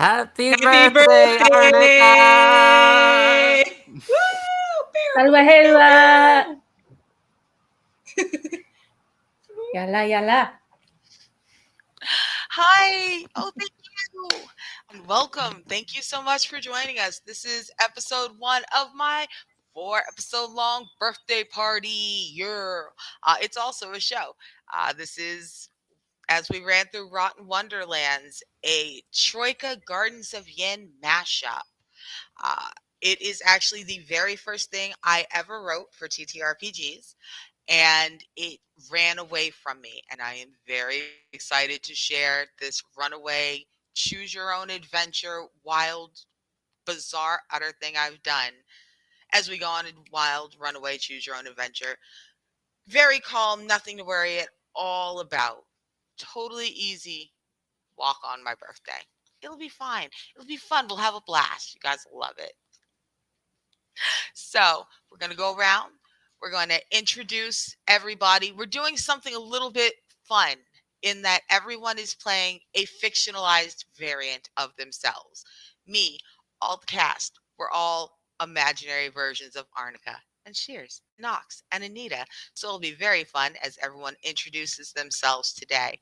Happy Happy birthday, Arnica! birthday! Helva helva! Yalla yalla. Hi. Oh, thank you. And welcome. Thank you so much for joining us. This is episode 1 of my 4-episode long birthday party. It's also a show. This is, as we ran through Rotten Wonderlands, a Troika Gardens of Yin mashup. Uh, it is actually the very first thing I ever wrote for TTRPGs, and it ran away from me. And I am very excited to share this runaway, choose your own adventure, wild, bizarre, utter thing I've done as we go on a wild, runaway, choose your own adventure. Very calm, nothing to worry at all about. Totally easy walk on my birthday. It'll be fine. It'll be fun. We'll have a blast. You guys will love it. So we're going to go around. We're going to introduce everybody. We're doing something a little bit fun in that everyone is playing a fictionalized variant of themselves. Me, all the cast, we're all imaginary versions of Arnica and Shears, Knox, and Anita. So it'll be very fun as everyone introduces themselves today.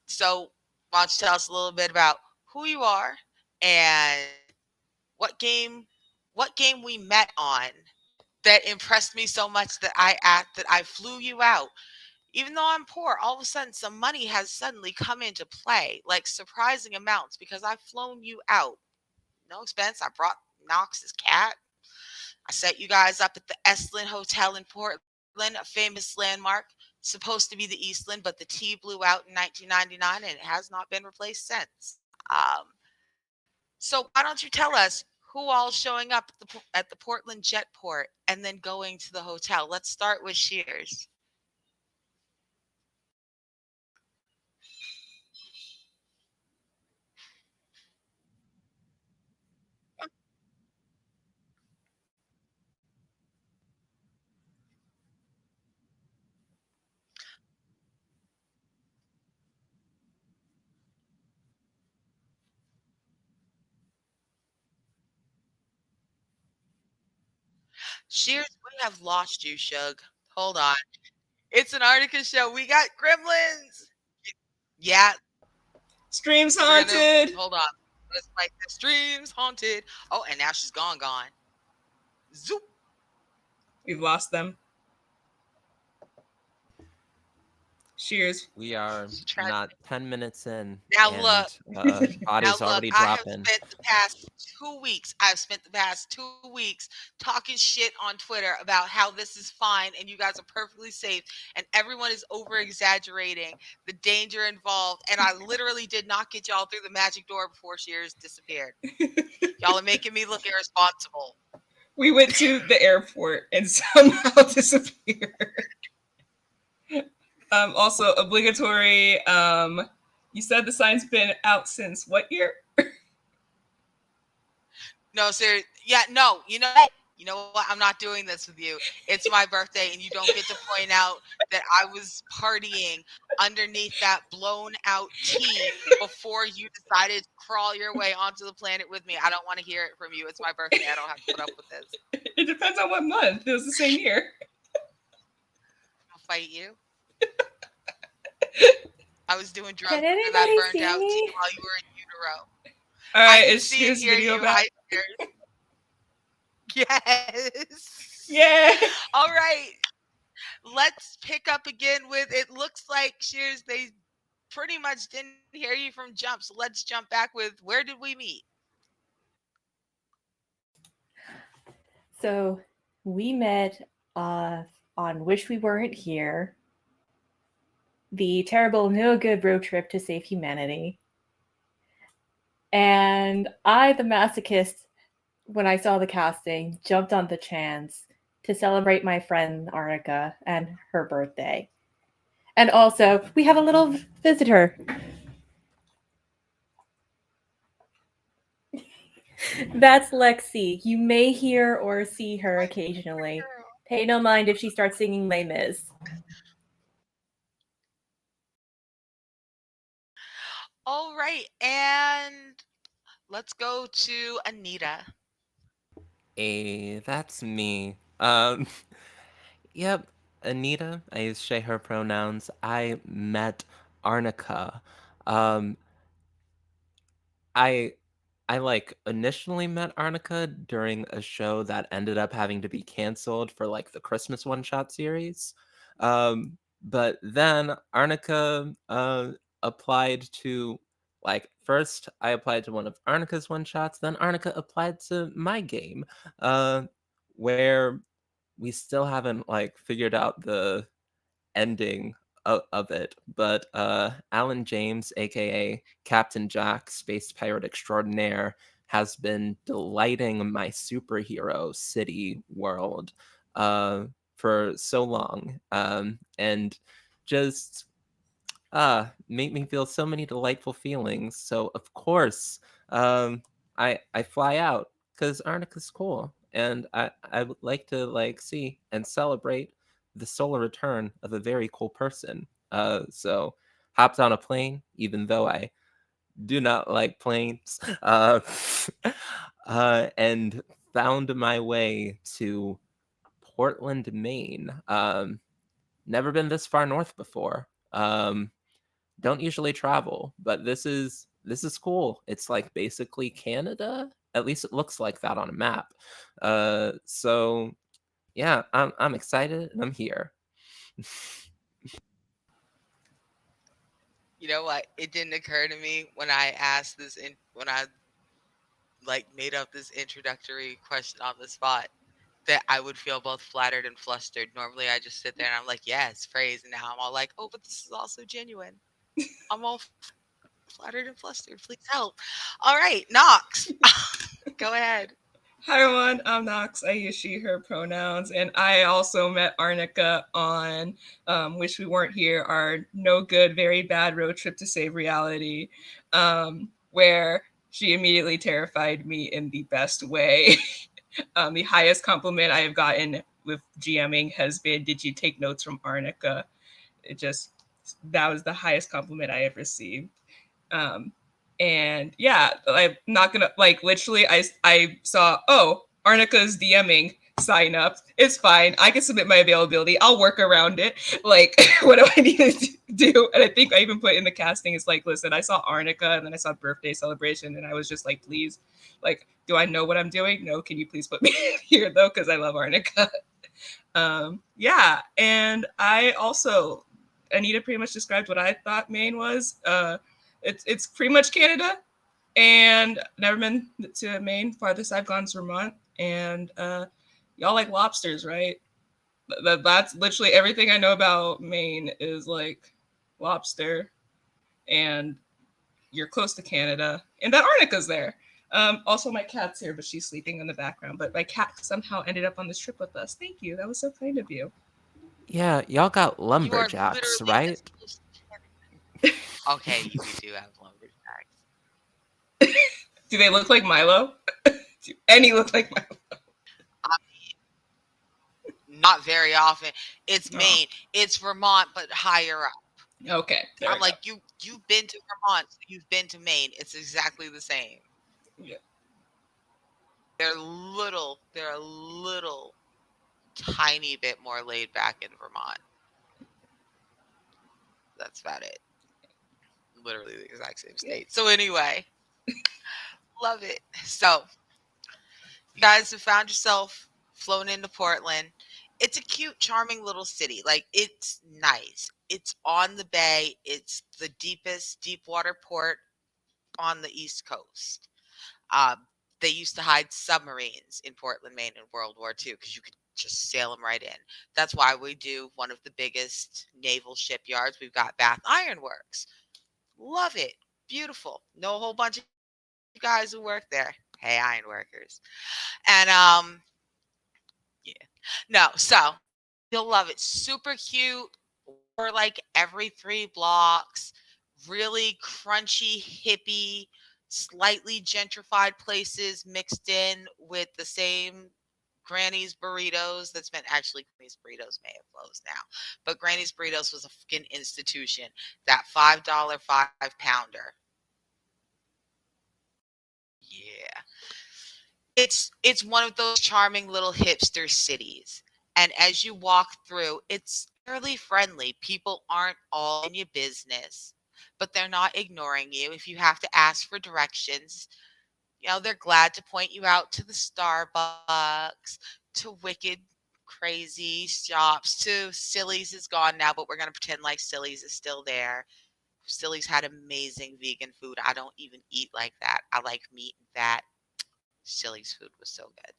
So why don't you tell us a little bit about who you are and what game we met on that impressed me so much that I flew you out. Even though I'm poor, all of a sudden some money has suddenly come into play, like surprising amounts, because I've flown you out. No expense. I brought Knox's cat. I set you guys up at the Estlin Hotel in Portland, a famous landmark, supposed to be the Eastland, but the T blew out in 1999 and it has not been replaced since. So why don't you tell us who all showing up at the Portland Jetport and then going to the hotel? Let's start with Shears. Shears, we have lost you, Shug. Hold on. It's an Arctica show. We got gremlins. Yeah, Streams we're gonna haunted. hold on. Let's like the streams haunted. Oh, and now she's gone. Zoop. We've lost them. Shears. We are She tried. not 10 minutes in, Now and look. Now body's look. already I have dropping. spent the past 2 weeks. I've spent the past 2 weeks talking shit on Twitter about how this is fine and you guys are perfectly safe, and everyone is over exaggerating the danger involved. And I literally did not get y'all through the magic door before Shears disappeared. Y'all are making me look irresponsible. We went to the airport and somehow disappeared. Also, obligatory. You said the sign's been out since what year? No, sir. Yeah, no. You know what? You know what? I'm not doing this with you. It's my birthday, and you don't get to point out that I was partying underneath that blown out tea before you decided to crawl your way onto the planet with me. I don't want to hear it from you. It's my birthday. I don't have to put up with this. It depends on what month. It was the same year. I'll fight you. I was doing drugs Can under that anybody burnt see out tea me? while you were in utero. All I right, can is see and Shears' hear video you. back? Hi, yes. Yeah. All right. Let's pick up again with it looks like Shears, they pretty much didn't hear you from jump. So let's jump back with where did we meet? So we met on Wish We Weren't Here, the terrible no good road trip to save humanity. And I, the masochist, when I saw the casting, jumped on the chance to celebrate my friend Arnica and her birthday. And also, we have a little visitor. That's Lexi. You may hear or see her occasionally. Pay no mind if she starts singing Les Mis. All right. And let's go to Anita. That's me. Yep, Anita. I use she, her pronouns. I met Arnica. Um, I I like initially met Arnica during a show that ended up having to be canceled for like the Christmas one shot series. But then Arnica applied to like first I applied to one of Arnica's one shots, then Arnica applied to my game, uh, where we still haven't like figured out the ending of it, but Alan James, aka Captain Jack, space pirate extraordinaire, has been delighting my superhero city world uh, for so long, and just make me feel so many delightful feelings. So of course, I fly out because Arctic cool, and I would like to like see and celebrate the solar return of a very cool person. So hopped on a plane, even though I do not like planes, and found my way to Portland, Maine. Never been this far north before. Don't usually travel, but this is cool. It's like basically Canada. At least it looks like that on a map. So yeah, I'm excited and I'm here. You know what? It didn't occur to me when I asked this when I like made up this introductory question on the spot that I would feel both flattered and flustered. Normally I just sit there and I'm like, yeah, it's praise, and now I'm all like, oh, but this is also genuine. I'm all flattered and flustered. Please help. All right, Knox. Go ahead. Hi everyone, I'm Knox. I use she, her pronouns, and I also met Arnica on Wish We Weren't Here, our no good, very bad road trip to save reality, where she immediately terrified me in the best way. The highest compliment I have gotten with GMing has been, "Did you take notes from Arnica?" That was the highest compliment I have received. Um, and yeah, I'm not gonna like literally. I saw, oh, Arnica's DMing, sign up. It's fine. I can submit my availability. I'll work around it. Like, what do I need to do? And I think I even put in the casting is like, listen, I saw Arnica and then I saw birthday celebration, and I was just like, please, like, do I know what I'm doing? No, can you please put me here though? Because I love Arnica. Yeah, and I also Anita pretty much described what I thought Maine was. It's pretty much Canada, and never been to Maine. Farthest I've gone is Vermont, and y'all like lobsters, right? That's literally everything I know about Maine is like lobster, and you're close to Canada, and that Arnica's there. Also, my cat's here, but she's sleeping in the background. But my cat somehow ended up on this trip with us. Thank you. That was so kind of you. Yeah, y'all got You are lumberjacks, literally right? as close to Canada. Okay, we do have lumberjacks. Do they look like Milo? Do any look like Milo? Not very often. It's Oh, Maine. It's Vermont, but higher up. okay. There I'm we go. like, you've been to Vermont, so you've been to Maine. It's exactly the same. Yeah. They're a little tiny bit more laid back in Vermont. That's about it. Literally the exact same state. So anyway, love it. So you guys have found yourself flown into Portland. It's a cute, charming little city. Like, it's nice. It's on the bay. It's the deepest deep water port on the East Coast. Um, they used to hide submarines in Portland, Maine in World War II because you could just sail them right in. That's why we do one of the biggest naval shipyards. We've got Bath Iron Works. Love it. Beautiful. Know a whole bunch of guys who work there. Hey, iron workers. And yeah. No, so you'll love it. Super cute. We're like every 3 blocks. Really crunchy, hippie, slightly gentrified places mixed in with the same Granny's Burritos. That's been actually Granny's Burritos may have closed now, but Granny's Burritos was a fucking institution. That $5 5 pounder. Yeah. It's one of those charming little hipster cities. And as you walk through, it's fairly friendly. People aren't all in your business, but they're not ignoring you. If you have to ask for directions, they're glad to point you out to the Starbucks, to wicked crazy shops, to Silly's is gone now, but we're gonna pretend like Silly's is still there. Silly's had amazing vegan food. I don't even eat like that. I like meat and fat. Silly's food was so good.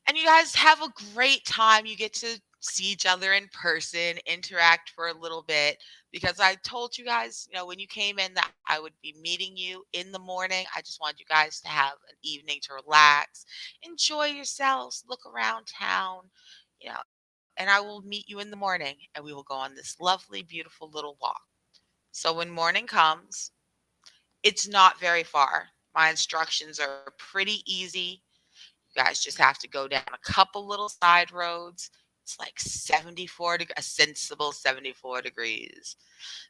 And you guys have a great time. You get to see each other in person, interact for a little bit. Because I told you guys, when you came in that I would be meeting you in the morning. I just wanted you guys to have an evening to relax, enjoy yourselves, look around town, and I will meet you in the morning and we will go on this lovely, beautiful little walk. So when morning comes, it's not very far. My instructions are pretty easy. You guys just have to go down a couple little side roads. It's like 74 a sensible 74 degrees.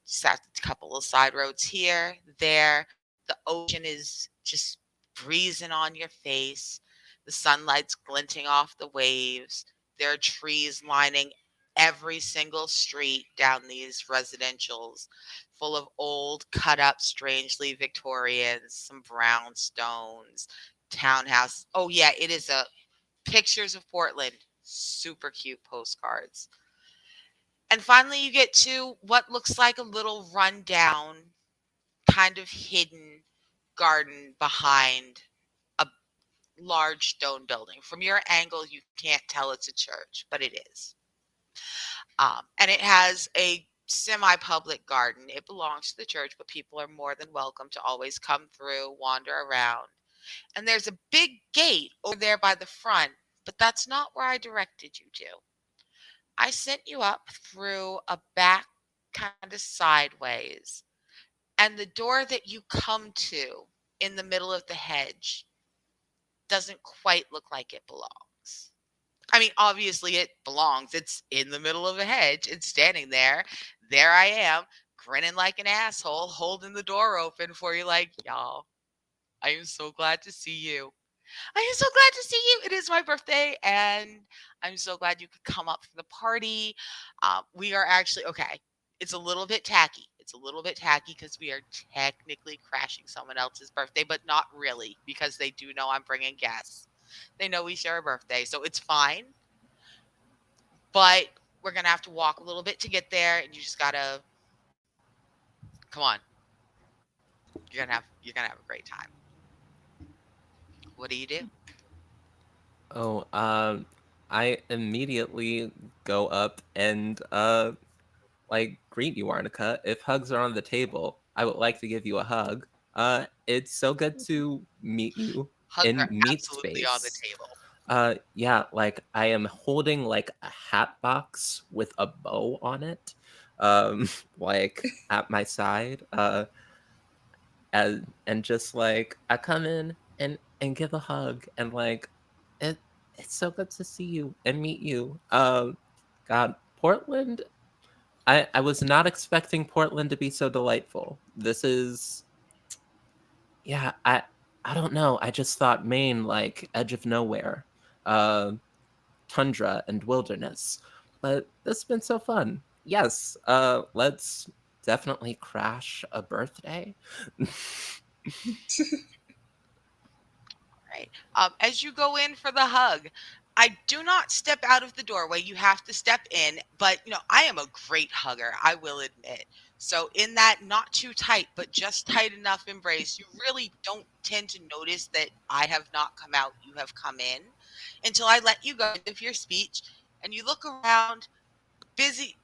Just have a couple of side roads here, there. The ocean is just breezing on your face. The sunlight's glinting off the waves. There are trees lining every single street down these residentials, full of old, cut up, strangely Victorians, some brownstones, townhouses. Oh, yeah, it is a pictures of Portland. Super cute postcards. And finally, you get to what looks like a little rundown, kind of hidden garden behind a large stone building. From your angle, you can't tell it's a church, but it is. And it has a semi-public garden. It belongs to the church, but people are more than welcome to always come through, wander around. And there's a big gate over there by the front, but that's not where I directed you to. I sent you up through a back kind of sideways, and the door that you come to in the middle of the hedge doesn't quite look like it belongs. I mean, obviously it belongs. It's in the middle of a hedge. It's standing there. There I am, grinning like an asshole, holding the door open for you, like, y'all, I am so glad to see you. I am so glad to see you. It is my birthday, and I'm so glad you could come up for the party. We are actually, okay, it's a little bit tacky. It's a little bit tacky because we are technically crashing someone else's birthday, but not really because they do know I'm bringing guests. They know we share a birthday, so it's fine. But we're going to have to walk a little bit to get there, and you just got to, come on. You're gonna have a great time. What do you do? Oh, I immediately go up and like greet you, Arnica. If hugs are on the table, I would like to give you a hug. It's so good to meet you Hugs in are meat absolutely on the space. table. Yeah, like I am holding like a hat box with a bow on it, like at my side. And just like I come in and give a hug and like it it's so good to see you and meet you. God, Portland. I was not expecting Portland to be so delightful. This is yeah, I don't know. I just thought Maine like edge of nowhere. Uh tundra and wilderness. But this has been so fun. Yes, let's definitely crash a birthday. Right. As you go in for the hug, I do not step out of the doorway. You have to step in, but I am a great hugger, I will admit. So in that not too tight, but just tight enough embrace, you really don't tend to notice that I have not come out, you have come in until I let you go of your speech and you look around, busy.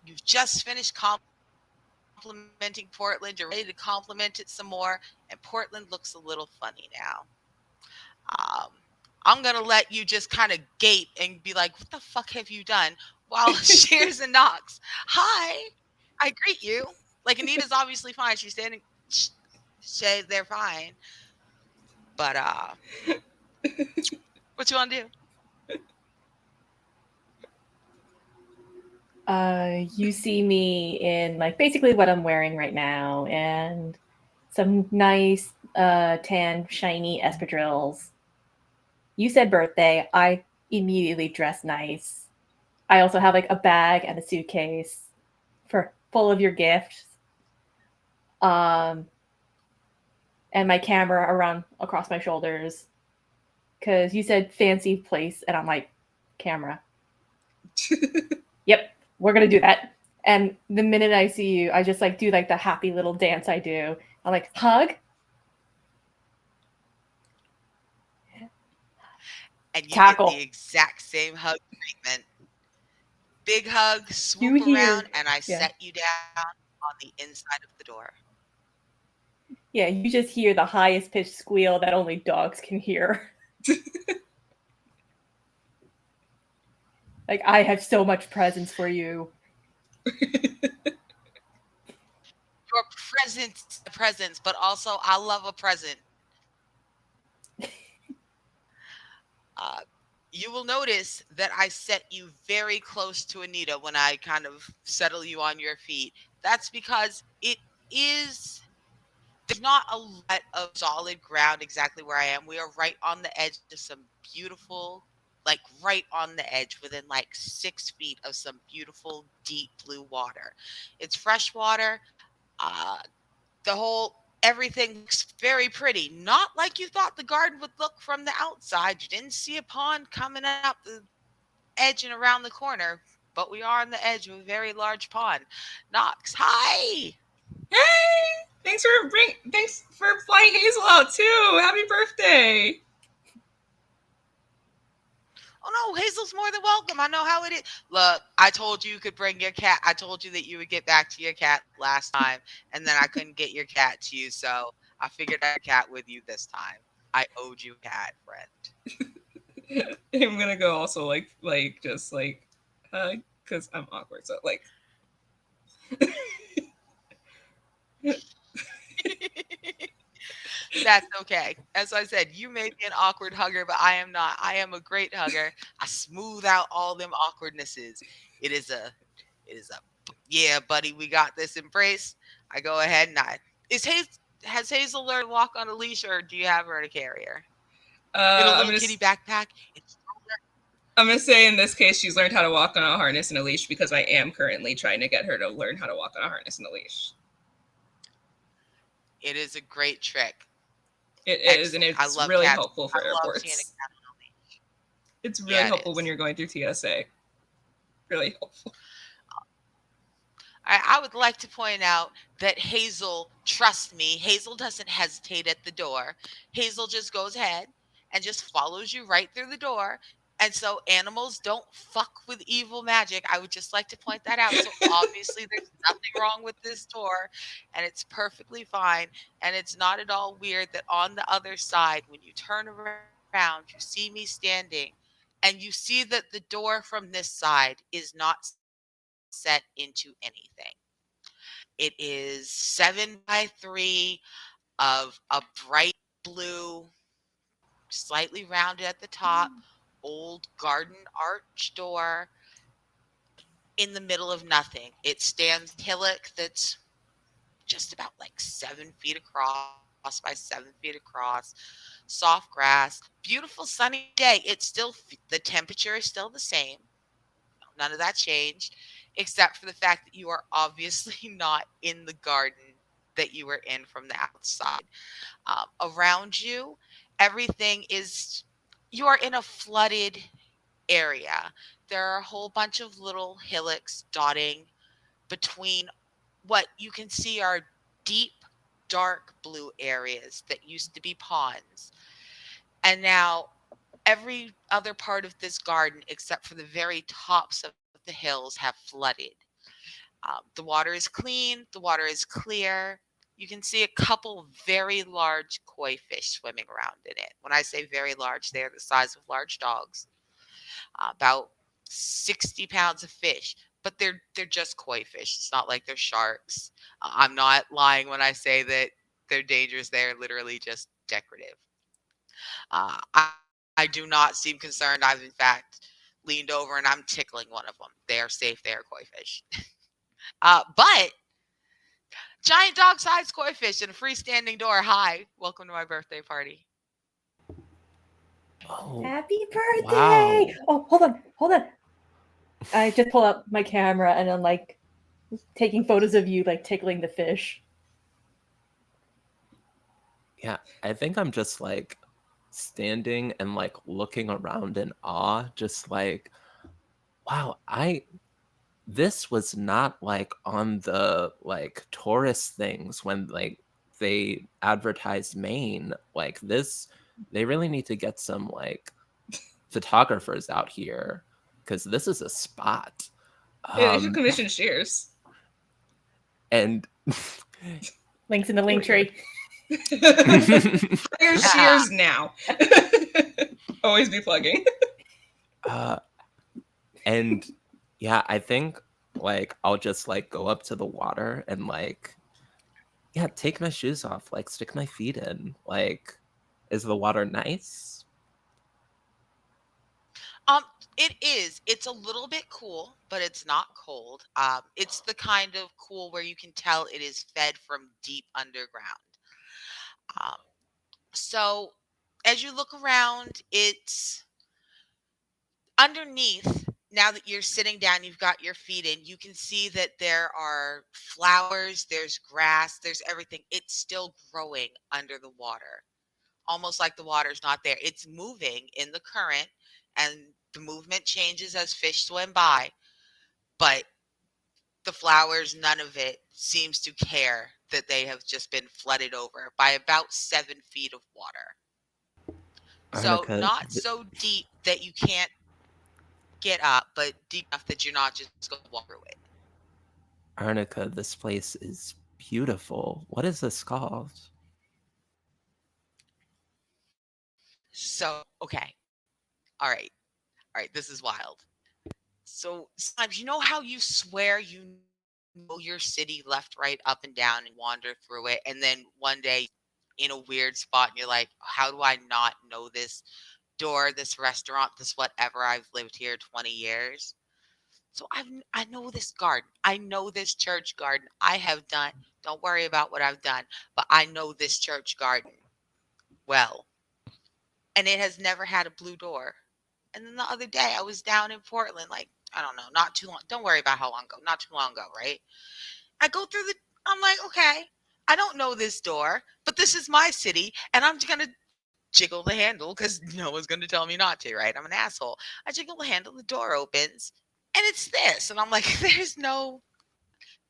You've just finished complimenting Portland. You're ready to compliment it some more, and Portland looks a little funny now. Um, I'm gonna let you just kind of gape and be like, "What the fuck have you done?" While Shears and knocks, "Hi, I greet you." Like Anita's obviously fine. She's standing. They're fine. But what you want to do? You see me in like basically what I'm wearing right now and some nice tan, shiny espadrilles. You said birthday. I immediately dress nice. I also have like a bag and a suitcase for full of your gifts. Um, and my camera around across my shoulders. Cause you said fancy place, and I'm like, camera. Yep, we're gonna do that. And the minute I see you, I just like do like the happy little dance I do. I'm like, hug, And you get the tackle. exact same hug treatment. Big hug, You swoop hear, around, and I yeah, set you down on the inside of the door. yeah, you just hear the highest pitched squeal that only dogs can hear. Like, I have so much presents for you. Your presents, but also I love a present. Uh, you will notice that I set you very close to Anita when I kind of settle you on your feet. That's because there's not a lot of solid ground exactly where I am. We are right on the edge of some beautiful, like right on the edge within like 6 feet of some beautiful deep blue water. It's fresh water. Uh, the whole everything looks very pretty. Not like you thought the garden would look from the outside. You didn't see a pond coming up the edge and around the corner, but we are on the edge of a very large pond. Knox, hi. Hey, thanks for flying Hazel out too. Happy birthday. Oh no, Hazel's more than welcome. I know how it is. Look, I told you could bring your cat. I told you that you would get back to your cat last time, and then I couldn't get your cat to you, so I figured I'd cat with you this time. I owed you a cat, friend. I'm gonna go also like just like hug because I'm awkward. So like That's okay. As I said, you may be an awkward hugger, but I am not. I am a great hugger. I smooth out all them awkwardnesses. It is a yeah, buddy, we got this embrace. I go ahead and has Hazel learned to walk on a leash, or do you have her in a carrier? In a I'm little gonna kitty backpack? I'm gonna say in this case she's learned how to walk on a harness and a leash because I am currently trying to get her to learn how to walk on a harness and a leash. It is a great trick. It is, and Excellent. I it's love really cats. helpful for I love seeing a airports. cat on a leash. It's really Yeah, it helpful when is. you're going through TSA. Really helpful. I would like to point out that Hazel, trust me, Hazel doesn't hesitate at the door. Hazel just goes ahead and just follows you right through the door. And so animals don't fuck with evil magic. I would just like to point that out. So obviously there's nothing wrong with this door and it's perfectly fine. And it's not at all weird that on the other side, when you turn around, you see me standing and you see that the door from this side is not set into anything. It is 7x3 of a bright blue, slightly rounded at the top, old garden arch door in the middle of nothing. It stands hillock that's just about like 7 feet across by 7 feet across, soft grass, beautiful sunny day. It's still, the temperature is still the same. None of that changed, except for the fact that you are obviously not in the garden that you were in from the outside. Around you, everything is, you are in a flooded area. There are a whole bunch of little hillocks dotting between what you can see are deep, dark blue areas that used to be ponds. And now every other part of this garden, except for the very tops of the hills, have flooded. The water is clean, the water is clear. You can see a couple very large koi fish swimming around in it. When I say very large, they're the size of large dogs, about 60 pounds of fish. But they're just koi fish. It's not like they're sharks. I'm not lying when I say that they're dangerous. They're literally just decorative. I do not seem concerned. I've, in fact, leaned over and I'm tickling one of them. They are safe. They are koi fish. But Giant dog-sized koi fish and a freestanding door. Hi, welcome to my birthday party. Oh, Happy birthday! wow. Oh, hold on. I just pull out my camera and I'm like taking photos of you like tickling the fish. Yeah, I think I'm just like standing and like looking around in awe, just like, wow, this was not like on the like tourist things when like they advertised Maine. Like this, they really need to get some like photographers out here because this is a spot. They should Um, commission shares. and Links in the link tree. Fire shears now. Always be plugging. uh, and yeah, I think like I'll just like go up to the water and like yeah, take my shoes off, like stick my feet in. Like, is the water nice? Um, it is. It's a little bit cool, but it's not cold. It's the kind of cool where you can tell it is fed from deep underground. Um, so as you look around, it's underneath. Now that you're sitting down, you've got your feet in, you can see that there are flowers, there's grass, there's everything. It's still growing under the water, almost like the water's not there. It's moving in the current, and the movement changes as fish swim by, but the flowers, none of it seems to care that they have just been flooded over by about 7 feet of water. So Arnica, not so deep that you can't get up, but deep enough that you're not just going to walk through it. Arnica, this place is beautiful. What is this called? So, okay. All right. All right. This is wild. So sometimes, you know how you swear you know your city left, right, up, and down and wander through it. And then one day in a weird spot and you're like, how do I not know this door, this restaurant, this whatever? I've lived here 20 years. So I know this garden. I know this church garden. I have done, don't worry about what I've done, but I know this church garden well. And it has never had a blue door. And then the other day I was down in Portland, like, I don't know, not too long. Don't worry about how long ago, not too long ago, right? I go through I'm like, okay, I don't know this door, but this is my city, and I'm going to jiggle the handle because no one's going to tell me not to, right? I'm an asshole. I jiggle the handle, the door opens, and it's this. And I'm like,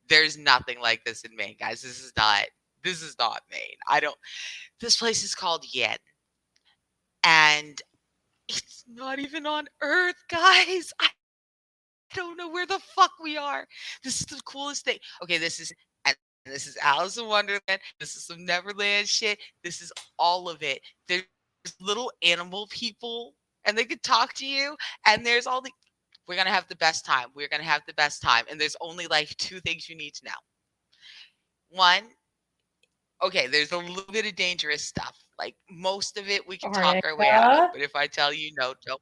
there's nothing like this in Maine, guys. This is not Maine. This place is called Yen. And it's not even on Earth, guys. I don't know where the fuck we are. This is the coolest thing. Okay, this is Alice in Wonderland. This is some Neverland shit. This is all of it. There's little animal people, and they could talk to you. And there's all the. We're gonna have the best time. We're gonna have the best time. And there's only like 2 things you need to know. One, okay, there's a little bit of dangerous stuff. Like most of it, we can talk our way out of. Arnica? But if I tell you no, don't.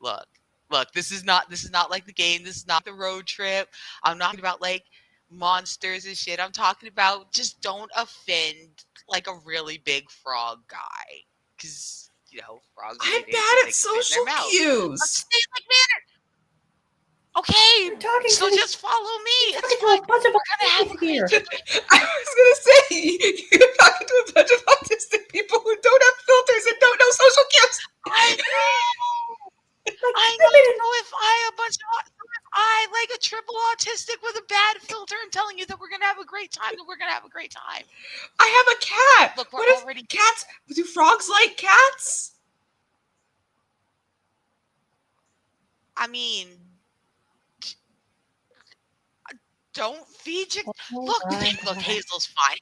Look. Look, this is not like the game. This is not the road trip. I'm not talking about like monsters and shit. I'm talking about just don't offend like a really big frog guy. Cause frogs I'm need bad anything at they can fit in social their mouth. I'm cues. just saying like man. Okay, You're talking so to just follow me. you're It's talking to fine. a bunch of We're gonna have a autistic great here. time. I was gonna say you're talking to a bunch of autistic people who don't have filters and don't know social cues. I know. Like I I've know. been in So if I like a triple autistic with a bad filter and telling you that we're gonna have a great time, then we're gonna have a great time. I have a cat. Look, we're What is already cats? Do frogs like cats? I mean, don't feed you. oh Look, my look, god. Hazel's fine.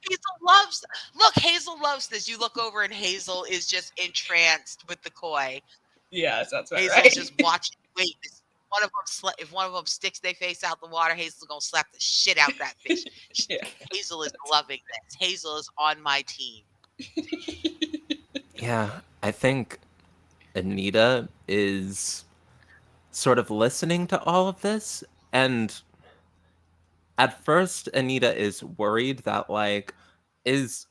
Hazel loves this. You look over and Hazel is just entranced with the koi. Yeah, that's about Hazel's right. just watching. Wait, if one of them sticks their face out the water, Hazel's gonna slap the shit out that fish. Yeah. Hazel is loving this. Hazel is on my team. Yeah, I think Anita is sort of listening to all of this, and at first Anita is worried that like, is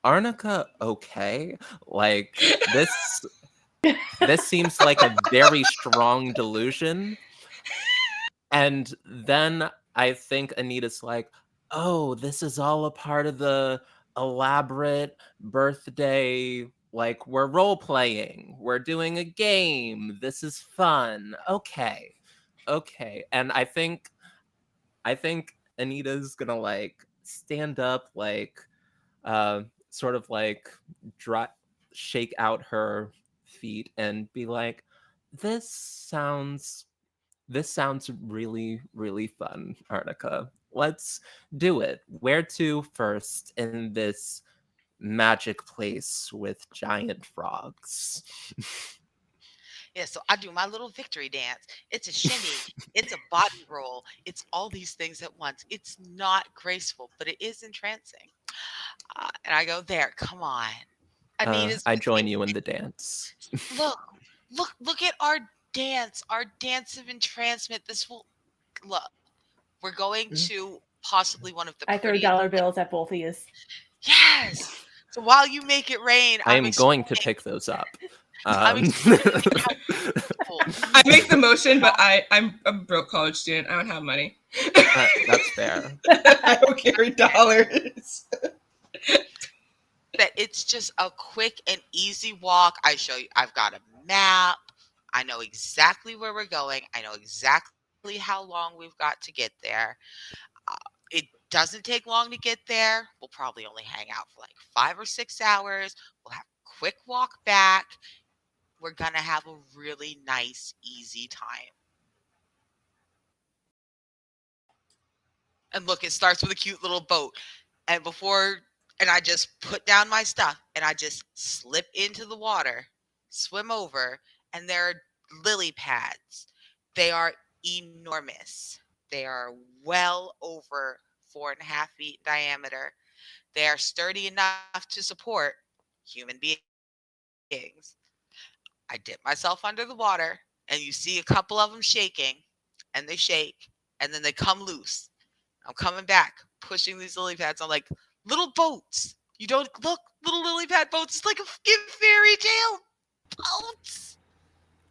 Arnica okay? Like this seems like a very strong delusion. And then I think Anita's like, oh, this is all a part of the elaborate birthday. Like, we're role playing, we're doing a game. This is fun. Okay. Okay. And I think Anita's gonna like stand up, like, sort of like dry, shake out her feet and be like, this sounds this sounds really, really fun, Arnica. Let's do it. Where to first in this magic place with giant frogs? Yeah, so I do my little victory dance. It's a shimmy, it's a body roll, it's all these things at once. It's not graceful, but it is entrancing. And I go, there, come on. Anita's I with join me. you in the dance. Look, look at our dance of entrancement. This will look. We're going to possibly one of the I throw prettiest. dollar bills at both of you. Yes. So while you make it rain, I am going to pick those up. I'm explaining how beautiful. I make the motion, but I'm a broke college student. I don't have money. That's fair. I don't carry dollars. That it's just a quick and easy walk. I show you. I've got a map. I know exactly where we're going. I know exactly how long we've got to get there. It doesn't take long to get there. We'll probably only hang out for like 5 or 6 hours. We'll have a quick walk back. We're gonna have a really nice, easy time. And look, it starts with a cute little boat. And I just put down my stuff and I just slip into the water, swim over, and there are lily pads. They are enormous. They are well over 4.5 feet diameter. They are sturdy enough to support human beings. I dip myself under the water, and you see a couple of them shaking, and they shake, and then they come loose. I'm coming back, pushing these lily pads on like little boats. You don't look, little lily pad boats. It's like a fucking fairy tale boats.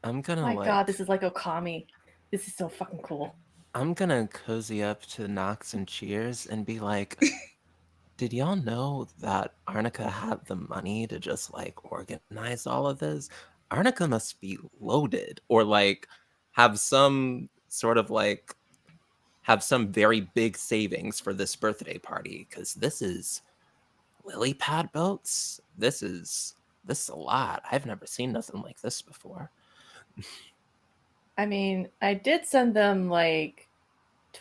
I'm gonna My like God, this is like Okami. This is so fucking cool. I'm gonna cozy up to Knox and Cheers and be like, did y'all know that Arnica had the money to just like organize all of this? Arnica must be loaded, or like have some sort of like have some very big savings for this birthday party, because this is lily pad boats. This is a lot. I've never seen nothing like this before. I mean, I did send them like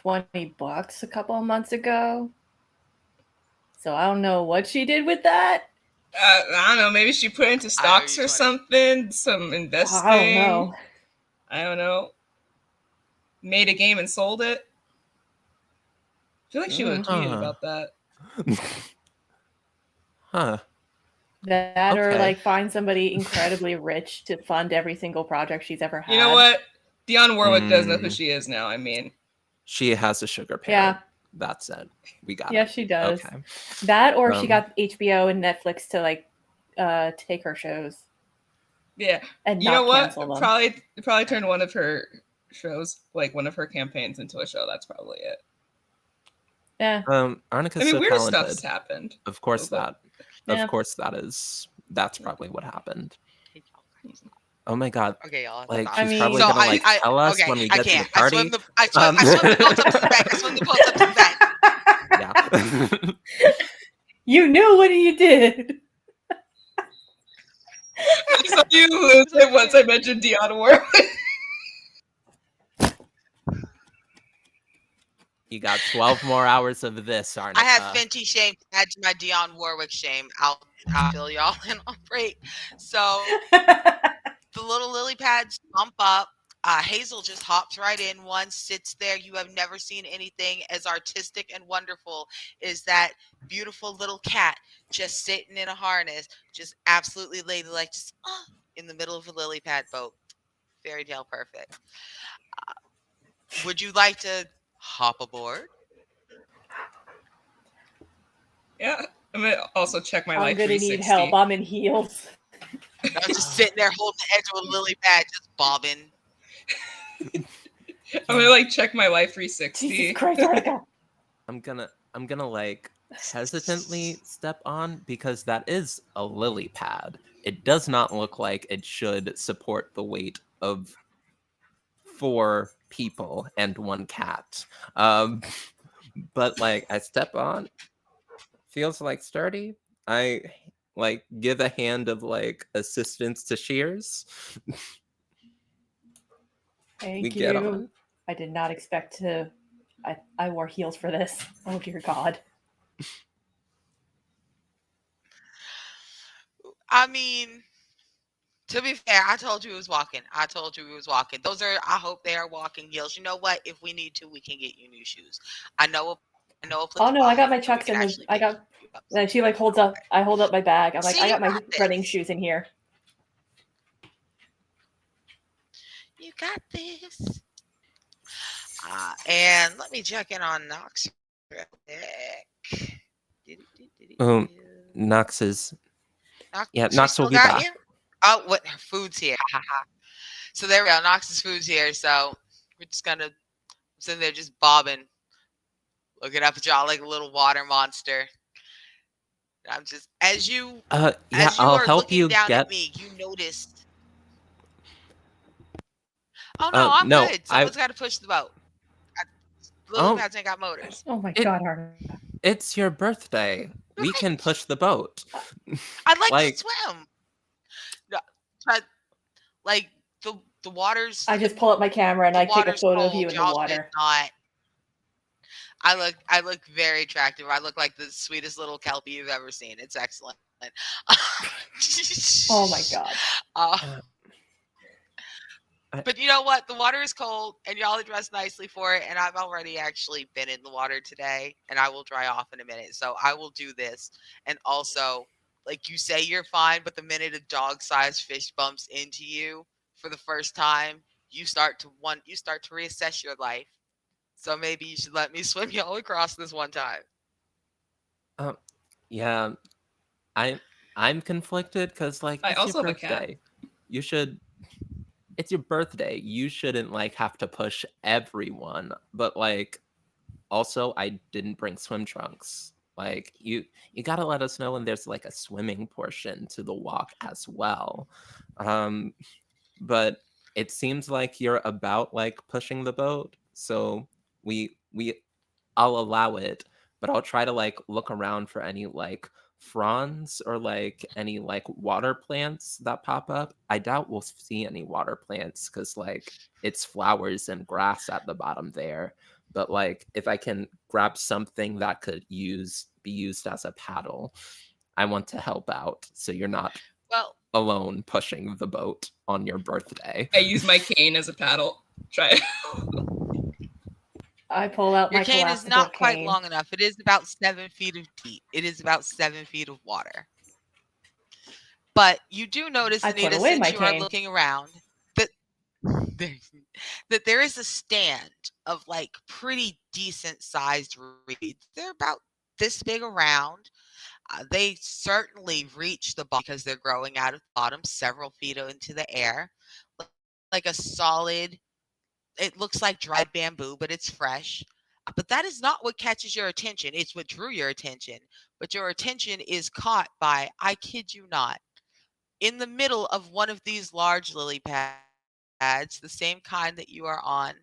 $20 a couple of months ago. So I don't know what she did with that. I don't know. Maybe she put it into stocks or something. Some investing. I don't know. I don't know. Made a game and sold it. I feel like she would have tweeted about that. Huh. That or Okay. like find somebody incredibly rich to fund every single project she's ever had. You know what? Dionne Warwick does know who she is now. I mean, she has a sugar parent. Yeah. That's it. We got Yeah, it. she does. Okay. That or she got HBO and Netflix to like take her shows. Yeah. And you not know what? cancel them. Probably turned one of her shows, like one of her campaigns, into a show. That's probably it. Yeah. Arnica's I mean, so weird talented. stuff's happened. Of course But- that. Yeah. Of course that's probably what happened. Oh my God. Okay, y'all. Like, I she's mean- probably So gonna like tell us okay, when we I get to the can't. party. I swim the boats up to the bank. I swim the boats up to the bank. Yeah. You knew what you did. I saw you lose it once I mentioned Dionne Warwick. You got 12 more hours of this, Arnica. I have Fenty shame to add to my Dionne Warwick shame. I'll fill y'all in on break. So the little lily pads bump up. Hazel just hops right in. One sits there. You have never seen anything as artistic and wonderful as that beautiful little cat just sitting in a harness, just absolutely ladylike, just in the middle of a lily pad boat. Fairy tale perfect. Would you like to hop aboard? Yeah. I'm gonna also check my I'm life gonna need 360. help. I'm in heels. I was just sitting there holding the edge of a lily pad, just bobbing. I'm gonna like check my life Jesus 360. Christ, Arnica. I'm gonna like hesitantly step on because that is a lily pad. It does not look like it should support the weight of 4 people and 1 cat. Um, but like I step on, feels like sturdy. I like give a hand of like assistance to Shears. We Thank get you. on. I did not expect to. I wore heels for this. Oh dear God. I mean, to be fair, I told you it was walking. I told you it was walking. Those are, I hope they are walking heels. You know what? If we need to, we can get you new shoes. I know a place Oh to no, I buy got my them, and we chucks can in the. actually I pick got. you up. Then she like holds up. I hold up my bag. I'm like, See, I you got my got running this. shoes in here. You got this. And let me check in on Knox real quick. Knox is Knox, yeah, she Knox will still be got back. you? Oh, what? Her food's here. So there we go. Knox's food's here. So we're just gonna sitting there just bobbing, looking up at y'all like a little water monster. I'm just Yeah, as you I'll are help looking you down at get. me, you noticed. Oh no, I'm No, good. Someone's got to push the boat. Lily um, pads ain't got motors. Oh my it God, Arnica. it's your birthday. We can Right. push the boat. I'd like to Like, swim. No, but like the water's I just pull up my camera and the I take a water's photo of cold. you in the Y'all should water. not. I look very attractive. I look like the sweetest little kelpie you've ever seen. It's excellent. Oh my God. Uh, I, but you know what? The water is cold, and y'all are dressed nicely for it. And I've already actually been in the water today, and I will dry off in a minute. So I will do this. And also, like you say, you're fine, but the minute a dog-sized fish bumps into you for the first time, you start to reassess your life. So maybe you should let me swim y'all across this one time. um, yeah, I I'm conflicted because like I it's your also have a cat. birthday. You should. It's your birthday. You shouldn't like have to push everyone. But like, also, I didn't bring swim trunks. Like you gotta let us know when there's like a swimming portion to the walk as well. Um, but it seems like you're about like pushing the boat, so we I'll allow it, but I'll try to like look around for any like fronds or like any like water plants that pop up. I doubt we'll see any water plants because like it's flowers and grass at the bottom there. But like if I can grab something that could be used as a paddle, I want to help out so you're not Well, alone pushing the boat on your birthday. I use my cane as a paddle. Try it. I pull out your my cane is collapsible not quite cane. long enough. It is about 7 feet of deep. It is about 7 feet of water. But you do notice, I put Anita, away my since you are cane. looking around, that there, that there is a stand of like pretty decent sized reeds. They're about this big around. They certainly reach the bottom because they're growing out of the bottom several feet into the air. Like a solid, it looks like dried bamboo, but it's fresh. But that is not what catches your attention. It's what drew your attention. But your attention is caught by, I kid you not, in the middle of one of these large lily pads, the same kind that you are on,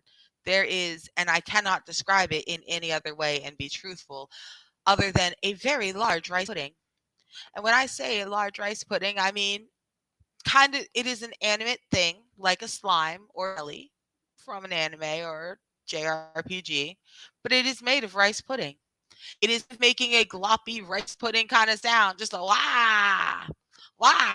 there is, and I cannot describe it in any other way and be truthful, other than a very large rice pudding. And when I say a large rice pudding, I mean kind of it is an animate thing like a slime or jelly from an anime or JRPG, but it is made of rice pudding. It is making a gloppy rice pudding kind of sound, just a wah, wah,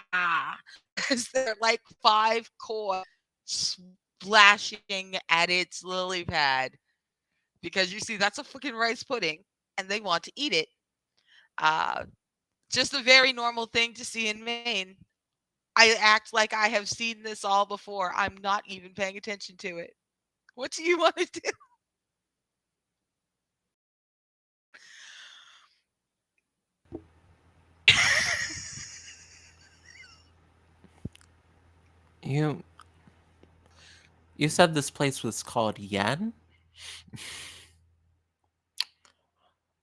as there are like 5 koi splashing at its lily pad because you see that's a fucking rice pudding and they want to eat it. Uh, just a very normal thing to see in Maine. I act like I have seen this all before. I'm not even paying attention to it. What do you want to do? You you said this place was called Yen?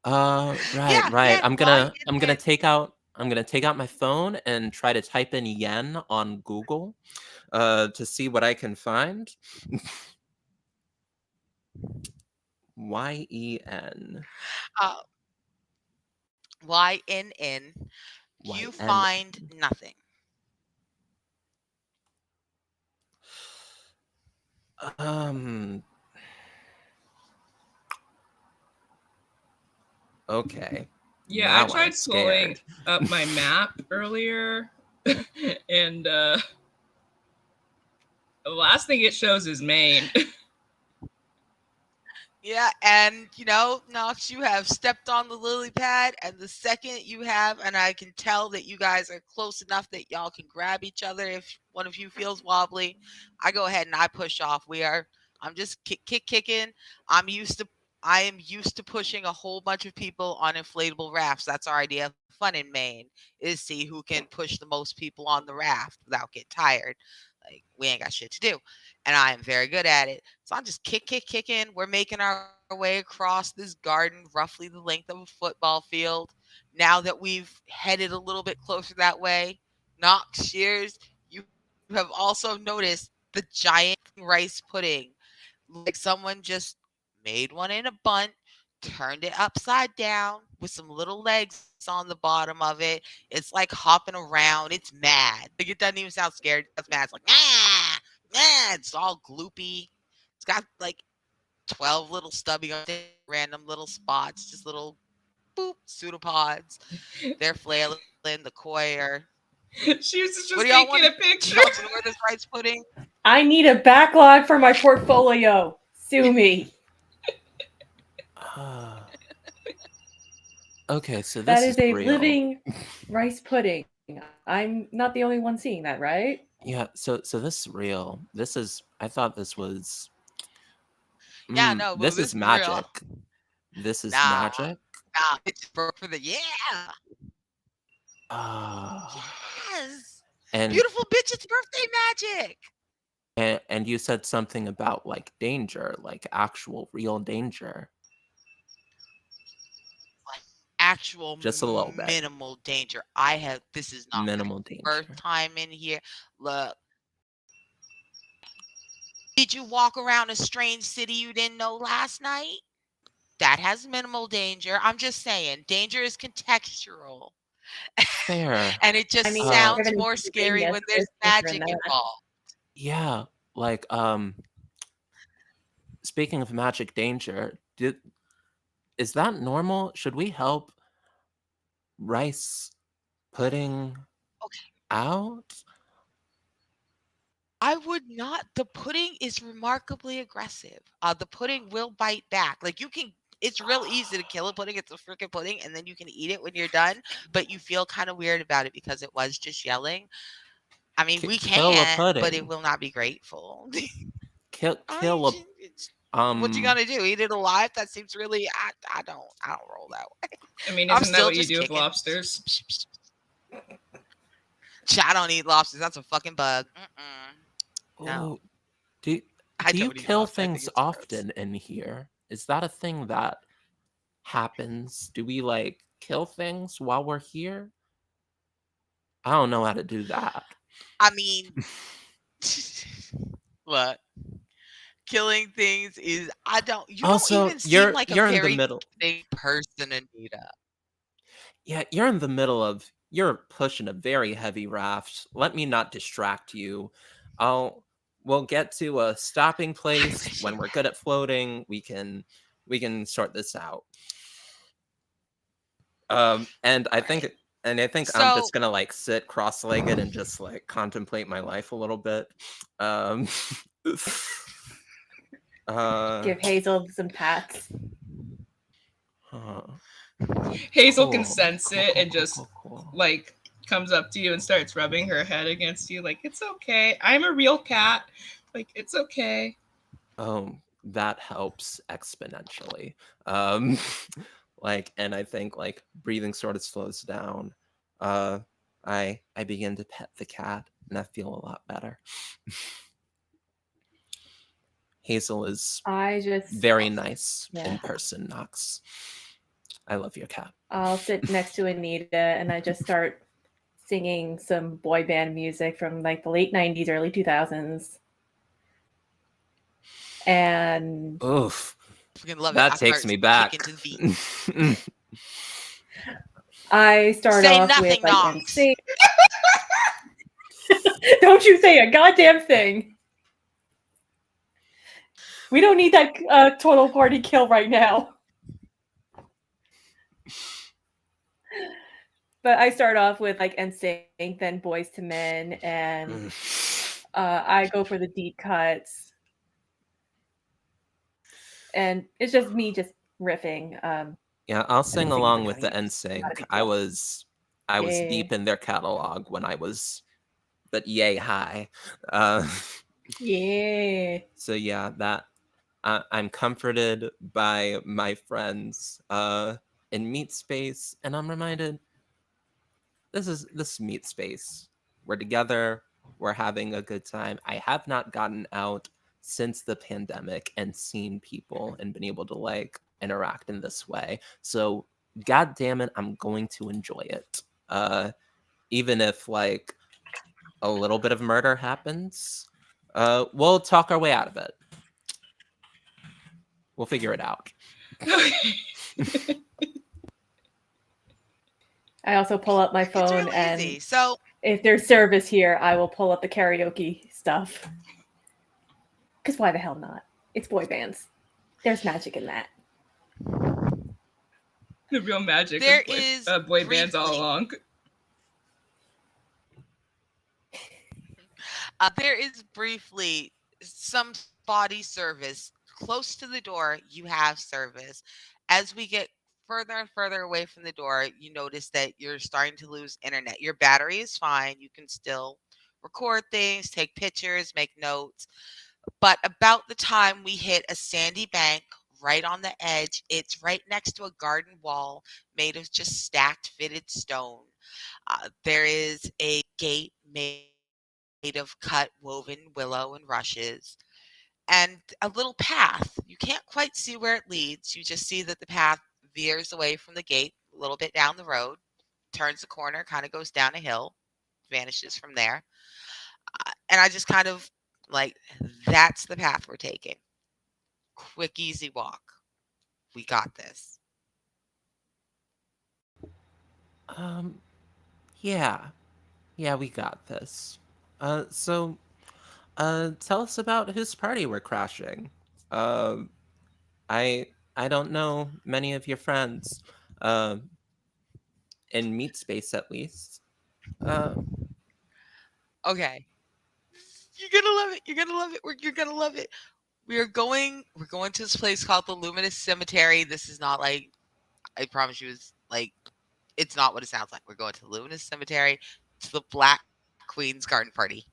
Right, Yeah, right. yen, Y, I'm N, gonna N. take out my phone and try to type in yen on Google, to see what I can find. YEN. Uh, YNN. You YN. find nothing. Um, okay. Yeah, I Now I'm tried pulling scared. up my map earlier, and the last thing it shows is Maine. Yeah, and Knox, you have stepped on the lily pad, and the second you have, and I can tell that you guys are close enough that y'all can grab each other if one of you feels wobbly. I go ahead and I push off. I'm just kicking. I'm used to I am used to pushing a whole bunch of people on inflatable rafts. That's our idea of fun in Maine, is see who can push the most people on the raft without getting tired. Like, we ain't got shit to do. And I am very good at it. So I'm just kicking. We're making our way across this garden, roughly the length of a football field. Now that we've headed a little bit closer that way, Knox, Shears, you have also noticed the giant rice pudding. Like someone just made one in a bunt, turned it upside down with some little legs on the bottom of it. It's like hopping around. It's mad. Like, it doesn't even sound scared. It's mad. It's like, ah, ah. It's all gloopy. It's got like 12 little stubby random little spots, just little boop pseudopods. They're flailing. The koi are. She was What do just y'all want taking to a do? Y'all picture. ignore this rice pudding? I need a backlog for my portfolio. Sue me. Uh, okay, so That this is is a real. living rice pudding. I'm not the only one seeing that, right? Yeah, so this is real. I thought this was Yeah, no, but this this is is real. magic. This is Nah, magic. nah, it just broke for the yeah. Uh, Yes. and Beautiful bitch, it's birthday magic. and you said something about like danger, like actual real danger. Like, actual Just a little bit. minimal danger. This is not my Minimal first danger. time in here. Look, did you walk around a strange city you didn't know last night? That has minimal danger. I'm just saying, danger is contextual. Fair. And it I just mean, Uh sounds given more scary yes, when there's there's danger in magic that. involved. yeah, like speaking of magic danger, is that normal? Should we help rice pudding Okay. out? I would not. The pudding is remarkably aggressive. The pudding will bite back. Like, it's real easy to kill a pudding. It's a freaking pudding, and then you can eat it when you're done. But you feel kind of weird about it because it was just yelling. I mean, we Kill a can, but it pudding. will not be grateful. I mean, Kill a what you um gonna do? Eat it alive? That seems really. I don't roll that way. I mean, I'm isn't that still what you just do with kicking. lobsters? I don't eat lobsters. That's a fucking bug. No, oh, do I do you don't eat kill lobster. I think things it's gross. often in here? Is that a thing that happens? Do we like kill things while we're here? I don't know how to do that. I mean, what? Killing things is you don't Also, even seem like a you're in the very middle. big person, Anita. Yeah, you're in the middle of you're pushing a very heavy raft. Let me not distract you. I'll we'll get to a stopping I place when appreciate we're that. good at floating. We can sort this out. And All right. I think I'm So just gonna like sit cross-legged and just like contemplate my life a little bit. Um, uh, Give Hazel some pats. huh. Hazel can Cool, sense cool, it cool, and cool, just cool, cool. like comes up to you and starts rubbing her head against you, like, it's okay. I'm a real cat. Like, it's okay. Oh, that helps exponentially. Um, like, and I think like breathing sort of slows down. Uh, I begin to pet the cat, and I feel a lot better. Hazel is I just very nice Yeah. in person, Knox. I love your cat. I'll sit next to Anita and I just start singing some boy band music from like the late 90s, early 2000s. And Oof. Freaking love it. That I takes start me back. kicking to the beat. I start Say off with nothing, like Knox. NSYNC. Don't you say a goddamn thing. We don't need that total party kill right now. But I start off with like NSYNC, then Boys to Men, and I go for the deep cuts. And it's just me just riffing. Yeah, I'll I've been sing singing along for with 20 the years. Not a NSYNC. big I deal. was Yeah. deep in their catalog when I was, but yay high. Uh, Yeah. so yeah, that I'm comforted by my friends in Meat Space, and I'm reminded this Meat Space. We're together. We're having a good time. I have not gotten out since the pandemic and seen people and been able to like interact in this way. So god damn it, I'm going to enjoy it. Even if like a little bit of murder happens, we'll talk our way out of it. We'll figure it out. Okay. I also pull up my It's phone, really and easy. So if there's service here, I will pull up the karaoke stuff. Because why the hell not? It's boy bands. There's magic in that. The real magic there of is boy bands all briefly along. there is briefly some spotty service close to the door. You have service. As we get further and further away from the door, you notice that you're starting to lose internet. Your battery is fine. You can still record things, take pictures, make notes. But about the time we hit a sandy bank right on the edge, it's right next to a garden wall made of just stacked fitted stone. There is a gate made of cut woven willow and rushes, and a little path. You can't quite see where it leads. You just see that the path veers away from the gate a little bit down the road, turns the corner, kind of goes down a hill, vanishes from there. And I just kind of like, that's the path we're taking. Quick, easy walk. We got this. Um, yeah, yeah, we got this. So tell us about whose party we're crashing. Um, I don't know many of your friends. Um, in Meat Space at least. Uh, Okay. You're gonna love it. You're gonna love it. You're gonna love it. We're going to this place called the Luminous Cemetery. This is not like, I promise you, it's not what it sounds like. We're going to the Luminous Cemetery, to the Black Queen's garden party.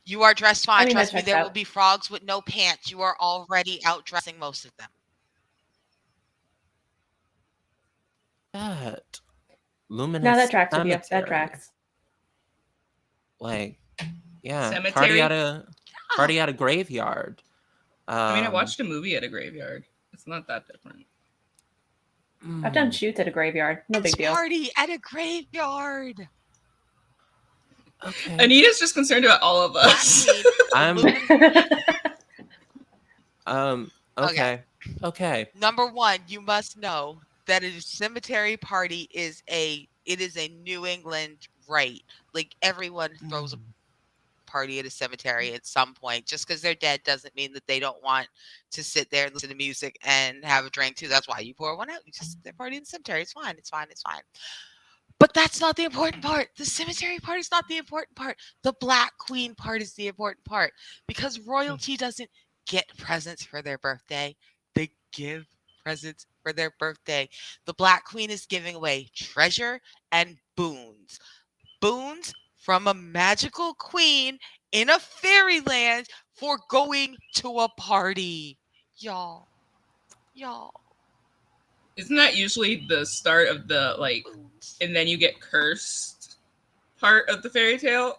You are dressed fine. I mean, that Trust me, checks there will out. be frogs with no pants. You are already outdressing most of them. that No, luminous that tracks with you. That cemetery. tracks. Like, yeah, Cemetery. party at a graveyard. I mean, I Um, watched a movie at a graveyard. It's not that different. I've done mm, shoots at a graveyard. No big deal. Party at a graveyard. okay. Anita's just concerned about all of Black us. Queen. I'm Luminous. Okay. okay. Number one, you must know that a cemetery party is a New England rite. Like, everyone throws a Mm, party at a cemetery at some point. Just because they're dead doesn't mean that they don't want to sit there and listen to music and have a drink too. That's why you pour one out. You just sit there, party in the cemetery. It's fine. It's fine. It's fine. But that's not the important part. The cemetery part is not the important part. The Black Queen part is the important part, because royalty doesn't get presents for their birthday. They give presents for their birthday. The Black Queen is giving away treasure and boons. Boons from a magical queen in a fairyland for going to a party. Y'all. Y'all. Isn't that usually the start of the like, Wounds. and then you get cursed part of the fairy tale?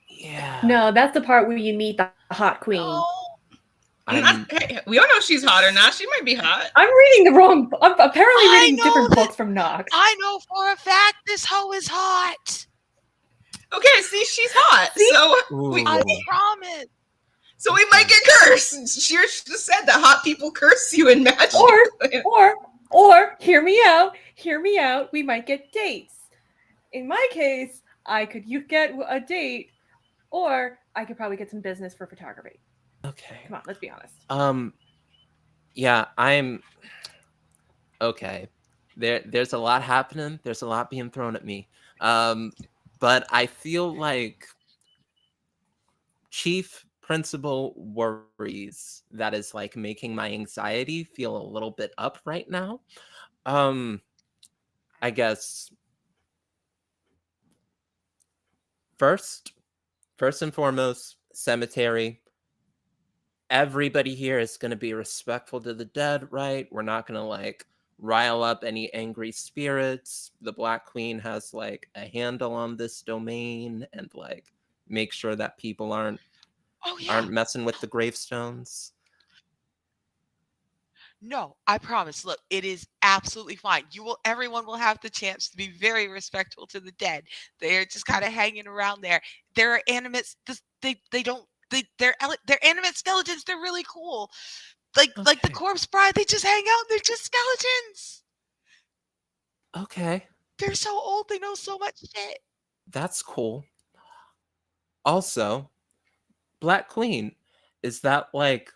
Yeah. No, that's the part where you meet the hot queen. No. Hey, we all know she's hot or not. She might be hot. I'm reading the wrong. I'm apparently I reading know different that- books from Knox. I know for a fact this hoe is hot. Okay, see, she's hot. See? So I Ooh. promise. so we might get cursed. She just said that hot people curse you in magic. Or hear me out. Hear me out. We might get dates. In my case, you get a date, or I could probably get some business for photography. Okay. Come on, let's be honest. Yeah, I'm okay. There's a lot happening. There's a lot being thrown at me. But I feel like chief principal worries that is like making my anxiety feel a little bit up right now. I guess first and foremost, cemetery. Everybody here is going to be respectful to the dead, right? We're not going to like rile up any angry spirits. The Black Queen has like a handle on this domain and like make sure that people aren't messing with the gravestones. No, I promise. Look, it is absolutely fine. Everyone will have the chance to be very respectful to the dead. They're just kind of hanging around there. There are animates. They're animate skeletons. They're really cool. Like the corpse bride. They just hang out. They're just skeletons. Okay. They're so old. They know so much shit. That's cool. Also, Black Queen, is that like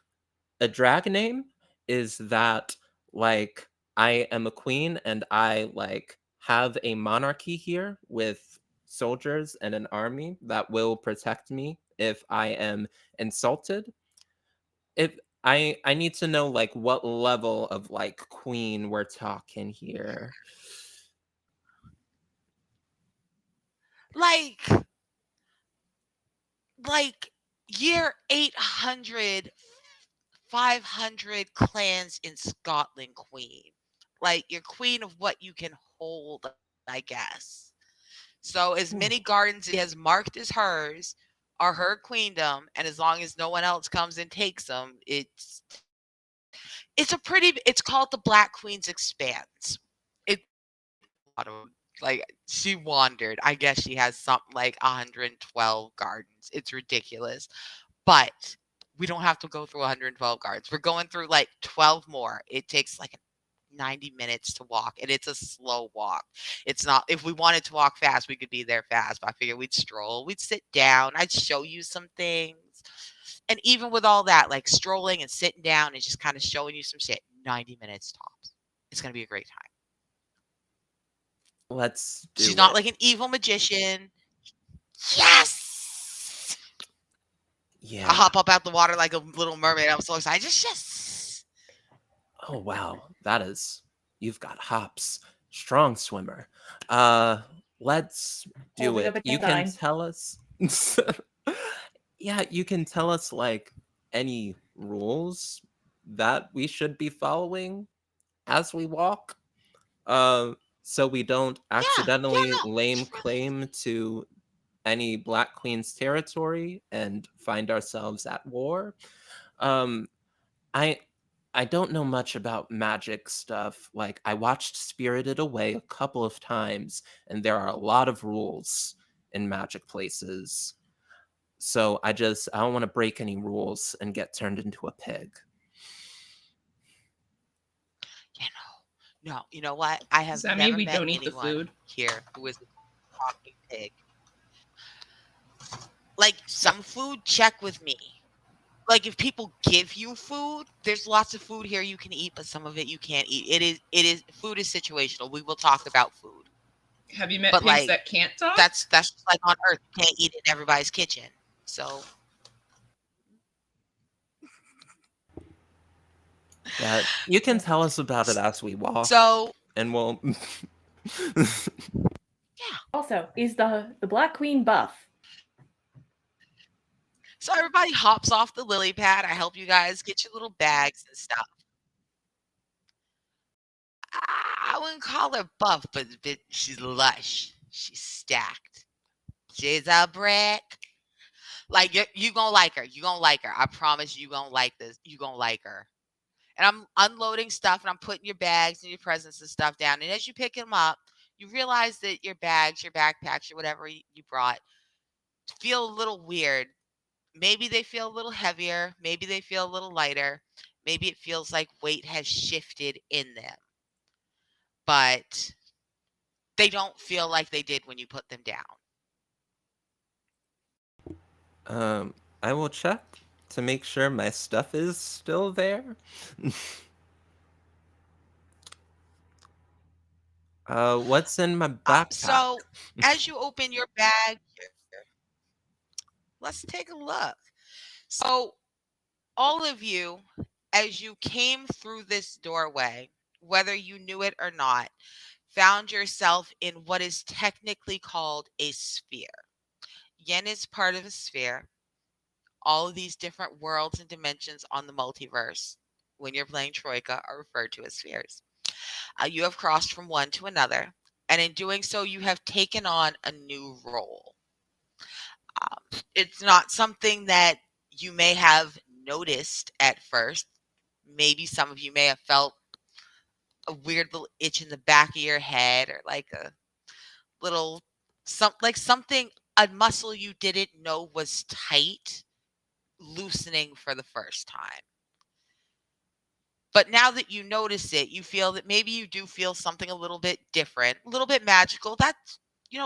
a drag name? Is that like I am a queen and I like have a monarchy here with soldiers and an army that will protect me if I am insulted? If I need to know like what level of like queen we're talking here. Like year 800, 500 clans in Scotland queen. Like you're queen of what you can hold, I guess. So as many gardens it has marked as hers are her queendom, and as long as no one else comes and takes them, it's called the Black Queen's Expanse. It like she wandered. I guess she has something like 112 gardens. It's ridiculous. But we don't have to go through 112 gardens. We're going through like 12 more. It takes like 90 minutes to walk, and it's a slow walk. It's not, if we wanted to walk fast, we could be there fast, but I figured we'd stroll, we'd sit down, I'd show you some things. And even with all that, like strolling and sitting down and just kind of showing you some shit, 90 minutes tops. It's going to be a great time. Let's do She's it. not like an evil magician. Yes! Yeah. I hop up out the water like a little mermaid. I'm so excited. Just yes. Oh wow, you've got hops. Strong swimmer. Let's do Holding it. up a You can sign. tell us Yeah, you can tell us like any rules that we should be following as we walk. So we don't accidentally no, lame it's really claim to any Black Queen's territory and find ourselves at war. Um I don't know much about magic stuff. Like I watched Spirited Away a couple of times and there are a lot of rules in magic places. So I don't want to break any rules and get turned into a pig. No, you know what? I have Does that never mean we met don't eat the anyone food? here who is a talking pig. Like some food, check with me. Like if people give you food, there's lots of food here you can eat, but some of it you can't eat. Food is situational. We will talk about food. Have you met But pigs like that can't talk? that's just like on Earth. You can't eat in everybody's kitchen. So Yeah, you can tell us about it as we walk. So and we'll Also, is the Black Queen buff? So everybody hops off the lily pad. I help you guys get your little bags and stuff. I wouldn't call her buff, but she's lush. She's stacked. She's a brick. Like you gonna like her. You gonna like her. I promise you gonna like this. You gonna like her. And I'm unloading stuff and I'm putting your bags and your presents and stuff down. And as you pick them up, you realize that your bags, your backpacks, or whatever you brought feel a little weird. Maybe they feel a little heavier. Maybe they feel a little lighter. Maybe it feels like weight has shifted in them. But they don't feel like they did when you put them down. I will check to make sure my stuff is still there. What's in my backpack? So as you open your bag, let's take a look. So all of you, as you came through this doorway, whether you knew it or not, found yourself in what is technically called a sphere. Yen is part of a sphere. All of these different worlds and dimensions on the multiverse, when you're playing Troika, are referred to as spheres. You have crossed from one to another, and in doing so, you have taken on a new role. It's not something that you may have noticed at first. Maybe some of you may have felt a weird little itch in the back of your head, or like a little something, a muscle you didn't know was tight, loosening for the first time. But now that you notice it, you feel that maybe you do feel something a little bit different, a little bit magical. That's,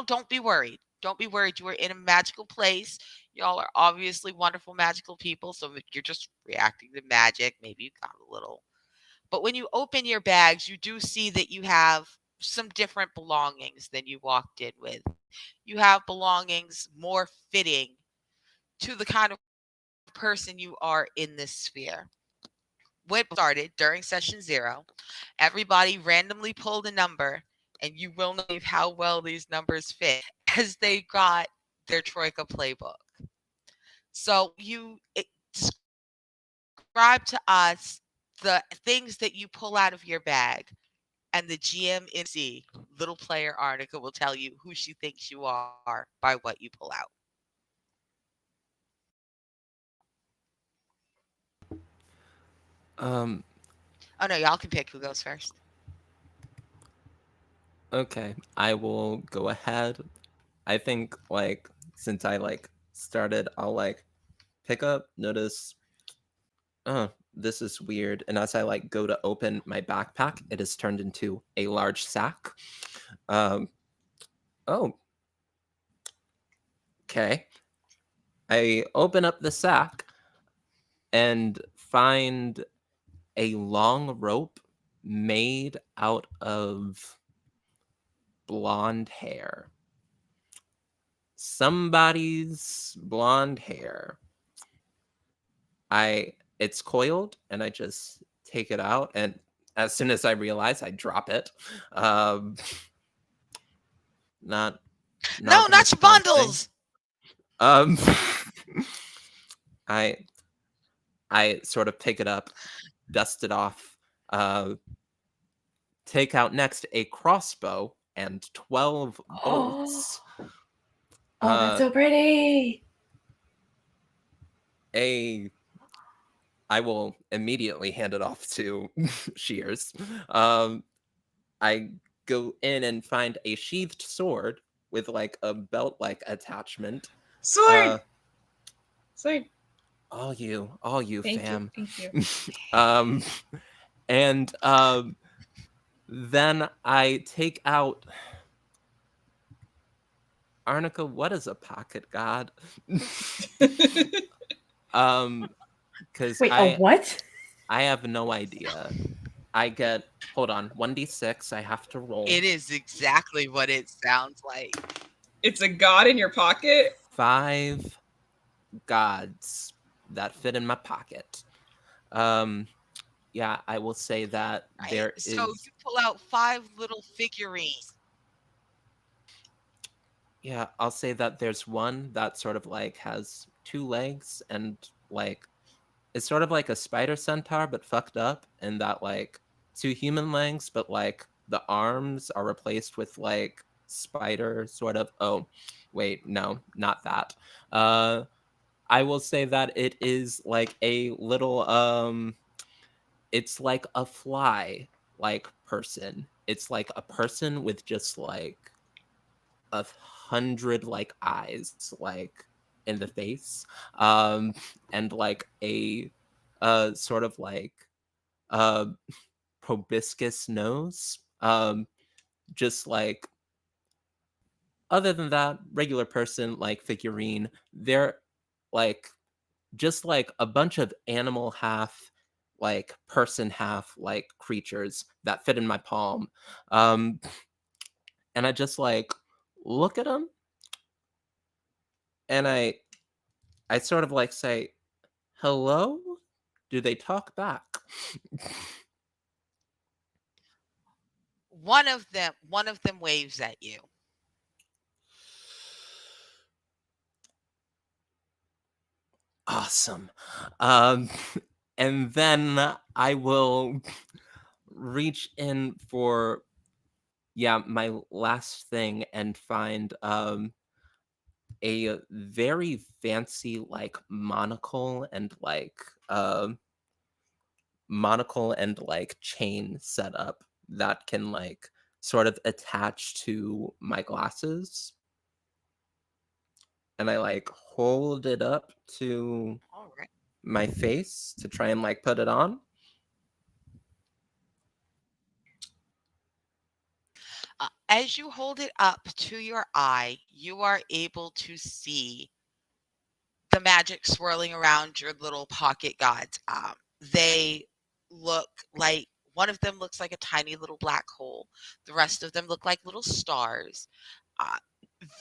don't be worried. Don't be worried. You are in a magical place. Y'all are obviously wonderful, magical people. So if you're just reacting to magic, maybe you got a little. But when you open your bags, you do see that you have some different belongings than you walked in with. You have belongings more fitting to the kind of person you are in this sphere. When it started during session 0, everybody randomly pulled a number, and you will know how well these numbers fit as they got their Troika playbook. So you describe to us the things that you pull out of your bag, and the GM in C, little player Arnica, will tell you who she thinks you are by what you pull out. Oh no, y'all can pick who goes first. Okay, I will go ahead. I think since I started, I'll pick up, notice, this is weird. And as I go to open my backpack, it has turned into a large sack. Oh. Okay. I open up the sack and find a long rope made out of blonde hair. Somebody's blonde hair. It's coiled, and I just take it out, and as soon as I realize, I drop it. Not No, the not most your fun thing. bundles. I sort of pick it up, dust it off, take out next a crossbow and 12 bolts. Oh, that's so pretty. I will immediately hand it off to Shears. I go in and find a sheathed sword with a belt-like attachment. Sword. Sword. All you, Thank fam. you. Thank you. And then I take out Arnica. What is a pocket god? Because Wait, a what? I have no idea. I get, hold on, 1d6. I have to roll. It is exactly what it sounds like. It's a god in your pocket? 5 gods that fit in my pocket. Yeah, I will say that Right. there So is. you pull out 5 little figurines. Yeah, I'll say that there's one that sort of has 2 legs and it's sort of like a spider centaur but fucked up, and that to human legs, but like the arms are replaced with like spider sort of. Oh, wait, no, not that. I will say that it is like a little it's like a fly like person. It's like a person with just like 100 like eyes like in the face. Um and like a sort of like uh proboscis nose. Just like other than that, regular person like figurine. They're like just like a bunch of animal half like person half like creatures that fit in my palm. Um and I just like look at them and I sort of like say, "Hello?" Do they talk back? One of them waves at you. Awesome. Um and then I will reach in for yeah, my last thing and find a very fancy like monocle and like chain setup that can like sort of attach to my glasses, and I like hold it up to All right. my face to try and like put it on. As you hold it up to your eye, you are able to see the magic swirling around your little pocket gods. They look like one of them looks like a tiny little black hole. The rest of them look like little stars. Uh,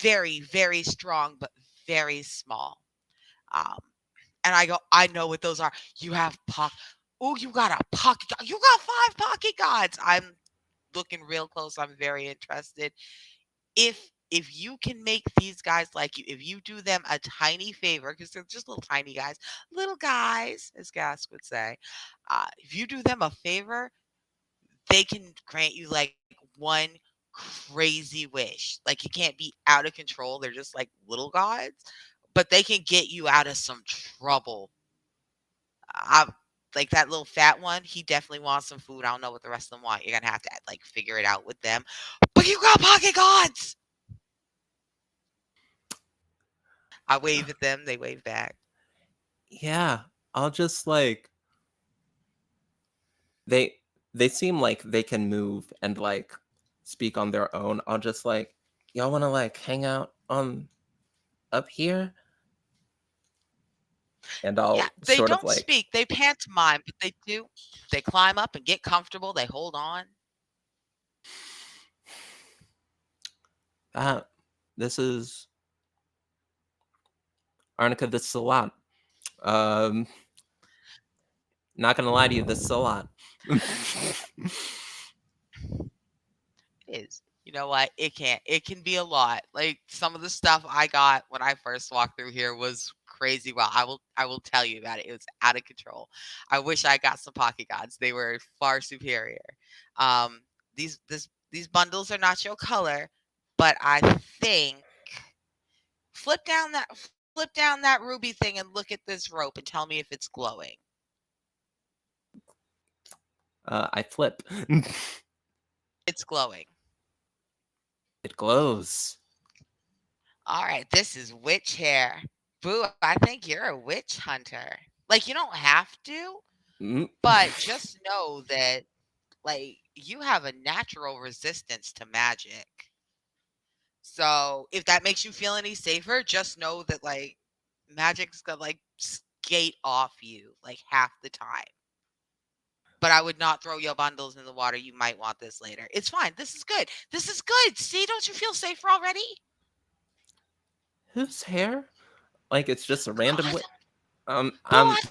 very, very strong, but very small. Um, and I go, I know what those are. You have pocket. Oh, you got a pocket. You got 5 pocket gods. I'm looking real close. I'm very interested. If you can make these guys like you, if you do them a tiny favor, because they're just little guys, as Gas would say, if you do them a favor, they can grant you like one crazy wish. Like you can't be out of control. They're just like little gods, but they can get you out of some trouble. I like that little fat one. He definitely wants some food. I don't know what the rest of them want. You're gonna have to like figure it out with them. But you got pocket gods. I wave at them. They wave back. Yeah, I'll just like they they seem like they can move and like speak on their own. I'll just like, y'all want to like hang out on up here, and Yeah, I'll they sort of don't like speak. They pantomime, but they do. They climb up and get comfortable. They hold on. ah, this is Arnica. This is a lot. Um, Not gonna lie to you, this is a lot. Is. You know what? It can't. It can be a lot. Like some of the stuff I got when I first walked through here was crazy. Well, I will tell you about it. It was out of control. I wish I got some pocket gods. They were far superior. Um, these bundles are not your color, but I think flip down that flip down that ruby thing and look at this rope and tell me if it's glowing. I flip. It's glowing. It glows. All right, this is witch hair. Boo, I think you're a witch hunter. Like, you don't have to, Mm. but just know that, like, you have a natural resistance to magic. So, if that makes you feel any safer, just know that, like, magic's gonna, like, skate off you, like, half the time. But I would not throw your bundles in the water. You might want this later. It's fine. This is good. This is good. See, don't you feel safer already? Whose hair? Like it's just a random God, wi boo, I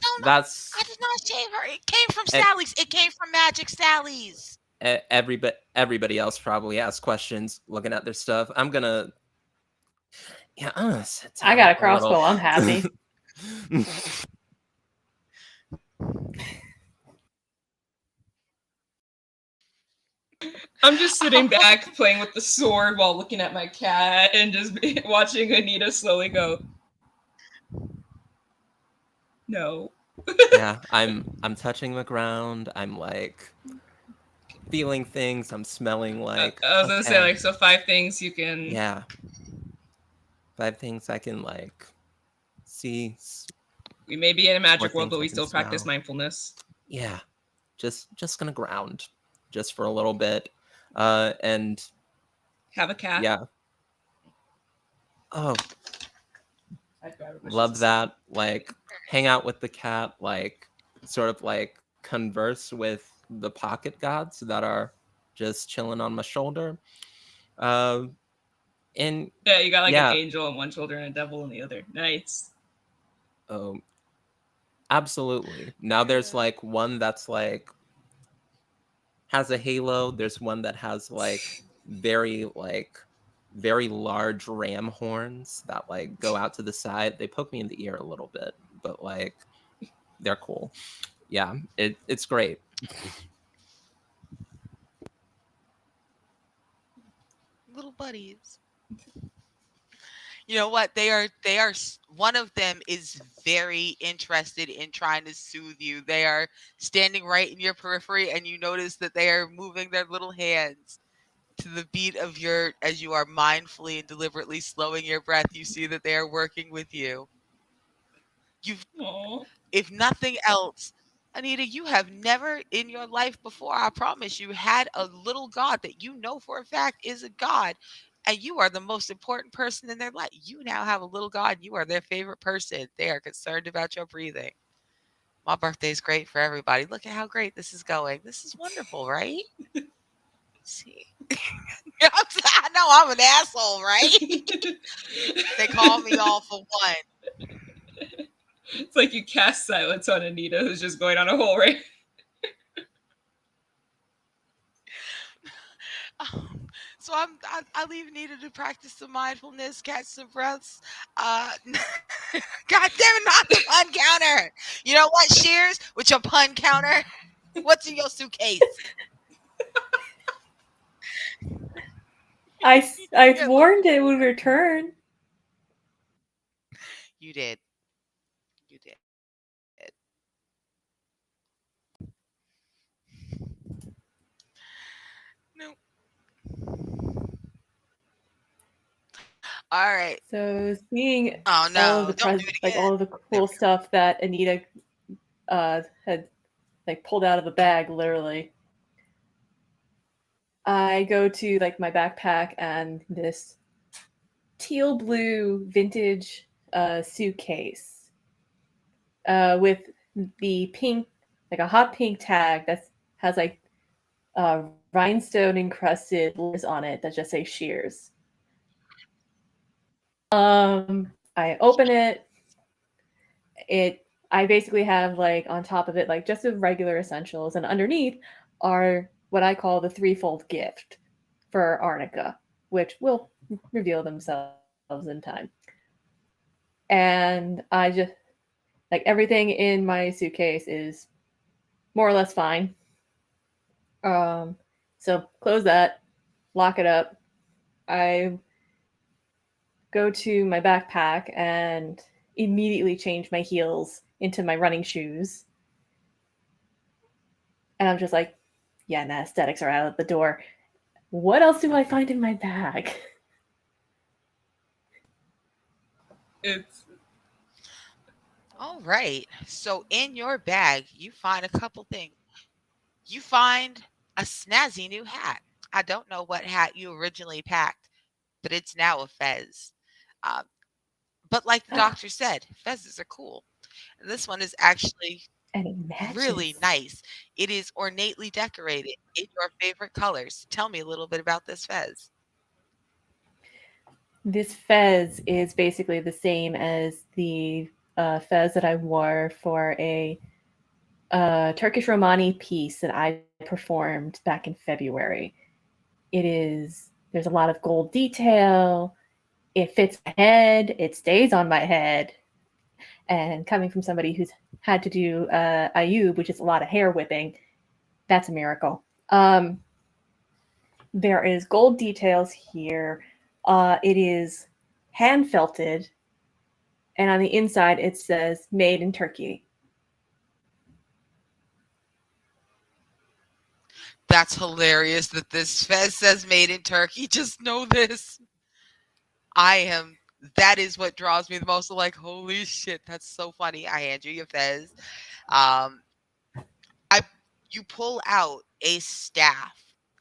don't know. I that's did not shave her. It came from e Sally's. It came from Magic Sally's. everybody else probably asks questions looking at their stuff. I'm gonna sit I down got a a little. crossbow. I'm happy. I'm just sitting back playing with the sword while looking at my cat and just watching Anita slowly go, no. Yeah, I'm touching the ground. I'm like feeling things. I'm smelling like, I was gonna say, okay, like, so 5 things you can. yeah, 5 things I can like see, We may be in a magic world, things but I we can still practice smell. mindfulness. Yeah, just gonna ground just for a little bit. And Have a cat. yeah, oh, I'd grab it, but she's love asleep. that. Like hang out with the cat, like sort of like converse with the pocket gods that are just chilling on my shoulder. Um, and Yeah, you got like an yeah, angel on one shoulder and a devil on the other. Nice. um, absolutely. Now there's Yeah. like one that's like has a halo. There's one that has like very large ram horns that like go out to the side. They poke me in the ear a little bit, but like they're cool. Yeah, it's great. Little buddies. You know what? One of them is very interested in trying to soothe you. They are standing right in your periphery, and you notice that they are moving their little hands to the beat of as you are mindfully and deliberately slowing your breath. You see that they are working with you. You've, Aww. if nothing else, Anita, you have never in your life before, I promise you, had a little god that you know for a fact is a god, and you are the most important person in their life. You now have a little god. You are their favorite person. They are concerned about your breathing. My birthday is great for everybody. Look at how great this is going. This is wonderful, right? See, I know I'm an asshole, right? They call me all for one. It's like you cast silence on Anita, who's just going on a whole rant. So I leave Nita to practice some mindfulness, catch some breaths. God damn it, not the pun counter. You know what, Shears, with your pun counter? What's in your suitcase? I Yeah, warned it would return. you did. You did. No. All right. So seeing Oh all of no, the don't do it like again. all of the There cool stuff that Anita had like pulled out of the bag, literally. I go to like my backpack and this teal blue vintage suitcase with the pink, like a hot pink tag that has like rhinestone encrusted letters on it that just say Shears. I open it. I basically have like on top of it like just the regular essentials, and underneath are what I call the threefold gift for Arnica, which will reveal themselves in time. And I just like everything in my suitcase is more or less fine. So close that, lock it up. I go to my backpack and immediately change my heels into my running shoes. And I'm just like, yeah, nah, aesthetics are out of the door. What else do I find in my bag? It's All right. So in your bag, you find a couple things. You find a snazzy new hat. I don't know what hat you originally packed, but it's now a fez. Um, but like the doctor said, fezzes are cool. And this one is actually And it matches. really nice. It is ornately decorated in your favorite colors. Tell me a little bit about this fez. This fez is basically the same as the fez that I wore for a Turkish Romani piece that I performed back in February. There's a lot of gold detail. It fits my head. It stays on my head. And coming from somebody who's had to do Ayub, which is a lot of hair whipping, that's a miracle. There is gold details here. It is hand felted, and on the inside it says "Made in Turkey." That's hilarious that this fez says made in Turkey. Just know this. That is what draws me the most. I'm like, holy shit, that's so funny. I hand you your fez. Um, you pull out a staff.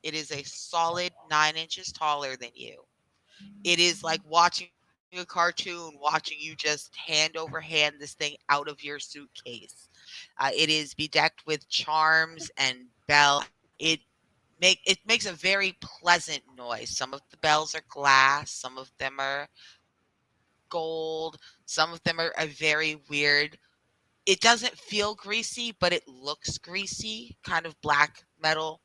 It is a solid 9 inches taller than you. It is like watching a cartoon, watching you just hand over hand this thing out of your suitcase. It is bedecked with charms and bells. It makes a very pleasant noise. Some of the bells are glass, some of them are gold, some of them are very weird. It doesn't feel greasy, but it looks greasy, kind of black metal.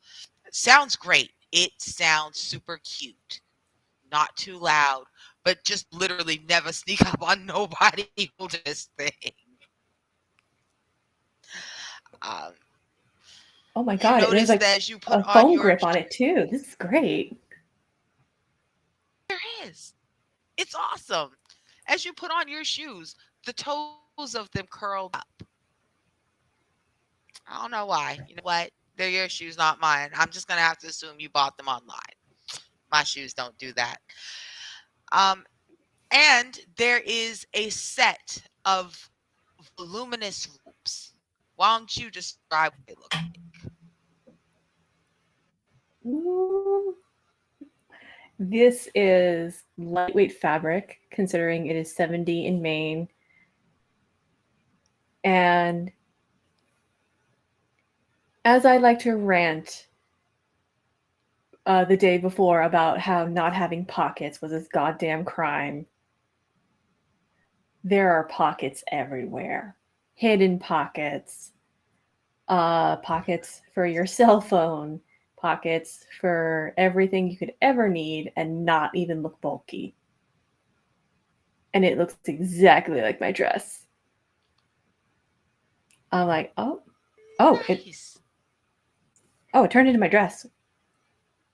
It sounds great. It sounds super cute. Not too loud, but just literally never sneak up on nobody with this thing. Um, Oh my you god! There's notice like that as you put a on foam your grip on it too. This is great. there is. It's awesome. As you put on your shoes, the toes of them curled up. I don't know why. You know what? They're your shoes, not mine. I'm just gonna have to assume you bought them online. My shoes don't do that. Um, and there is a set of voluminous ropes. Why don't you describe what they look like? Ooh. This is lightweight fabric, considering it is 70 in Maine. And as I like to rant the day before about how not having pockets was this goddamn crime, there are pockets everywhere. Hidden pockets, pockets for your cell phone, pockets for everything you could ever need and not even look bulky. And it looks exactly like my dress. I'm like, oh, Nice. it turned into my dress.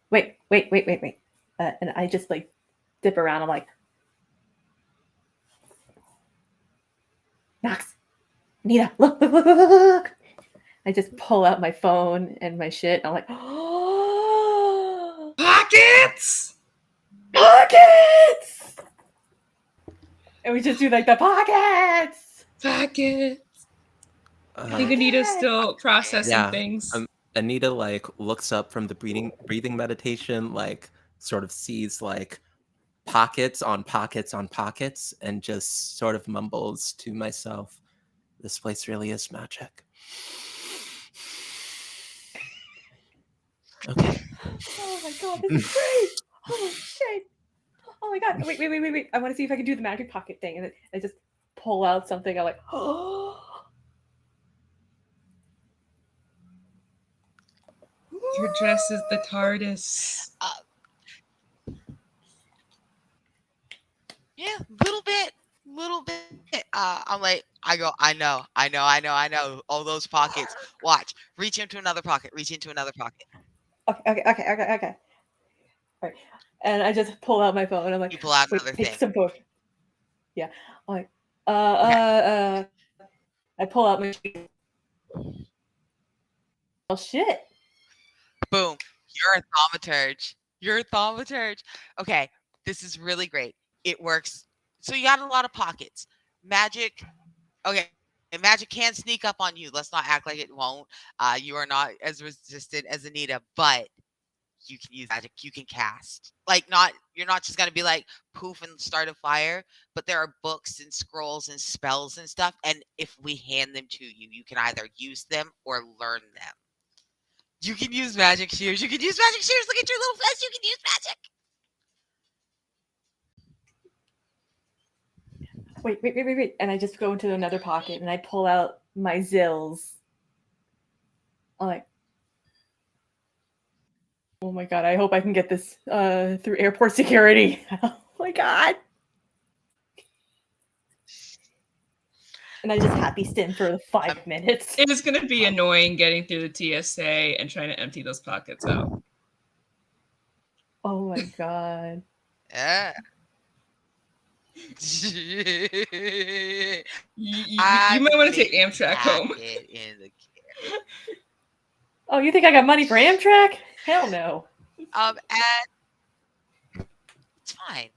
Wait. And I just like dip around. I'm like, Knox, Nita, look. I just pull out my phone and my shit. I'm like, oh, Pockets! pockets! And we just do like the pockets. Pockets! I think Uh, Anita's still processing yeah, things. Anita like looks up from the breathing meditation, like sort of sees like pockets on pockets on pockets, and just sort of mumbles to myself, "This place really is magic." Okay. Oh my god, this is great! Holy shit! Oh my god! Wait! I want to see if I can do the magic pocket thing, and then I just pull out something. I'm like, oh. Your dress is the TARDIS. Yeah, little bit. I'm like, I know. All those pockets. Watch. Reach into another pocket. Okay. All right. And I just pull out my phone. I'm like, You pull out wait, another take thing. some photos. Yeah. I'm like, I pull out my oh shit. Boom. You're a thaumaturge. Okay, this is really great. It works. So you got a lot of pockets. Magic. Okay. And magic can sneak up on you. Let's not act like it won't. You are not as resistant as Anita, but you can use magic. You can cast. You're not just gonna be like poof and start a fire, but there are books and scrolls and spells and stuff. And if we hand them to you, you can either use them or learn them. You can use magic shears. Look at your little face. You can use magic. Wait. And I just go into another pocket and I pull out my zills. I'm like, oh my god, I hope I can get this through airport security. Oh my god. And I just happy stim for 5 minutes. It is going to be annoying getting through the TSA and trying to empty those pockets out. Oh my god. Yeah. You might I've want to take maybe Amtrak packed home. it in the Oh, you think I got money for Amtrak? Hell no. and it's fine.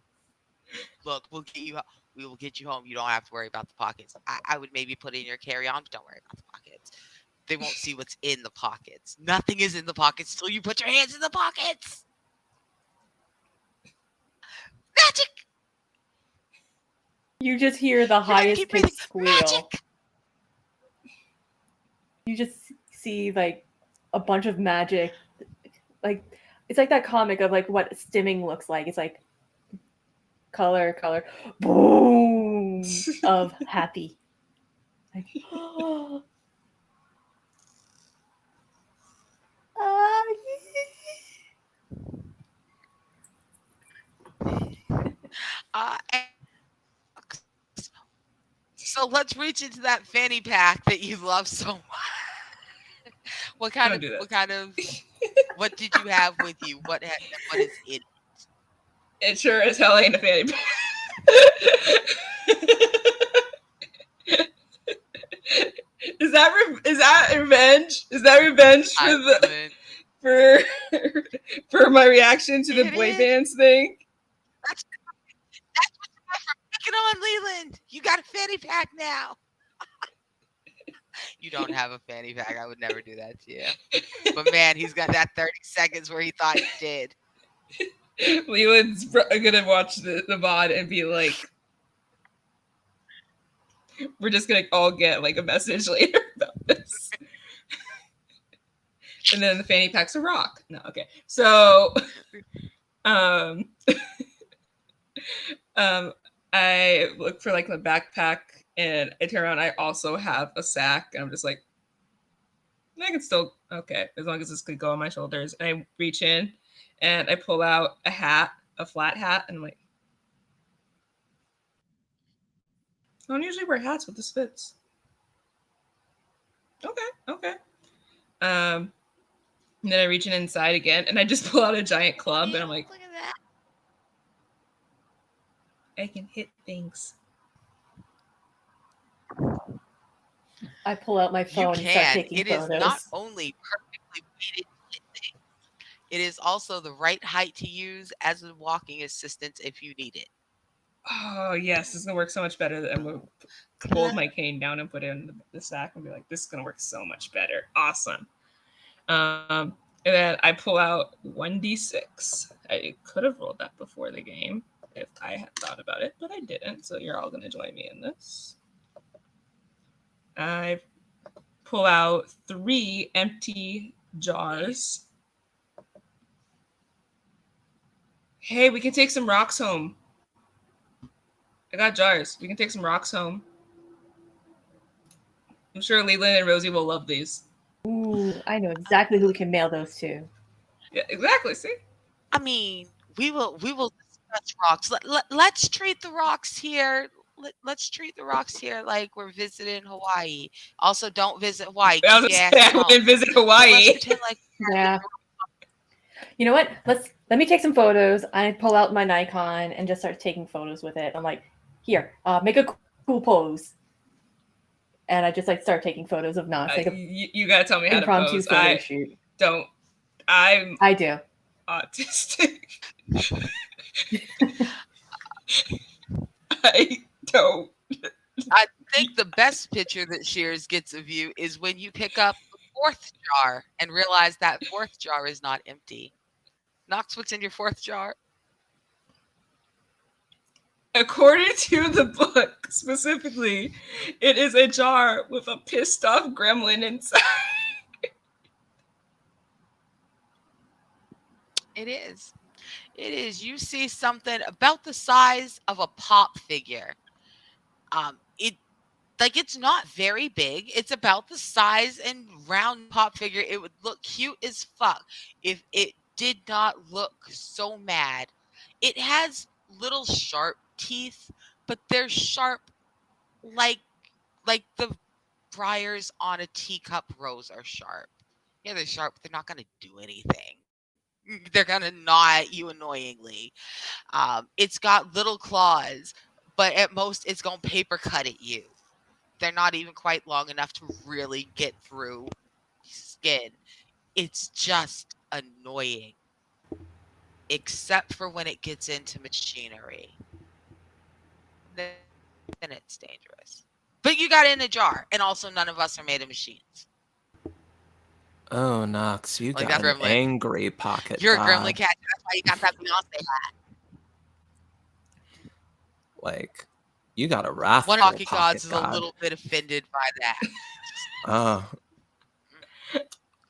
Look, we will get you home. You don't have to worry about the pockets. I would maybe put it in your carry-on, but don't worry about the pockets. They won't see what's in the pockets. Nothing is in the pockets till you put your hands in the pockets. Magic. You just hear the You're gonna highest keep breathing. pitched squeal. Magic. You just see like a bunch of magic. Like it's like that comic of like what stimming looks like. It's like color, boom of happy. Like, And so let's reach into that fanny pack that you love so much. What Don't do that. what did you have with you? What is it? It sure as hell ain't a fanny pack. Is that revenge? Is that revenge for my reaction to the boy bands thing? That's what you got for picking on Leland. You got a fanny pack now. You don't have a fanny pack. I would never do that to you. But man, he's got that 30 seconds where he thought he did. Leland's gonna watch the VOD and be like, we're just gonna all get like a message later about this. And then the fanny pack's a rock. No, okay. So I look for like the backpack and I turn around, I also have a sack, and I'm just like, I can still, okay, as long as this could go on my shoulders. And I reach in and I pull out a hat, a flat hat, and I'm like, I don't usually wear hats, but this fits. Okay. And then I reach in inside again and I just pull out a giant club and I'm like, look at that. I can hit things. I pull out my phone and start taking It photos. is not only perfectly weighted, it is also the right height to use as a walking assistance if you need it. Oh yes, this is gonna work so much better. I'm gonna hold my cane down and put it in the sack and be like, this is gonna work so much better. Awesome. And then I pull out 1d6. I could have rolled that before the game if I had thought about it, but I didn't. So you're all gonna join me in this. I pull out 3 empty jars. Hey, we can take some rocks home. I got jars. We can take some rocks home. I'm sure Leland and Rosie will love these. Ooh, I know exactly who we can mail those to. Yeah, exactly. See? I mean, we will discuss rocks. Let's treat the rocks here. Let's treat the rocks here like we're visiting Hawaii. Also, don't visit Hawaii. I was Keep your gonna say, ass I wouldn't visit Hawaii. Let's pretend like Yeah. You know what? Let me take some photos. I pull out my Nikon and just start taking photos with it. I'm like, here, make a cool pose. And I just like start taking photos of Knox. Like you gotta tell me how to pose. Photo shoot. Don't. I do. Autistic. I don't. I think the best picture that Shears gets of you is when you pick up the 4th jar and realize that 4th jar is not empty. Knox, what's in your 4th jar? According to the book specifically, it is a jar with a pissed off gremlin inside. It is. It is. You see something about the size of a pop figure. It's not very big. It's about the size and round pop figure. It would look cute as fuck if it did not look so mad. It has little sharp teeth, but they're sharp like the briars on a teacup rose are sharp. Yeah, they're sharp, but they're not going to do anything. They're gonna gnaw at you annoyingly. It's got little claws, but at most it's gonna paper cut at you. They're not even quite long enough to really get through skin. It's just annoying, except for when it gets into machinery. Then it's dangerous. But you got it in a jar, and also none of us are made of machines. Oh, Nox, you Like, got that's an Gremlin. angry pocket You're a gremlin god. cat. That's why you got that Beyonce hat. Like, you got a One of wrathful pocket pocket gods is a god. little bit offended by that. Oh,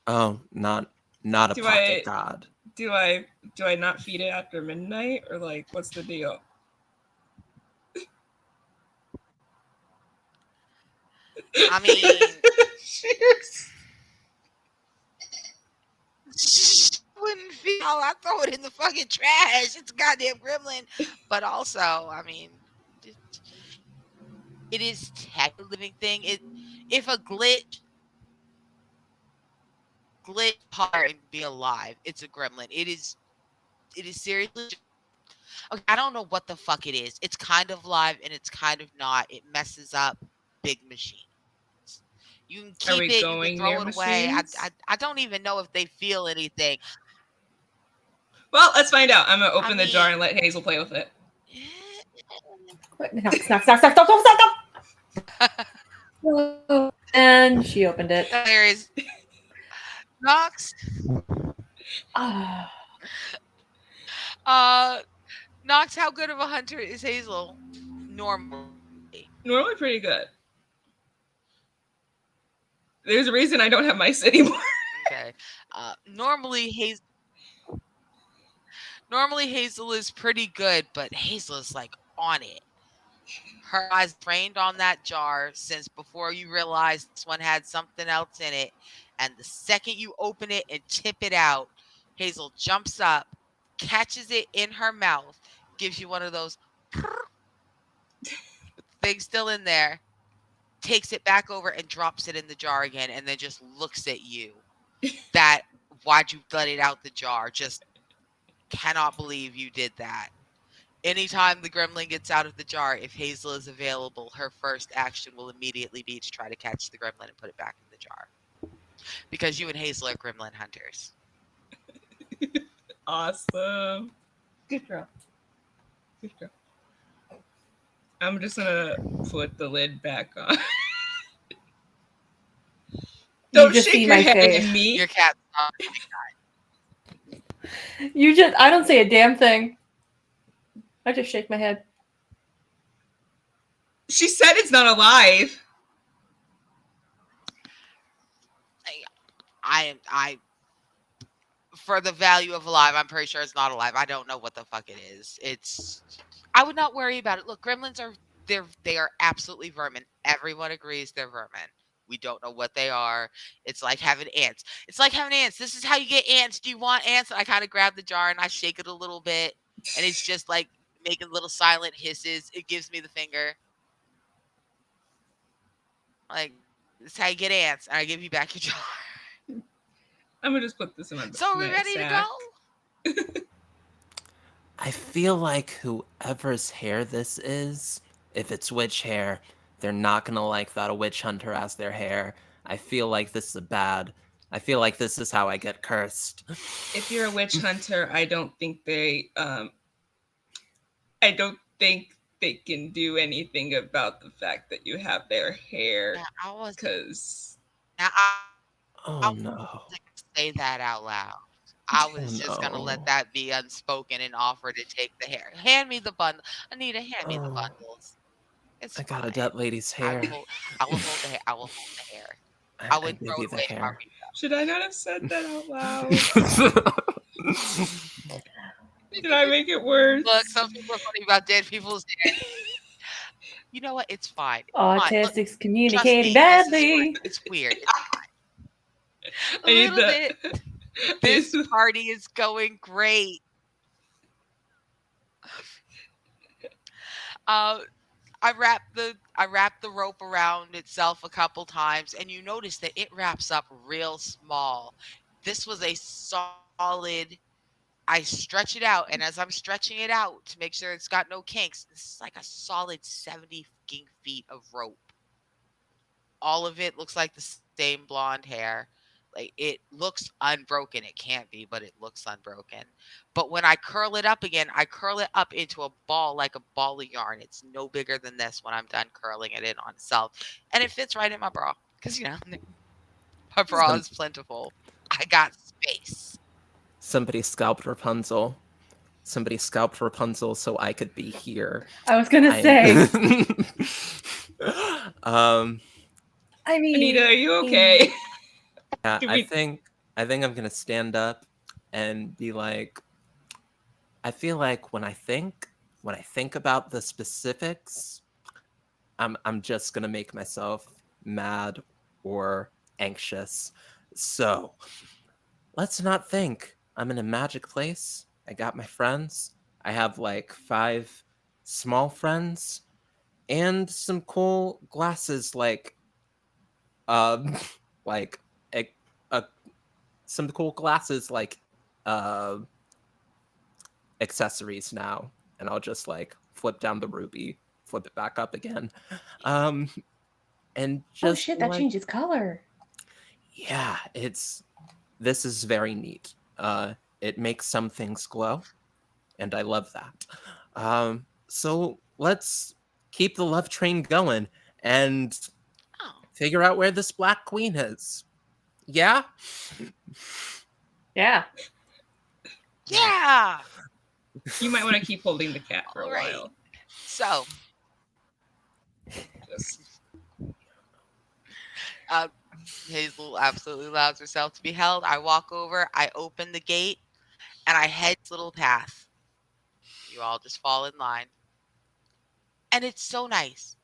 oh, not a Do pocket I god. do I do I not feed it after midnight, or like what's the deal? I mean, Cheers. wouldn't feel I throw it in the fucking trash. It's a goddamn gremlin. But also, I mean, it is technically a living thing. If a glitch part and be alive, it's a gremlin. It is seriously. Okay, I don't know what the fuck it is. It's kind of live and it's kind of not. It messes up big machines. You can Are keep we it. You can going throw near it away. I machines? don't even know if they feel anything. Well, let's find out. I'm gonna I open the jar mean, and let Hazel play with it. Knock, knock, knock, knock, knock, knock, knock. Oh, and she opened it. there is Knox. Ah, Knox, how good of a hunter is Hazel normally? Normally pretty good. There's a reason I don't have mice anymore. Okay. Normally Hazel is pretty good, but Hazel is like on it. Her eyes trained on that jar since before you realized this one had something else in it. And the second you open it and tip it out, Hazel jumps up, catches it in her mouth, gives you one of those things still in there, takes it back over and drops it in the jar again, and then just looks at you. That why'd you let it out the jar? Just cannot believe you did that. Anytime the gremlin gets out of the jar, if Hazel is available, her first action will immediately be to try to catch the gremlin and put it back in the jar. Because you and Hazel are gremlin hunters. Awesome. Good girl. Good girl. I'm just gonna put the lid back on. Don't just shake see your my head face. at me. Your cat's not. I don't say a damn thing. I just shake my head. She said it's not alive. I for the value of alive, I'm pretty sure it's not alive. I don't know what the fuck it is. I would not worry about it. Look, gremlins are they are absolutely vermin. Everyone agrees they're vermin. We don't know what they are. It's like having ants. It's like having ants. This is how you get ants. Do you want ants? And I kind of grab the jar and I shake it a little bit, and it's just like making little silent hisses. It gives me the finger. Like, this is how you get ants. And I give you back your jar. I'm gonna just put this in my So are we ready to sack. go? I feel like whoever's hair this is, if it's witch hair, they're not gonna like that a witch hunter has their hair. I feel like this is bad. I feel like this is how I get cursed. If you're a witch hunter, I don't think I don't think they can do anything about the fact that you have their hair. Now I was Because now I Oh no. wasn't gonna say that out loud. I Oh was just gonna let no. that be unspoken and offer to take the hair. Hand me the bundle. Anita, hand me the Oh, bundles. It's I got a fine. dead lady's hair. I will hold the hair. I will hold the hair. I I wouldn't give throw you it the away if I were hair. you. should I not have said that out loud? Did I though. make it worse? Look, some people are funny about dead people's hair. You know what? It's fine. It's fine. Look, Autistics trust communicating me, this is badly. it's weird. It's fine. I A need little bit. This the- party is going great. Uh, I wrap the rope around itself a couple times, and you notice that it wraps up real small. This was a solid I stretch it out, and as I'm stretching it out to make sure it's got no kinks, this is like a solid 70 fucking feet of rope. All of it looks like the same blonde hair. Like it looks unbroken. It can't be, but it looks unbroken. But when I curl it up again, I curl it up into a ball like a ball of yarn. It's no bigger than this when I'm done curling it in on itself. And it fits right in my bra. Because, my bra Some is plentiful. I got space. somebody scalped Rapunzel. Somebody scalped Rapunzel so I could be here. I was gonna I say. um I Anita, mean, are you okay? yeah, Do I we? think I think I'm gonna stand up and be like, I feel like when I think about the specifics, I'm just gonna make myself mad or anxious. So let's not think. I'm in a magic place. I got my friends. I have like 5 small friends and some cool glasses um like a, a, some cool glasses uh accessories now, and I'll just like flip down the ruby, flip it back up again. Um and oh just shit, be that like, changes color. yeah, this is very neat. It makes some things glow, and I love that. So let's keep the love train going and Oh, figure out where this Black Queen is. Yeah? Yeah. yeah. You might want to keep holding the cat for All a right. while. So, Just uh, Hazel absolutely allows herself to be held. I walk over, I open the gate, and I head this little path. You all just fall in line. And it's so nice.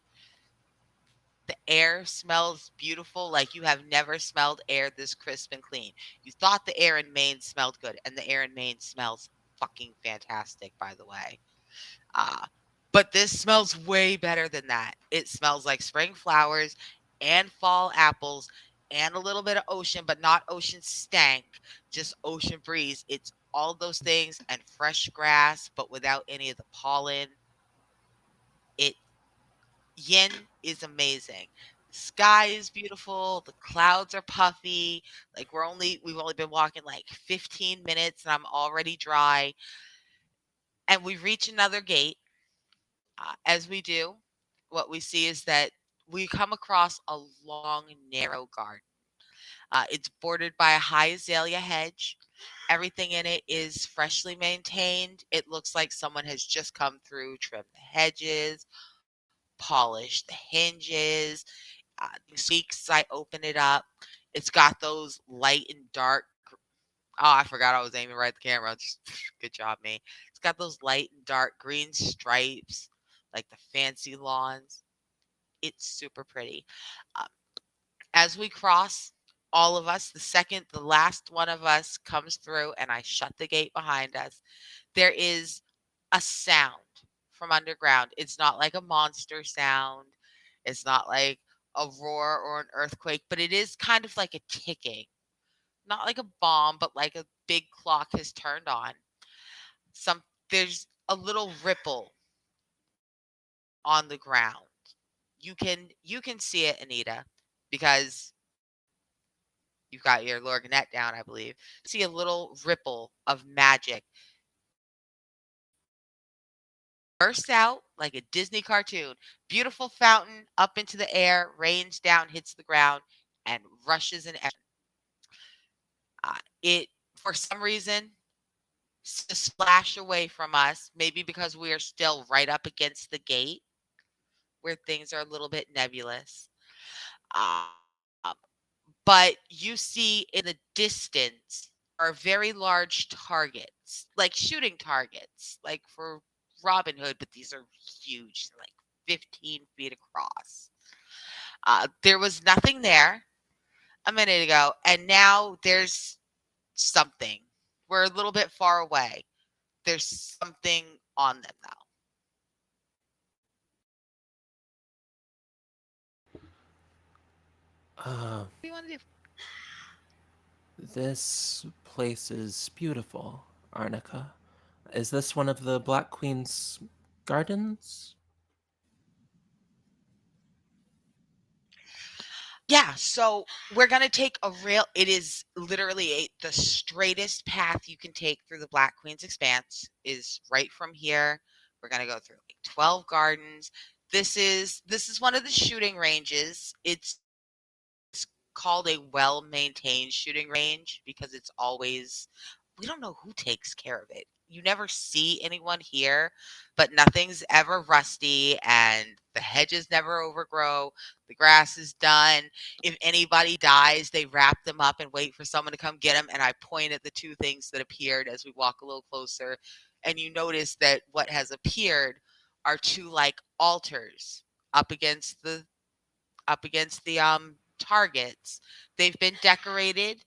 The air smells beautiful like you have never smelled air this crisp and clean. You thought the air in Maine smelled good, and the air in Maine smells fucking fantastic, by the way. Uh, but this smells way better than that. It smells like spring flowers and fall apples and a little bit of ocean, but not ocean stank, just ocean breeze. It's all those things and fresh grass, but without any of the pollen. It Yin is amazing. The sky is beautiful. The clouds are puffy. Like we've only been walking like 15 minutes and I'm already dry. And we reach another gate. As we do, what we see is that we come across a long, narrow garden. It's bordered by a high azalea hedge. Everything in it is freshly maintained. It looks like someone has just come through, trimmed the hedges, polished the hinges. Weeks I open it up. It's got those light and dark. Oh, I forgot I was aiming right at the camera. Just, good job, me. It's got those light and dark green stripes, like the fancy lawns. It's super pretty. Um, as we cross, all of us, the last one of us comes through, and I shut the gate behind us. There is a sound from underground. It's not like a monster sound. It's not like a roar or an earthquake, but it is kind of like a ticking. Not like a bomb, but like a big clock has turned on. Some There's a little ripple on the ground. You can see it, Anita, because you've got your lorgnette down, I believe. See a little ripple of magic bursts out like a Disney cartoon. Beautiful fountain up into the air, rains down, hits the ground, and rushes in. It, for some reason, to splash away from us, maybe because we are still right up against the gate where things are a little bit nebulous. Um, but you see in the distance are very large targets, like shooting targets, like for Robin Hood, but these are huge, like 15 feet across. There was nothing there a minute ago, and now there's something. We're a little bit far away. There's something on them now. Uh, What do you want to do? this place is beautiful. Arnica. Is this one of the Black Queen's gardens? Yeah, so we're gonna take a real. It is literally the straightest path you can take through the Black Queen's Expanse is right from here. We're gonna go through like 12 gardens. This is one of the shooting ranges. It's called a well-maintained shooting range because it's always, we don't know who takes care of it. You never see anyone here, but nothing's ever rusty and the hedges never overgrow. The grass is done. If anybody dies, they wrap them up and wait for someone to come get them. And I point at the two things that appeared as we walk a little closer. And you notice that what has appeared are two like altars up against the targets. They've been decorated.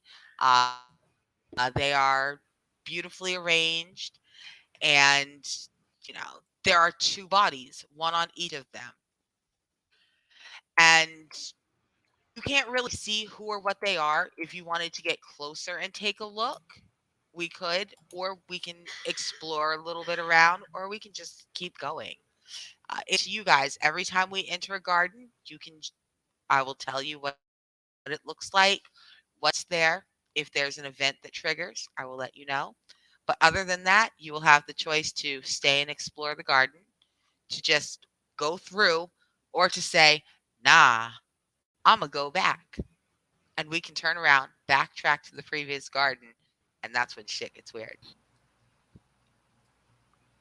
They are beautifully arranged, and there are two bodies, one on each of them, and you can't really see who or what they are. If you wanted to get closer and take a look, we could, or we can explore a little bit around, or we can just keep going. It's you guys. Every time we enter a garden, I will tell you what it looks like, what's there. If there's an event that triggers, I will let you know. But other than that, you will have the choice to stay and explore the garden, to just go through, or to say, nah, I'm going to go back. And we can turn around, backtrack to the previous garden, and that's when shit gets weird.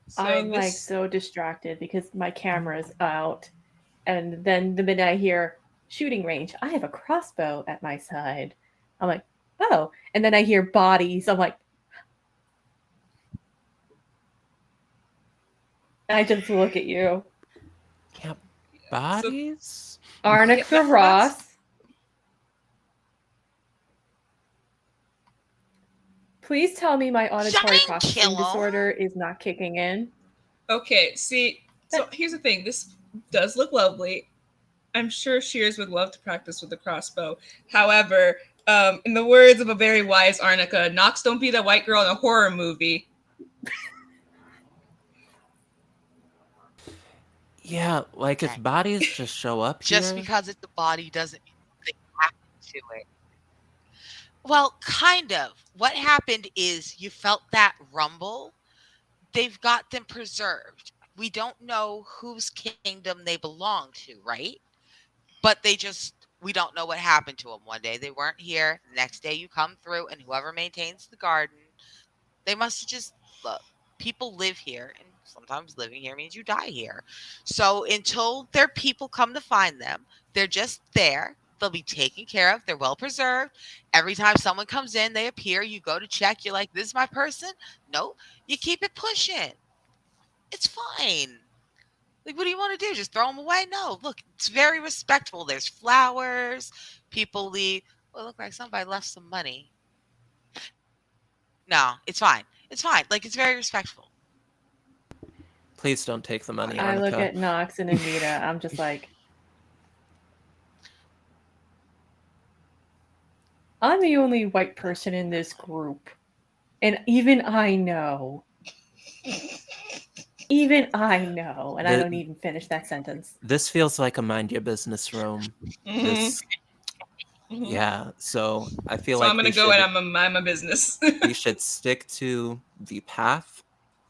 So I'm like this so distracted because my camera's out. And then the minute I hear shooting range, I have a crossbow at my side. I'm like, oh. And then I hear bodies. I'm like, I just look at you. Yeah, so bodies? Arnica that's Ross. Please tell me my auditory Giant processing kill 'em. disorder is not kicking in. okay. See, so here's the thing. This does look lovely. I'm sure Shears would love to practice with the crossbow. However, in the words of a very wise Arnica, Nox don't be the white girl in a horror movie. Yeah, like if Okay. bodies just show up Just here. because it's a body doesn't mean something happened to it. Well, kind of. What happened is you felt that rumble. They've got them preserved. We don't know whose kingdom they belong to, right? But we don't know what happened to them. One day they weren't here. The next day you come through, and whoever maintains the garden, they must have just, look, people live here, and sometimes living here means you die here. So until their people come to find them, they're just there. They'll be taken care of. They're well preserved. Every time someone comes in, they appear. You go to check. You're like, this is my person? No. You keep it pushing. It's fine. Like, what do you want to do? Just throw them away? No. Look, it's very respectful. There's flowers. People leave. Well, look like somebody left some money. No, it's fine. It's fine. Like, it's very respectful. Please don't take the money, I look Arnica. at Nox and Anita. I'm just like, I'm the only white person in this group. And even I know. Even I know. And I don't even finish that sentence. This feels like a mind your business room. Mhm. This, Mhm. yeah. So I feel So like I'm gonna go and I'm gonna mind my business. we should stick to the path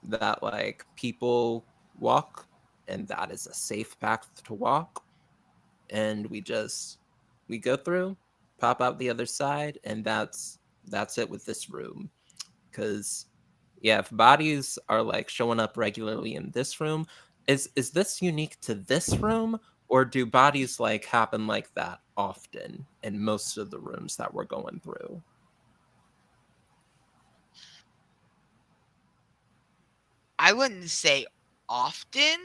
that like people walk, and that is a safe path to walk. And we go through, pop out the other side, and that's it with this room. Because yeah, if bodies are like showing up regularly in this room, is this unique to this room, or do bodies like happen like that often in most of the rooms that we're going through? I wouldn't say often.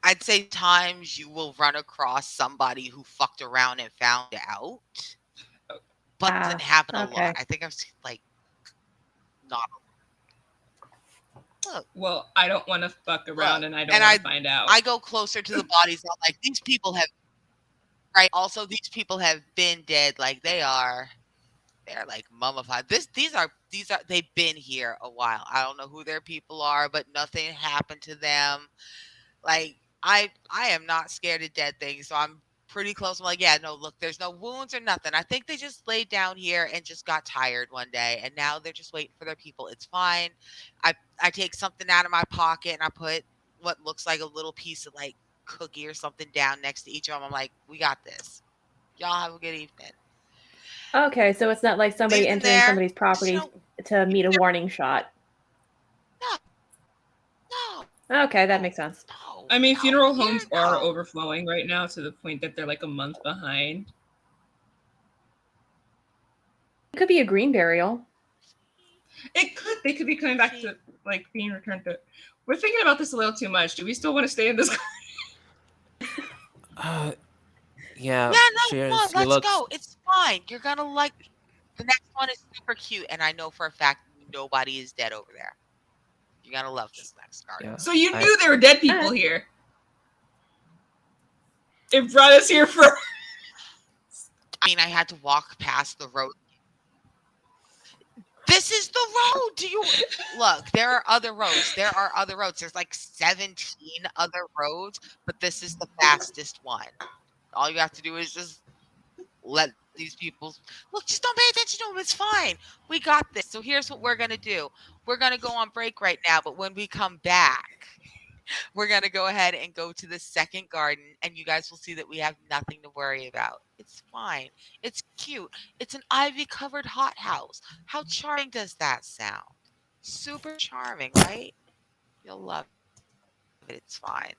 I'd say times you will run across somebody who fucked around and found out, but it doesn't happen a lot. Okay. I think I've seen like not a look. Well, I don't want to fuck around Look, and I don't and want to find out. I go closer to the bodies. I'm like, these people have right. Also, these people have been dead. Like they are. They're like mummified. These are they've been here a while. I don't know who their people are, but nothing happened to them. Like I am not scared of dead things, so I'm pretty close. I'm like, yeah, no, look, there's no wounds or nothing. I think they just laid down here and just got tired one day, and now they're just waiting for their people. It's fine. I take something out of my pocket and I put what looks like a little piece of like cookie or something down next to each of them. I'm like, we got this. Y'all have a good evening. Okay, so it's not like somebody Leave them entering there. somebody's Just, property to meet a warning shot. no, Okay, that makes sense. no. I mean, no, funeral you're homes are no. overflowing right now to the point that they're like a month behind. It could be a green burial. They could be coming back to like being returned to. We're thinking about this a little too much. Do we still want to stay in this? Yeah, Yeah, no, she come on, she let's looks. go. It's fine. You're gonna like the next one is super cute, and I know for a fact nobody is dead over there. You're gonna love this next garden. Yeah, So you I- knew there were dead people here. It brought us here for. I mean, I had to walk past the road. This is the road. Do you look? There are other roads. There are other roads. There's like 17 other roads, but this is the fastest one. All you have to do is just let these people look. Just don't pay attention to them. It's fine. We got this. So here's what we're gonna do. We're gonna go on break right now, but when we come back, we're going to go ahead and go to the second garden, and you guys will see that we have nothing to worry about. It's fine. It's cute. It's an ivy-covered hothouse. How charming does that sound? Super charming, right? You'll love it. It's fine.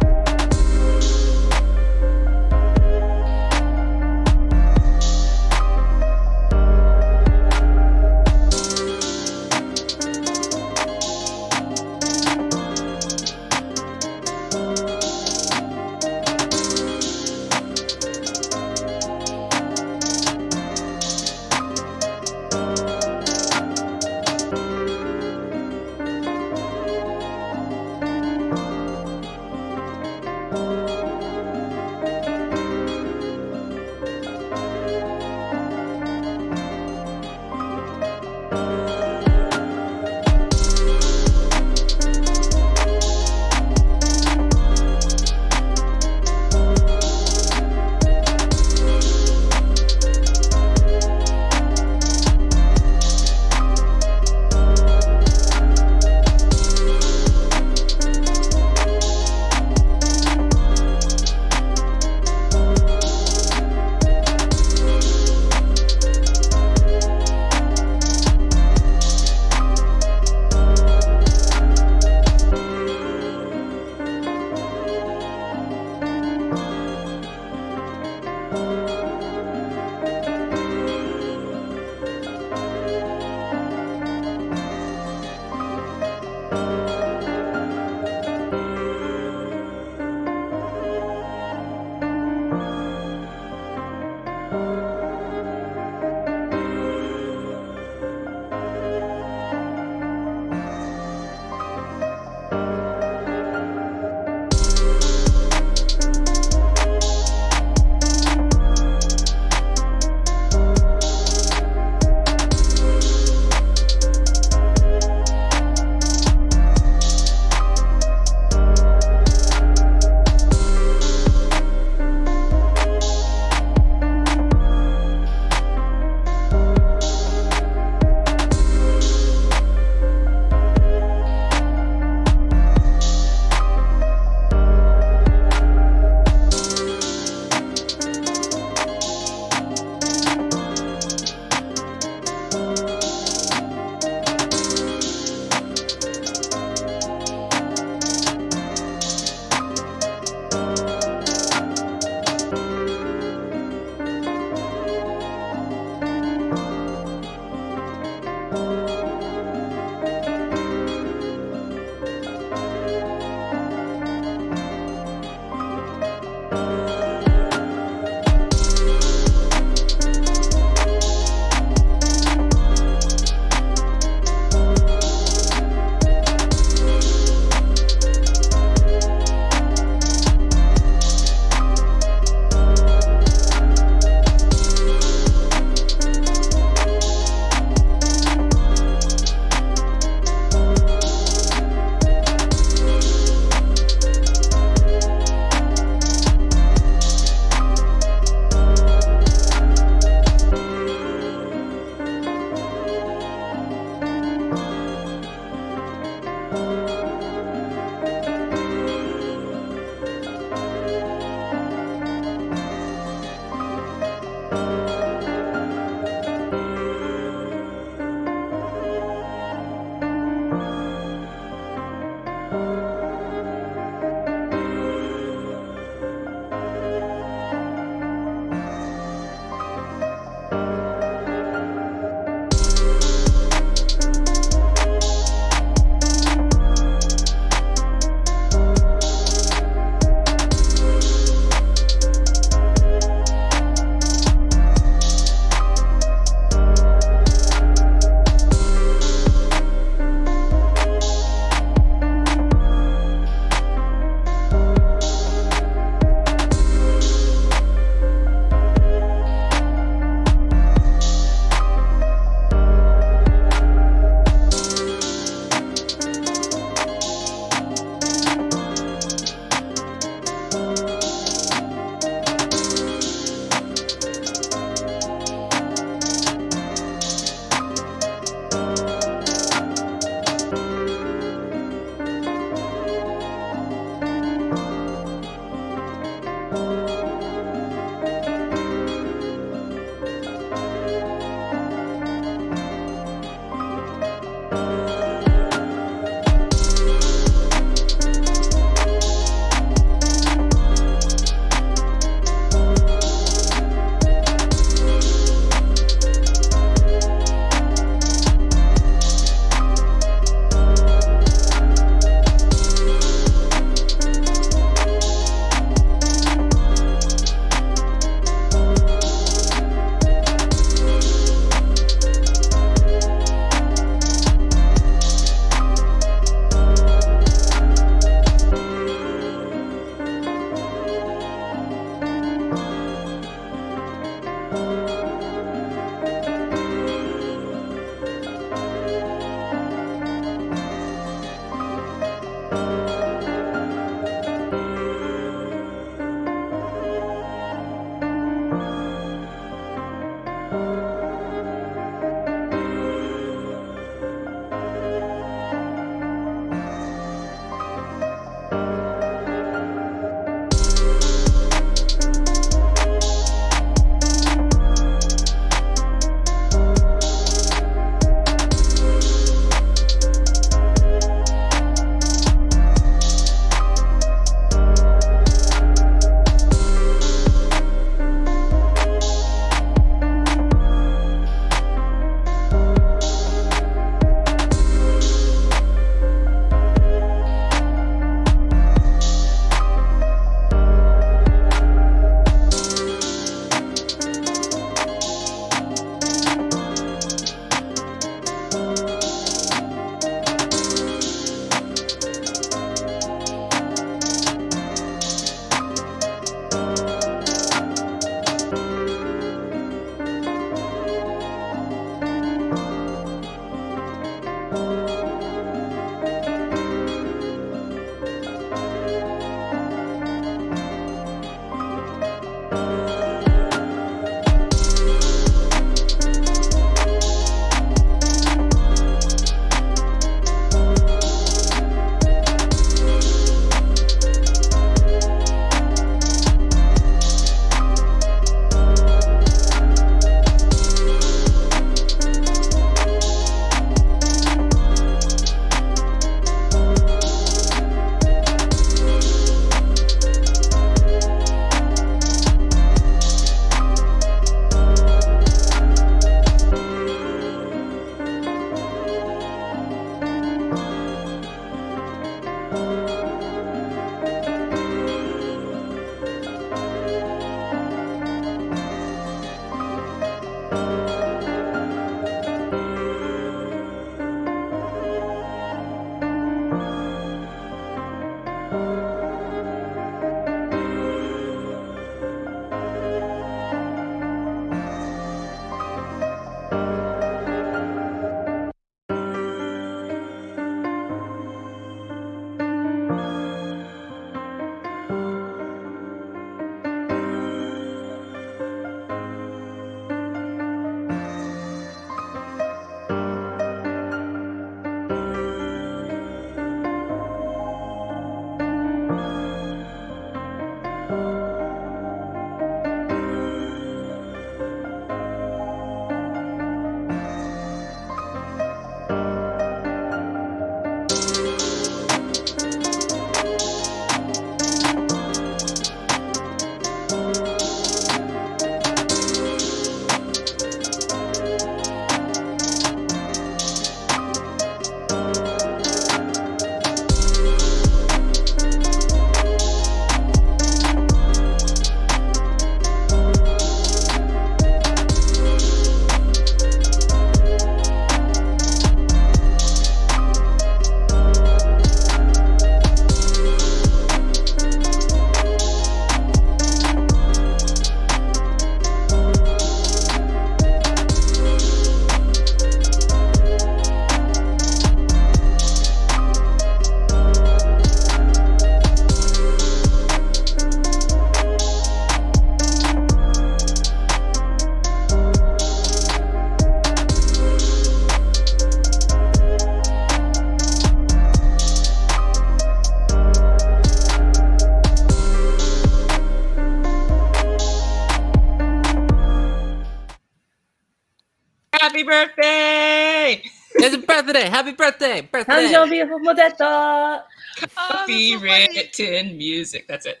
birthday! It's a birthday! Happy birthday! Birthday! 誕生日おめでとう Oh, that's so funny. Copywritten music. That's it.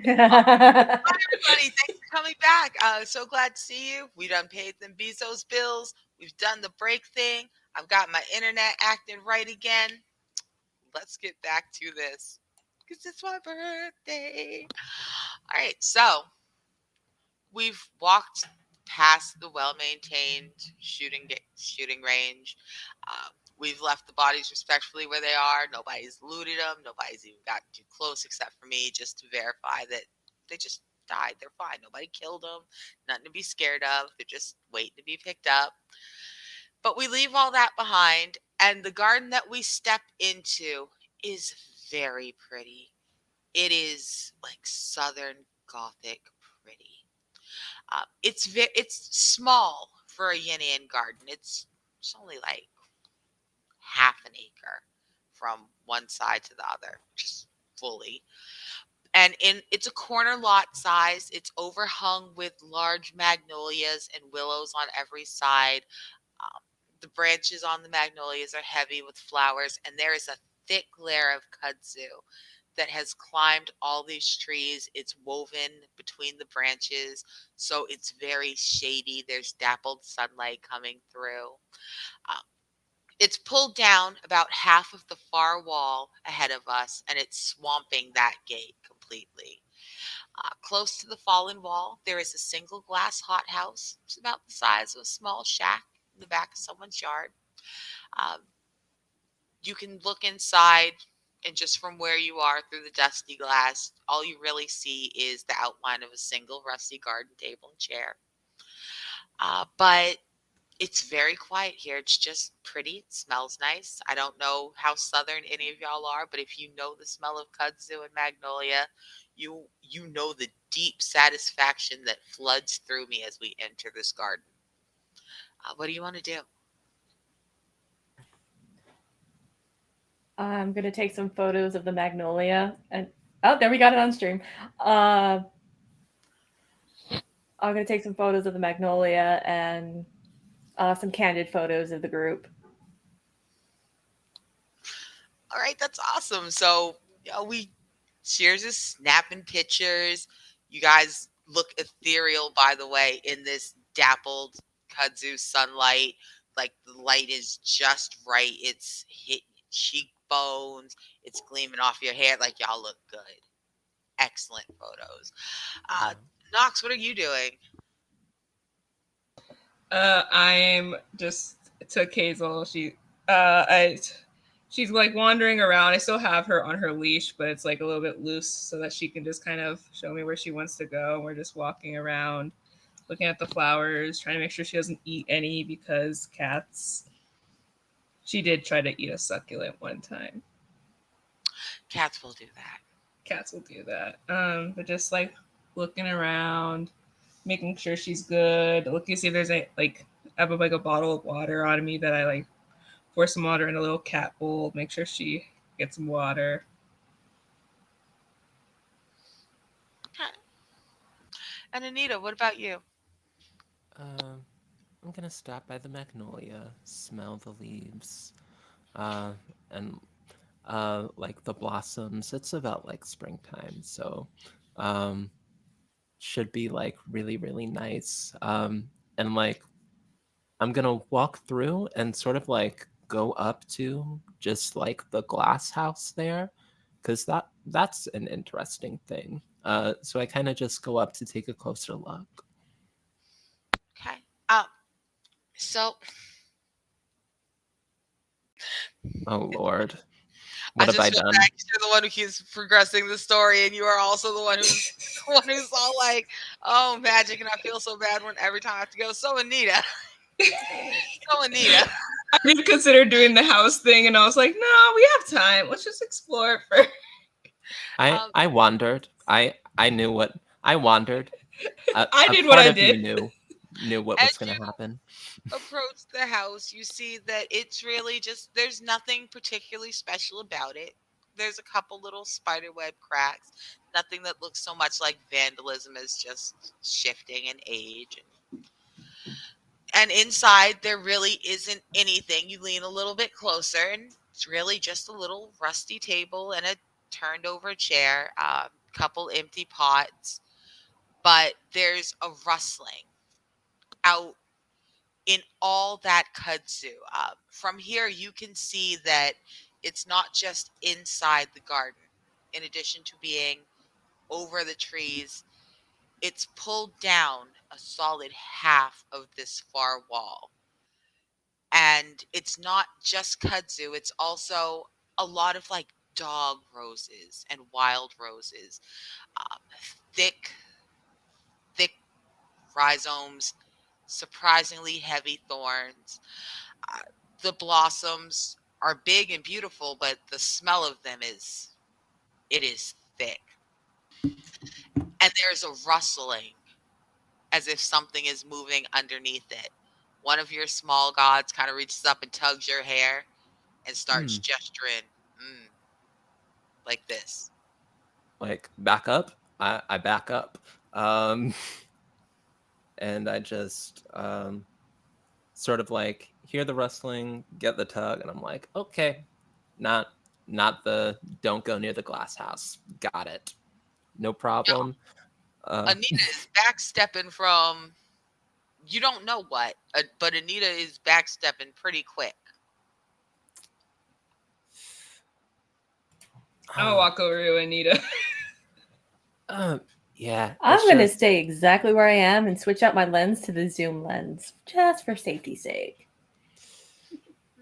Hi, everybody. Thanks for coming back. So glad to see you. We done paid them Bezos bills. We've done the break thing. I've got my internet acting right again. Let's get back to this because it's my birthday. All right. So we've walked past the well-maintained shooting range. We've left the bodies respectfully where they are. Nobody's looted them. Nobody's even gotten too close except for me, just to verify that they just died. They're fine. Nobody killed them. Nothing to be scared of. They're just waiting to be picked up. But we leave all that behind, and the garden that we step into is very pretty. It is like Southern Gothic pretty. It's small for a yin yang garden. It's only like half an acre from one side to the other, just fully. And it's a corner lot size. It's overhung with large magnolias and willows on every side. Um, the branches on the magnolias are heavy with flowers, and there is a thick layer of kudzu that has climbed all these trees. It's woven between the branches, so it's very shady. There's dappled sunlight coming through. Um, it's pulled down about half of the far wall ahead of us, and it's swamping that gate completely. Close to the fallen wall, there is a single glass hothouse. It's about the size of a small shack in the back of someone's yard. Um, you can look inside, and just from where you are through the dusty glass, all you really see is the outline of a single rusty garden table and chair. But it's very quiet here. It's just pretty. It smells nice. I don't know how southern any of y'all are, but if you know the smell of kudzu and magnolia, you know the deep satisfaction that floods through me as we enter this garden. What do you want to do? I'm gonna take some photos of the magnolia, and oh, there we got it on stream. I'm gonna take some photos of the magnolia and some candid photos of the group. All right, that's awesome. So, Shears is snapping pictures. You guys look ethereal, by the way, in this dappled kudzu sunlight. Like the light is just right. It's hitting your cheekbones. It's gleaming off your hair. Like y'all look good. Excellent photos. Knox, what are you doing? I'm just took Hazel. She's like wandering around. I still have her on her leash, but it's like a little bit loose so that she can just kind of show me where she wants to go. We're just walking around, looking at the flowers, trying to make sure she doesn't eat any because cats. She did try to eat a succulent one time. Cats will do that. Cats will do that. But just like looking around, making sure she's good, looking to see if there's I have like a bottle of water on me that I like pour some water in a little cat bowl, make sure she gets some water. Okay. And Anita, what about you? I'm gonna stop by the magnolia, smell the leaves, and like the blossoms. It's about like springtime, so should be like really, really nice. And like I'm gonna walk through and sort of like go up to just like the glass house there, because that's an interesting thing. So I kind of just go up to take a closer look. Okay. So Oh Lord, I what have just I feel done? bad 'cause you're the one who keeps progressing the story, and you are also the one who's all like, "Oh, magic," and I feel so bad when every time I have to go. So Anita, I did consider doing the house thing, and I was like, no, we have time. Let's just explore it first. I wandered. I knew what I wandered. I A did what part I of you did. knew what as was gonna you happen. approach the house, you see that it's really just there's nothing particularly special about it. There's a couple little spiderweb cracks, nothing that looks so much like vandalism as just shifting and age. And inside, there really isn't anything. You lean a little bit closer, and it's really just a little rusty table and a turned over chair, couple empty pots. But there's a rustling out in all that kudzu. From here, you can see that it's not just inside the garden. In addition to being over the trees, it's pulled down a solid half of this far wall. And it's not just kudzu, it's also a lot of like dog roses and wild roses, um, thick, thick rhizomes, surprisingly heavy thorns. Uh, the blossoms are big and beautiful, but the smell of them is thick. And there's a rustling as if something is moving underneath it. One of your small gods kind of reaches up and tugs your hair and starts Hmm. gesturing like this. Like back up. I back up. Um, and I just sort of like hear the rustling, get the tug, and I'm like, okay, not the don't go near the glass house. Got it. No Now, problem. Anita is backstepping from you don't know what, but Anita is backstepping pretty quick. I'll walk over to Anita. Yeah, I'm it's going to just stay exactly where I am and switch out my lens to the zoom lens, just for safety's sake.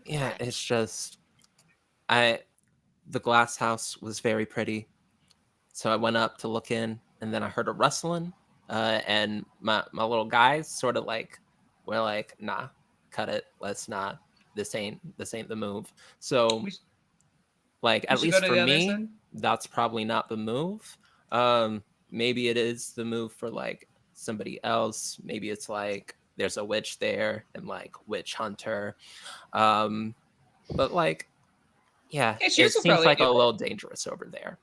yeah, Okay. it's just I the glass house was very pretty. So I went up to look in, and then I heard a rustling, and my little guys sort of like were like, "Nah, cut it. Let's not. This ain't the move." So We, like we at should go least to for the other me, side. that's probably not the move. Maybe it is the move for like somebody else. Maybe it's like there's a witch there and like witch hunter. Um, but like yeah, Hey, Cheers it will seems probably like do a it. little dangerous over there.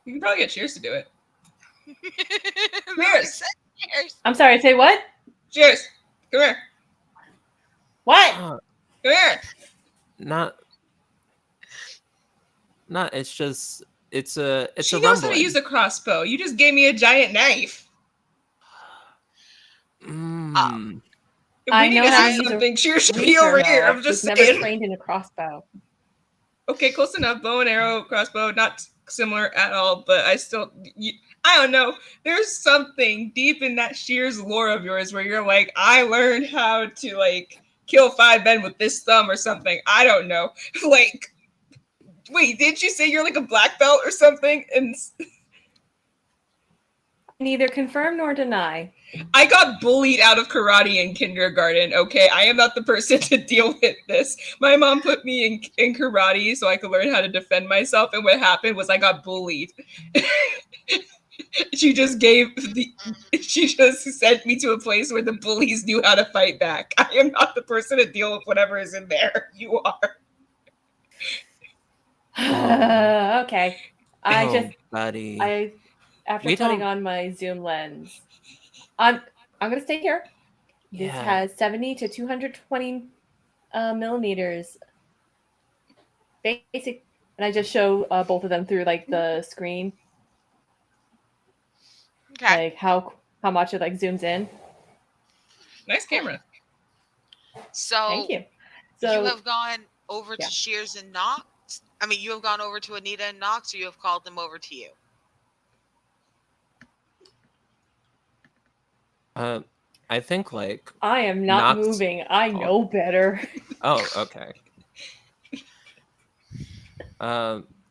You can probably get Cheers to do it. Nobody Cheers! said cheers. I'm sorry, say what? Cheers! Come here! What? Uh, Come here! not not it's just it's a She knows how to use rumbling. a crossbow. You just gave me a giant knife. Um, Mm. If we I need know to how see to I use a something, Cheers should be rapier, over here. though. I'm Was just never saying. trained in a crossbow. Okay, close enough. Bow and arrow, crossbow, not similar at all, but I still, I don't know. There's something deep in that Shears lore of yours where you're like, I learned how to like kill 5 men with this thumb or something. I don't know. Like, wait, didn't you say you're like a black belt or something? And Neither confirm nor deny. I got bullied out of karate in kindergarten. Okay, I am not the person to deal with this. My mom put me in karate so I could learn how to defend myself, and what happened was I got bullied. she just gave the she just sent me to a place where the bullies knew how to fight back. I am not the person to deal with whatever is in there. You are. Oh, Okay. I just buddy. I after We putting don't. on my zoom lens, I'm gonna stay here. This Yeah. has 70 to 220 millimeters basic, and I just show both of them through like the screen, okay. like how much it like zooms in. Nice camera. So Thank you. you So have gone over yeah, to Shears and Knox. I mean, you have gone over to Anita and Knox, or you have called them over to you. Uh, I think like I am not Knox. moving. I Oh, know better. oh, okay.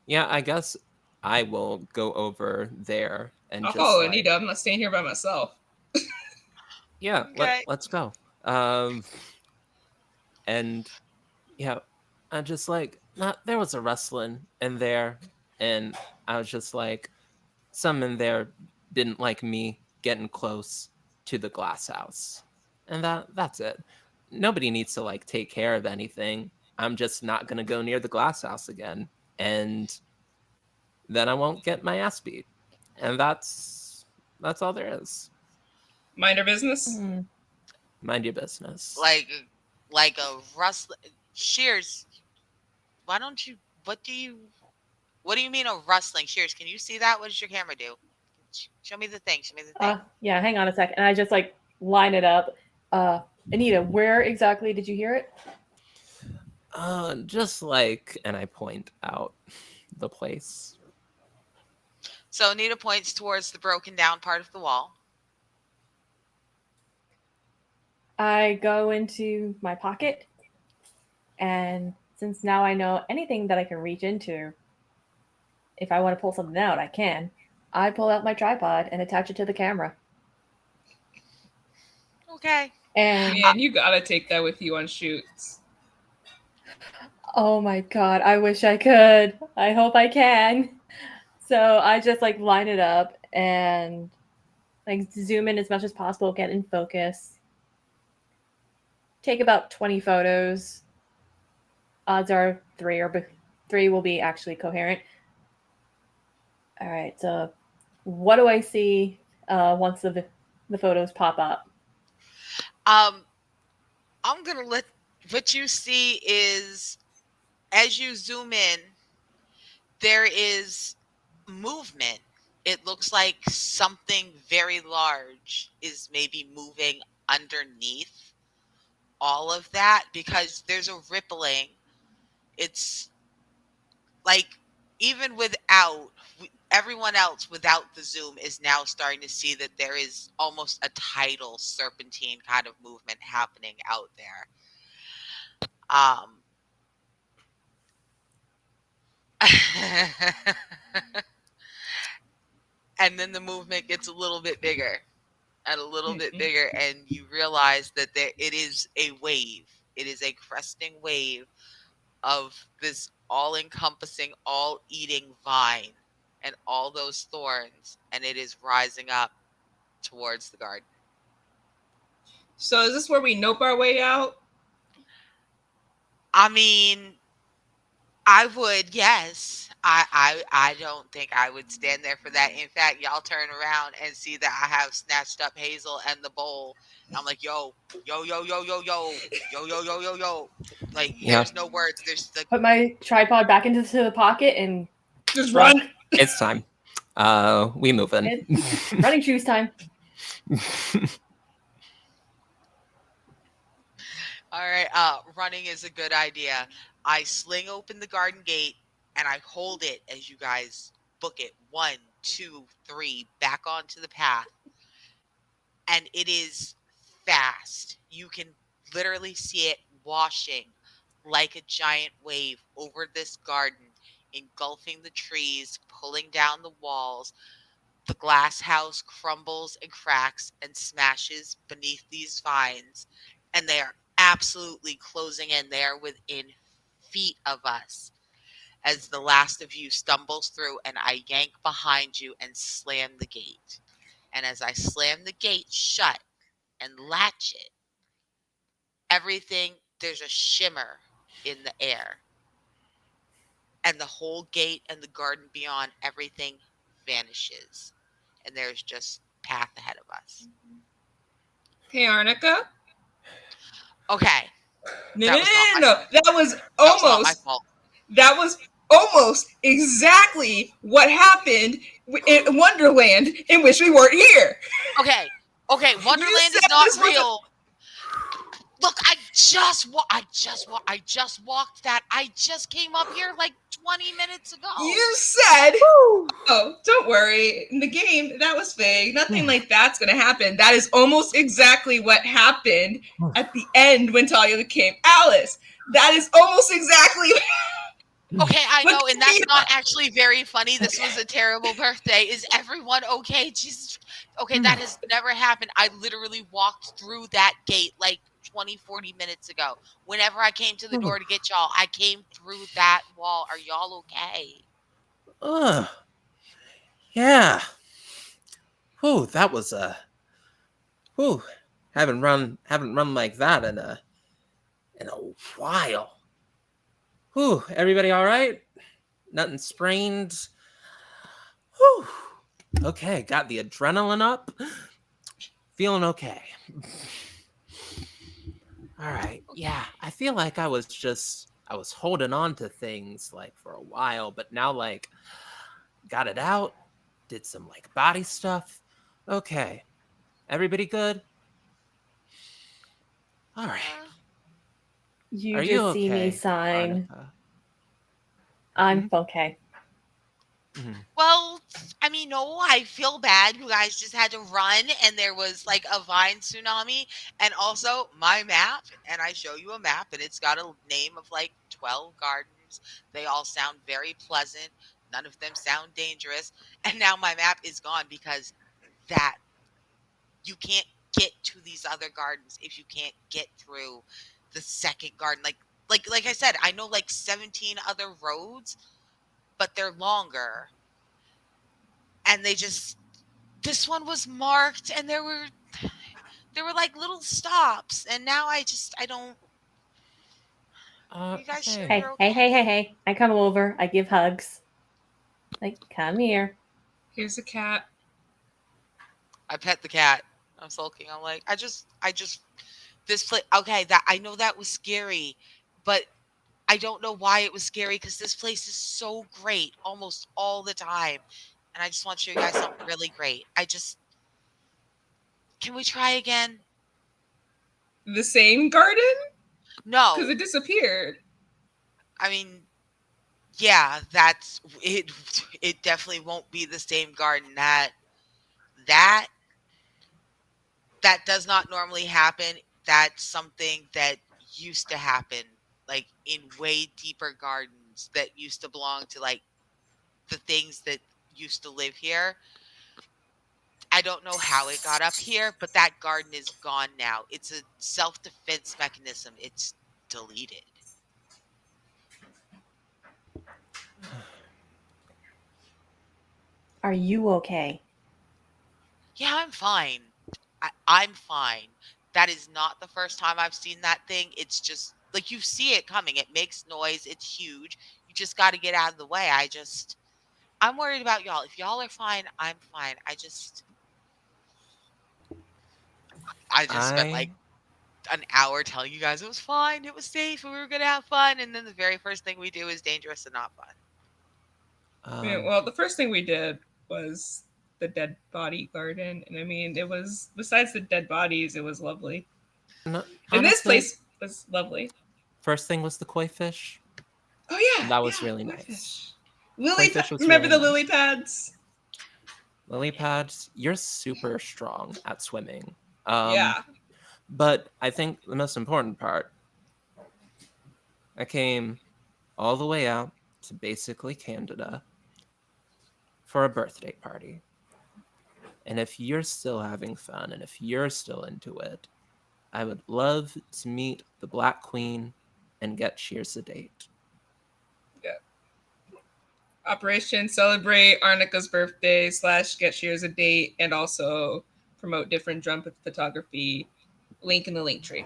Yeah, I guess I will go over there and I'll just follow like, Anita. I'm not staying here by myself. yeah, Okay. let's go. Um, and yeah, I'm just like, not there was a rustling in there, and I was just like, some in there didn't like me getting close to the glass house, and that's it. Nobody needs to like take care of anything. I'm just not gonna go near the glass house again, and then I won't get my ass beat, and that's all there is. Mind our business. Mm. Mind your business. Like a rustling. Shears, why don't you? What do you mean a rustling? Shears, can you see that? What does your camera do? Show me the thing. Show me the thing. Yeah, hang on a second. And I just like line it up. Anita, where exactly did you hear it? Just like, and I point out the place. So Anita points towards the broken down part of the wall. I go into my pocket, and since now I know anything that I can reach into, if I want to pull something out, I can. I pull out my tripod and attach it to the camera. Okay. And Man, you gotta take that with you on shoots. oh my god, I wish I could. I hope I can. So I just like line it up and like zoom in as much as possible, get in focus. Take about 20 photos. Odds are three will be actually coherent. All right, so what do I see once the photos pop up? I'm gonna let what you see is as you zoom in, there is movement. It looks like something very large is maybe moving underneath all of that because there's a rippling. It's like even without everyone else without the zoom is now starting to see that there is almost a tidal serpentine kind of movement happening out there. And then the movement gets a little bit bigger and a little bit bigger, and you realize that it is a wave. It is a cresting wave of this all-encompassing, all-eating vine and all those thorns, and it is rising up towards the garden. So is this where we nope our way out? I mean, I would, yes. I don't think I would stand there for that. In fact, y'all turn around and see that I have snatched up Hazel and the bowl. I'm like, yo. Like, Yeah. there's no words. There's the Put my tripod back into the pocket and Just run. It's time. We move in. it's running shoes time. All right, running is a good idea. I sling open the garden gate and I hold it as you guys book it. 1, 2, 3, back onto the path. And it is fast. You can literally see it washing like a giant wave over this garden, engulfing the trees, pulling down the walls. The glass house crumbles and cracks and smashes beneath these vines, and they are absolutely closing in. They are within feet of us as the last of you stumbles through, and I yank behind you and slam the gate. And as I slam the gate shut and latch it, there's a shimmer in the air. And the whole gate and the garden beyond, everything vanishes. And there's just path ahead of us. Hey, Arnica. Okay. No. That was not my fault. That was almost exactly what happened in Wonderland, in which we weren't here. Okay. Wonderland is not real. Look, I just walked that. I just came up here like 20 minutes ago. You said, oh, don't worry. In the game, that was fake. Nothing like that's going to happen. That is almost exactly what happened at the end when Talia became Alice. That is almost exactly Okay, I know, and that's not actually very funny. This was a terrible birthday. Is everyone okay? Jesus. Okay, that has never happened. I literally walked through that gate like 20, 40 minutes ago. Whenever I came to the door to get y'all, I came through that wall. Are y'all okay? Yeah. Whew, that was whew. Haven't run like that in a while. Whew, everybody all right? Nothing sprained? Whew. Okay, got the adrenaline up. Feeling okay. All right. Yeah, I feel like I was holding on to things like for a while, but now like got it out, did some like body stuff. Okay. Everybody good? All right. Uh, You Are you just see me okay, sign. Arnica? I'm Hmm? okay. Mhm. well, I mean, no, I feel bad. You guys just had to run, and there was like a vine tsunami, and also my map. And I show you a map, and it's got a name of like 12 gardens. They all sound very pleasant. None of them sound dangerous. And now my map is gone because that you can't get to these other gardens if you can't get through the second garden. Like I said, I know like 17 other roads, but they're longer, and they just this one was marked, and there were like little stops, and now I don't. Are you guys sure Hey. you're Hey, hey, hey, okay? hey, hey. I come over. I give hugs. Like, come here. Here's a cat. I pet the cat. I'm sulking. I'm like, I just this place. Okay, that I know that was scary, but I don't know why it was scary because this place is so great almost all the time, and I just want to show you guys something really great. Can we try again? The same garden? Because No, it disappeared. I mean, yeah, that's it. It definitely won't be the same garden. That that does not normally happen. That's something that used to happen, like in way deeper gardens that used to belong to like the things that used to live here. I don't know how it got up here, but that garden is gone now. It's a self defense mechanism. It's deleted. Are you okay? Yeah, I'm fine. I'm fine. That is not the first time I've seen that thing. It's just like you see it coming. It makes noise. It's huge. You just got to get out of the way. I'm worried about y'all. If y'all are fine, I'm fine. I just spent like I an hour telling you guys it was fine, it was safe, and we were gonna have fun, and then the very first thing we do is dangerous and not fun. Yeah, um well, the first thing we did was the dead body garden. And I mean, it was, besides the dead bodies, it was lovely. no, And this honestly, place was lovely. first thing was the koi fish. Oh, yeah. That was Yeah. really Koi nice. fish. Koi fish was Remember really the nice. lily pads? Lily pads, you're super strong at swimming. Um, Yeah. but I think the most important part, I came all the way out to basically Canada for a birthday party. And if you're still having fun and if you're still into it, I would love to meet the Black Queen and get Cheers a date. Yeah. Operation Celebrate Arnica's birthday / get Shears a date, and also promote different drum photography. Link in the link tree.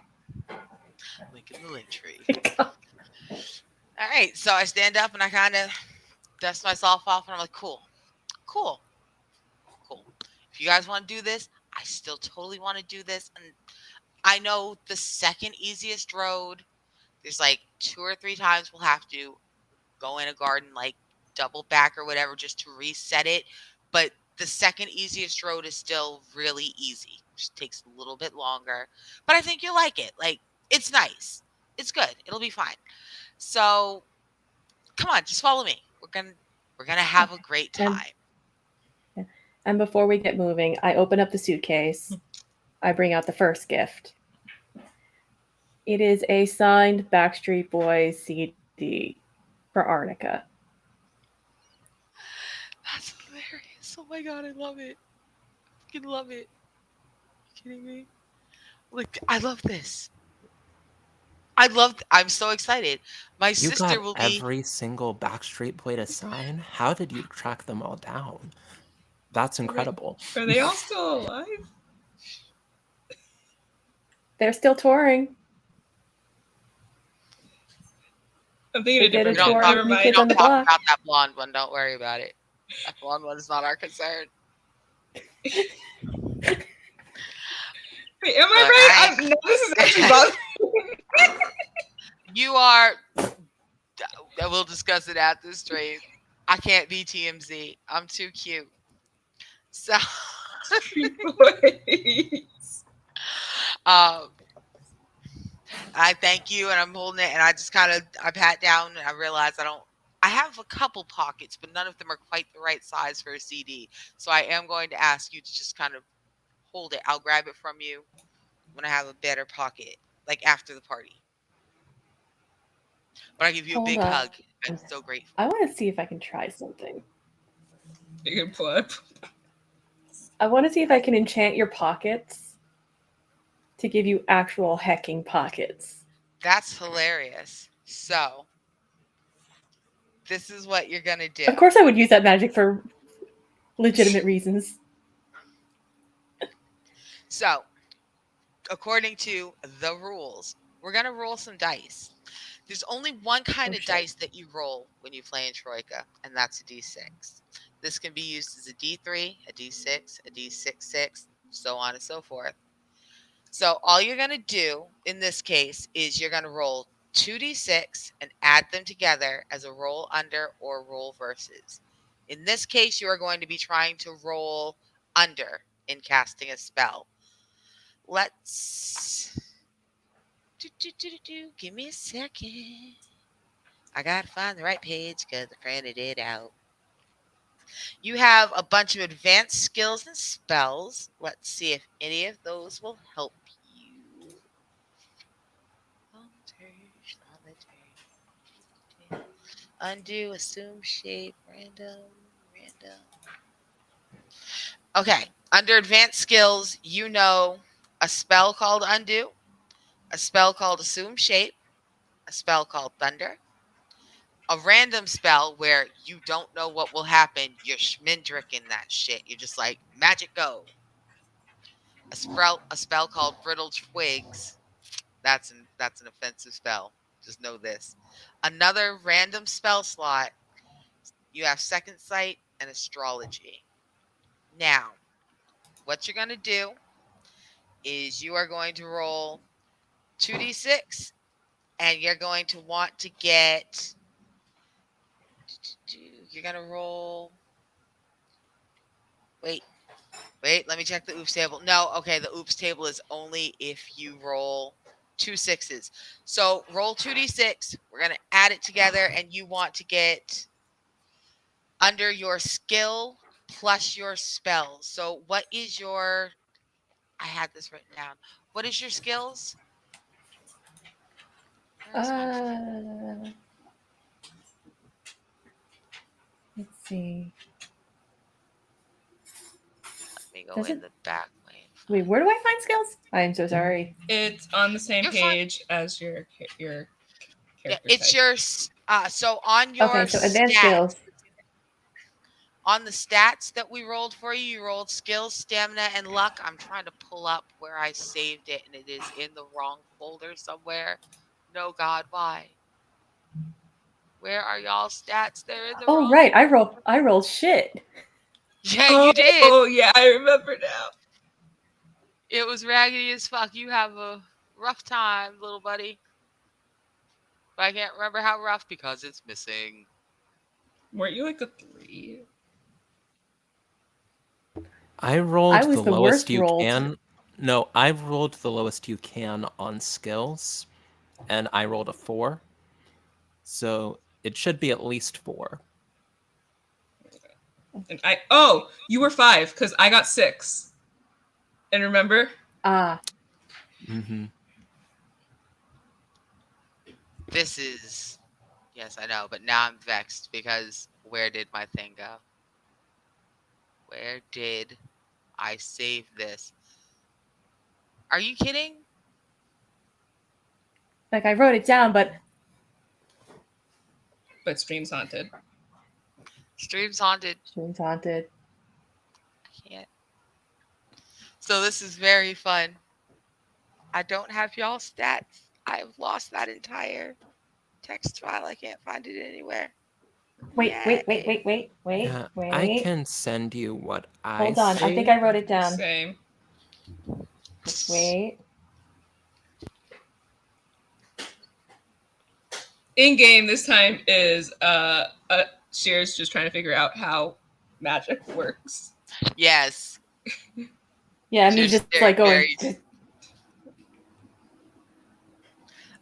Link in the link tree. All right, so I stand up and I kind of dust myself off, and I'm like, cool, cool, cool. If you guys want to do this, I still totally want to do this, and I know the second easiest road. There's like 2 or 3 times we'll have to go in a garden, like double back or whatever, just to reset it. But the second easiest road is still really easy. Just takes a little bit longer. But I think you'll like it. Like, it's nice. It's good. It'll be fine. So come on, just follow me. We're gonna have a great And time. and before we get moving, I open up the suitcase. I bring out the first gift. It is a signed Backstreet Boys CD for Arnica. That's hilarious. Oh my god, I love it. I fucking love it. Are you kidding me? Like, I love this. I'm so excited. My You sister got will be every single Backstreet Boy to sign? How did you track them all down? That's Wait, incredible. are they all still alive? They're still touring. I'm thinking They a did a we different don't band. tour talk with Never New we mind. Kids on don't the talk Block. about that blonde one. Don't worry about it. That blonde one is not our concern. Wait, am But I right? No, this is actually bothering You are. We'll discuss it after the stream. I can't be TMZ. I'm too cute. So, Street Boys. um, I thank you, and I'm holding it, and I just kind of I pat down, and I realize I don't. I have a couple pockets, but none of them are quite the right size for a CD. So I am going to ask you to just kind of hold it. I'll grab it from you when I have a better pocket, like after the party. But I give you a Hold big on. hug. I'm so grateful. I want to see if I can try something. You can pull up. I want to see if I can enchant your pockets to give you actual hecking pockets. That's hilarious. So this is what you're gonna do. Of course, I would use that magic for legitimate reasons. So, according to the rules, we're gonna roll some dice. There's only one kind Oh, of shit. dice that you roll when you play in Troika, and that's a D6. This can be used as a D3, a D6, a D6, so on and so forth. So all you're going to do in this case is you're going to roll 2d6 and add them together as a roll under or roll versus. In this case, you are going to be trying to roll under in casting a spell. Let's give me a second. I gotta find the right page because I printed it out. You have a bunch of advanced skills and spells. Let's see if any of those will help you. Undo, assume shape, random. Okay, under advanced skills, you know a spell called undo, a spell called assume shape, a spell called thunder, a random spell where you don't know what will happen. You're schmindricking that shit. You're just like, magic go. A spell called brittle twigs. That's an offensive spell. Just know this. Another random spell slot. You have second sight and astrology. Now, what you're going to do is you are going to roll 2d6 and you're going to want to get. You're going to roll. Wait, let me check the oops table. No, okay, the oops table is only if you roll 2 sixes. So roll 2d6. We're going to add it together, and you want to get under your skill plus your spells. So what is your. I had this written down. What is your skills? Where's my. Let's see. Let me go Does in it? the back way. Wait, where do I find skills? I am so sorry. It's on the same You're fine. page as your Yeah, character it's type. your. So on your Okay, so advanced stats, skills. on the stats that we rolled for you, you rolled skills, stamina, and luck. I'm trying to pull up where I saved it, and it is in the wrong folder somewhere. No, God, why? Where are y'all stats? They're in the Oh wrong. right, I rolled shit. Yeah, you did. Oh yeah, I remember now. It was raggedy as fuck. You have a rough time, little buddy. But I can't remember how rough because it's missing. Weren't you like a 3? I rolled I was the the lowest worst you rolled. can. No, I rolled the lowest you can on skills, and I rolled a 4. So it should be at least 4. And you were 5 because I got 6. And remember? Ah, Mm-hmm. This is. Yes, I know, but now I'm vexed because where did my thing go? Where did I save this? Are you kidding? like I wrote it down, but Stream's haunted. Stream's haunted. Stream's haunted. I can't. So this is very fun. I don't have y'all stats. I've lost that entire text file. I can't find it anywhere. Wait. Yeah, I can send you what I Hold on, I think saved. I wrote it down. Same. Wait. In game this time is Shears just trying to figure out how magic works. Yes. Yeah, me She's just like going.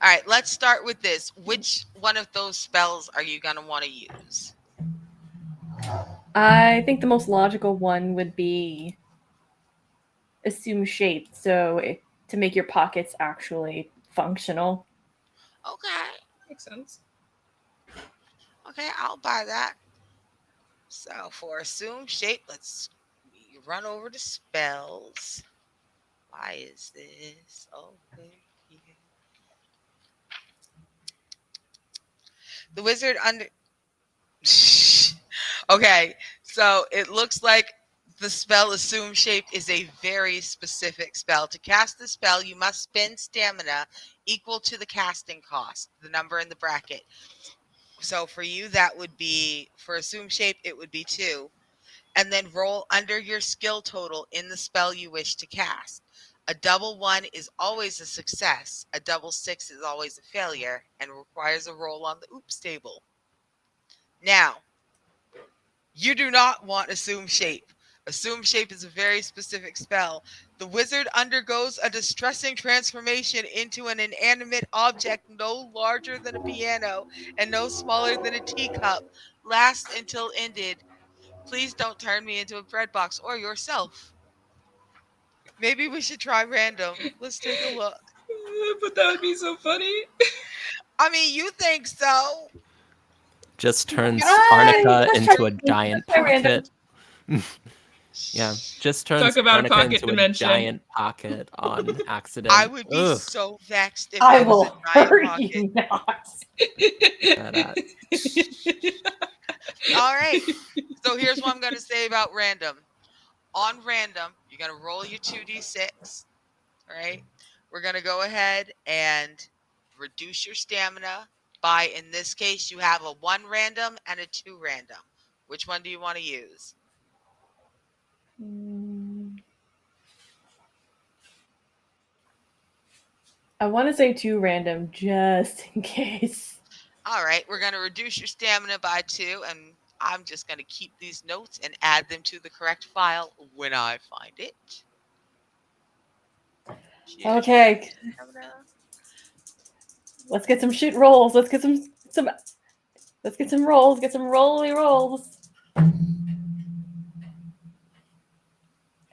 All right, let's start with this. Which one of those spells are you going to want to use? I think the most logical one would be assume shape, so to make your pockets actually functional. Okay. Makes sense. Okay, I'll buy that. So for assume shape, let's run over to spells. Why is this over here? The wizard under. Okay, so it looks like the spell assume shape is a very specific spell. To cast the spell, you must spend stamina equal to the casting cost, the number in the bracket. So for you, that would be, for assume shape, it would be 2. And then roll under your skill total in the spell you wish to cast. A double 1 is always a success. A double 6 is always a failure and requires a roll on the oops table. Now, you do not want assume shape. Assume shape is a very specific spell. The wizard undergoes a distressing transformation into an inanimate object no larger than a piano and no smaller than a teacup. Lasts until ended. Please don't turn me into a bread box or yourself. Maybe we should try random. Let's take a look. But that would be so funny. I mean, you think so? Just turns Let's Arnica try into a random. giant Let's try random. pocket. Yeah, just turns Talk about a Arnica pocket into a dimension. giant pocket on accident. I would be Ugh. so vexed if I it was will a giant hurt pocket. you not. That. All right. So here's what I'm going to say about random. On random, you're going to roll your 2d6. All right. We're going to go ahead and reduce your stamina by, in this case, you have a 1 random and a 2 random. Which one do you want to use? I want to say 2 random just in case. All right. We're going to reduce your stamina by 2, and I'm just going to keep these notes and add them to the correct file when I find it. Okay. Let's get some shit rolls. Let's get some let's get some rolls. Get some rolls.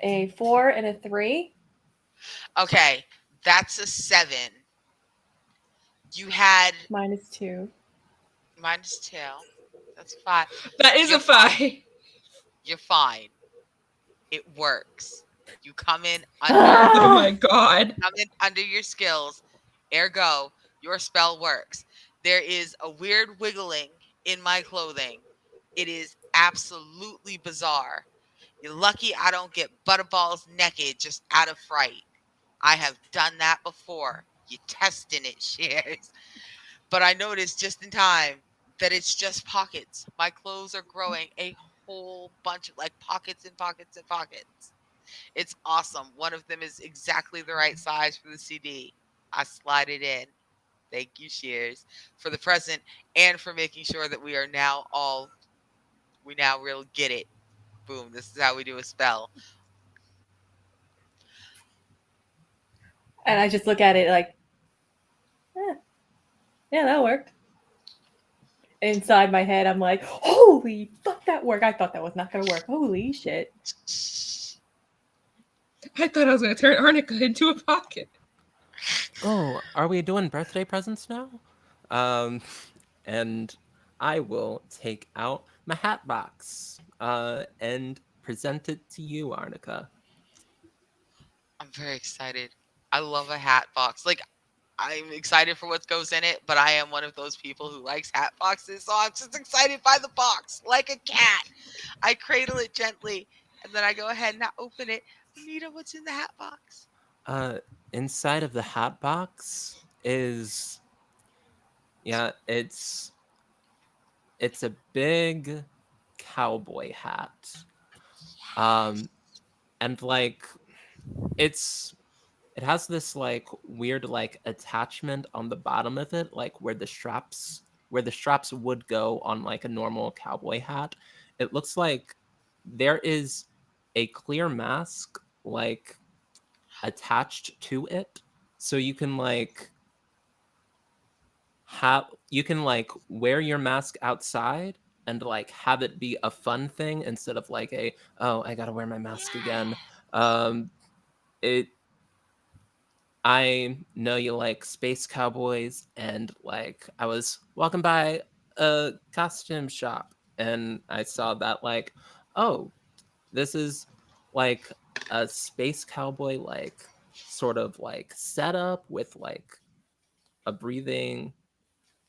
A 4 and a 3. Okay. That's a 7. You had -2. -2. That's 5. That is You're a 5. fine. You're fine. It works. You come in under Oh my god. come in under your skills. Ergo, your spell works. There is a weird wiggling in my clothing. It is absolutely bizarre. You're lucky I don't get butterballs naked just out of fright. I have done that before. You're testing it, Shears. But I noticed just in time that it's just pockets. My clothes are growing a whole bunch of like pockets and pockets and pockets. It's awesome. One of them is exactly the right size for the CD. I slide it in. Thank you, Shears, for the present and for making sure that we now really get it. Boom. This is how we do a spell. And I just look at it like, yeah, that worked. Inside my head, I'm like, holy fuck, that worked. I thought that was not going to work. Holy shit. I thought I was going to turn Arnica into a pocket. Oh, are we doing birthday presents now? And I will take out my hat box and present it to you, Arnica. I'm very excited. I love a hat box. Like, I'm excited for what goes in it, but I am one of those people who likes hat boxes, so I'm just excited by the box, like a cat. I cradle it gently, and then I go ahead and I open it. Anita, what's in the hat box? Inside of the hat box is, yeah, it's a big cowboy hat. And like it has this like weird like attachment on the bottom of it, like where the straps where the straps would go on like a normal cowboy hat, it looks like there is a clear mask like attached to it, so you can like wear your mask outside and like have it be a fun thing instead of like a, oh, I gotta wear my mask again. um it I know you like space cowboys, and like I was walking by a costume shop and I saw that like, oh, this is like a space cowboy like sort of like setup with like a breathing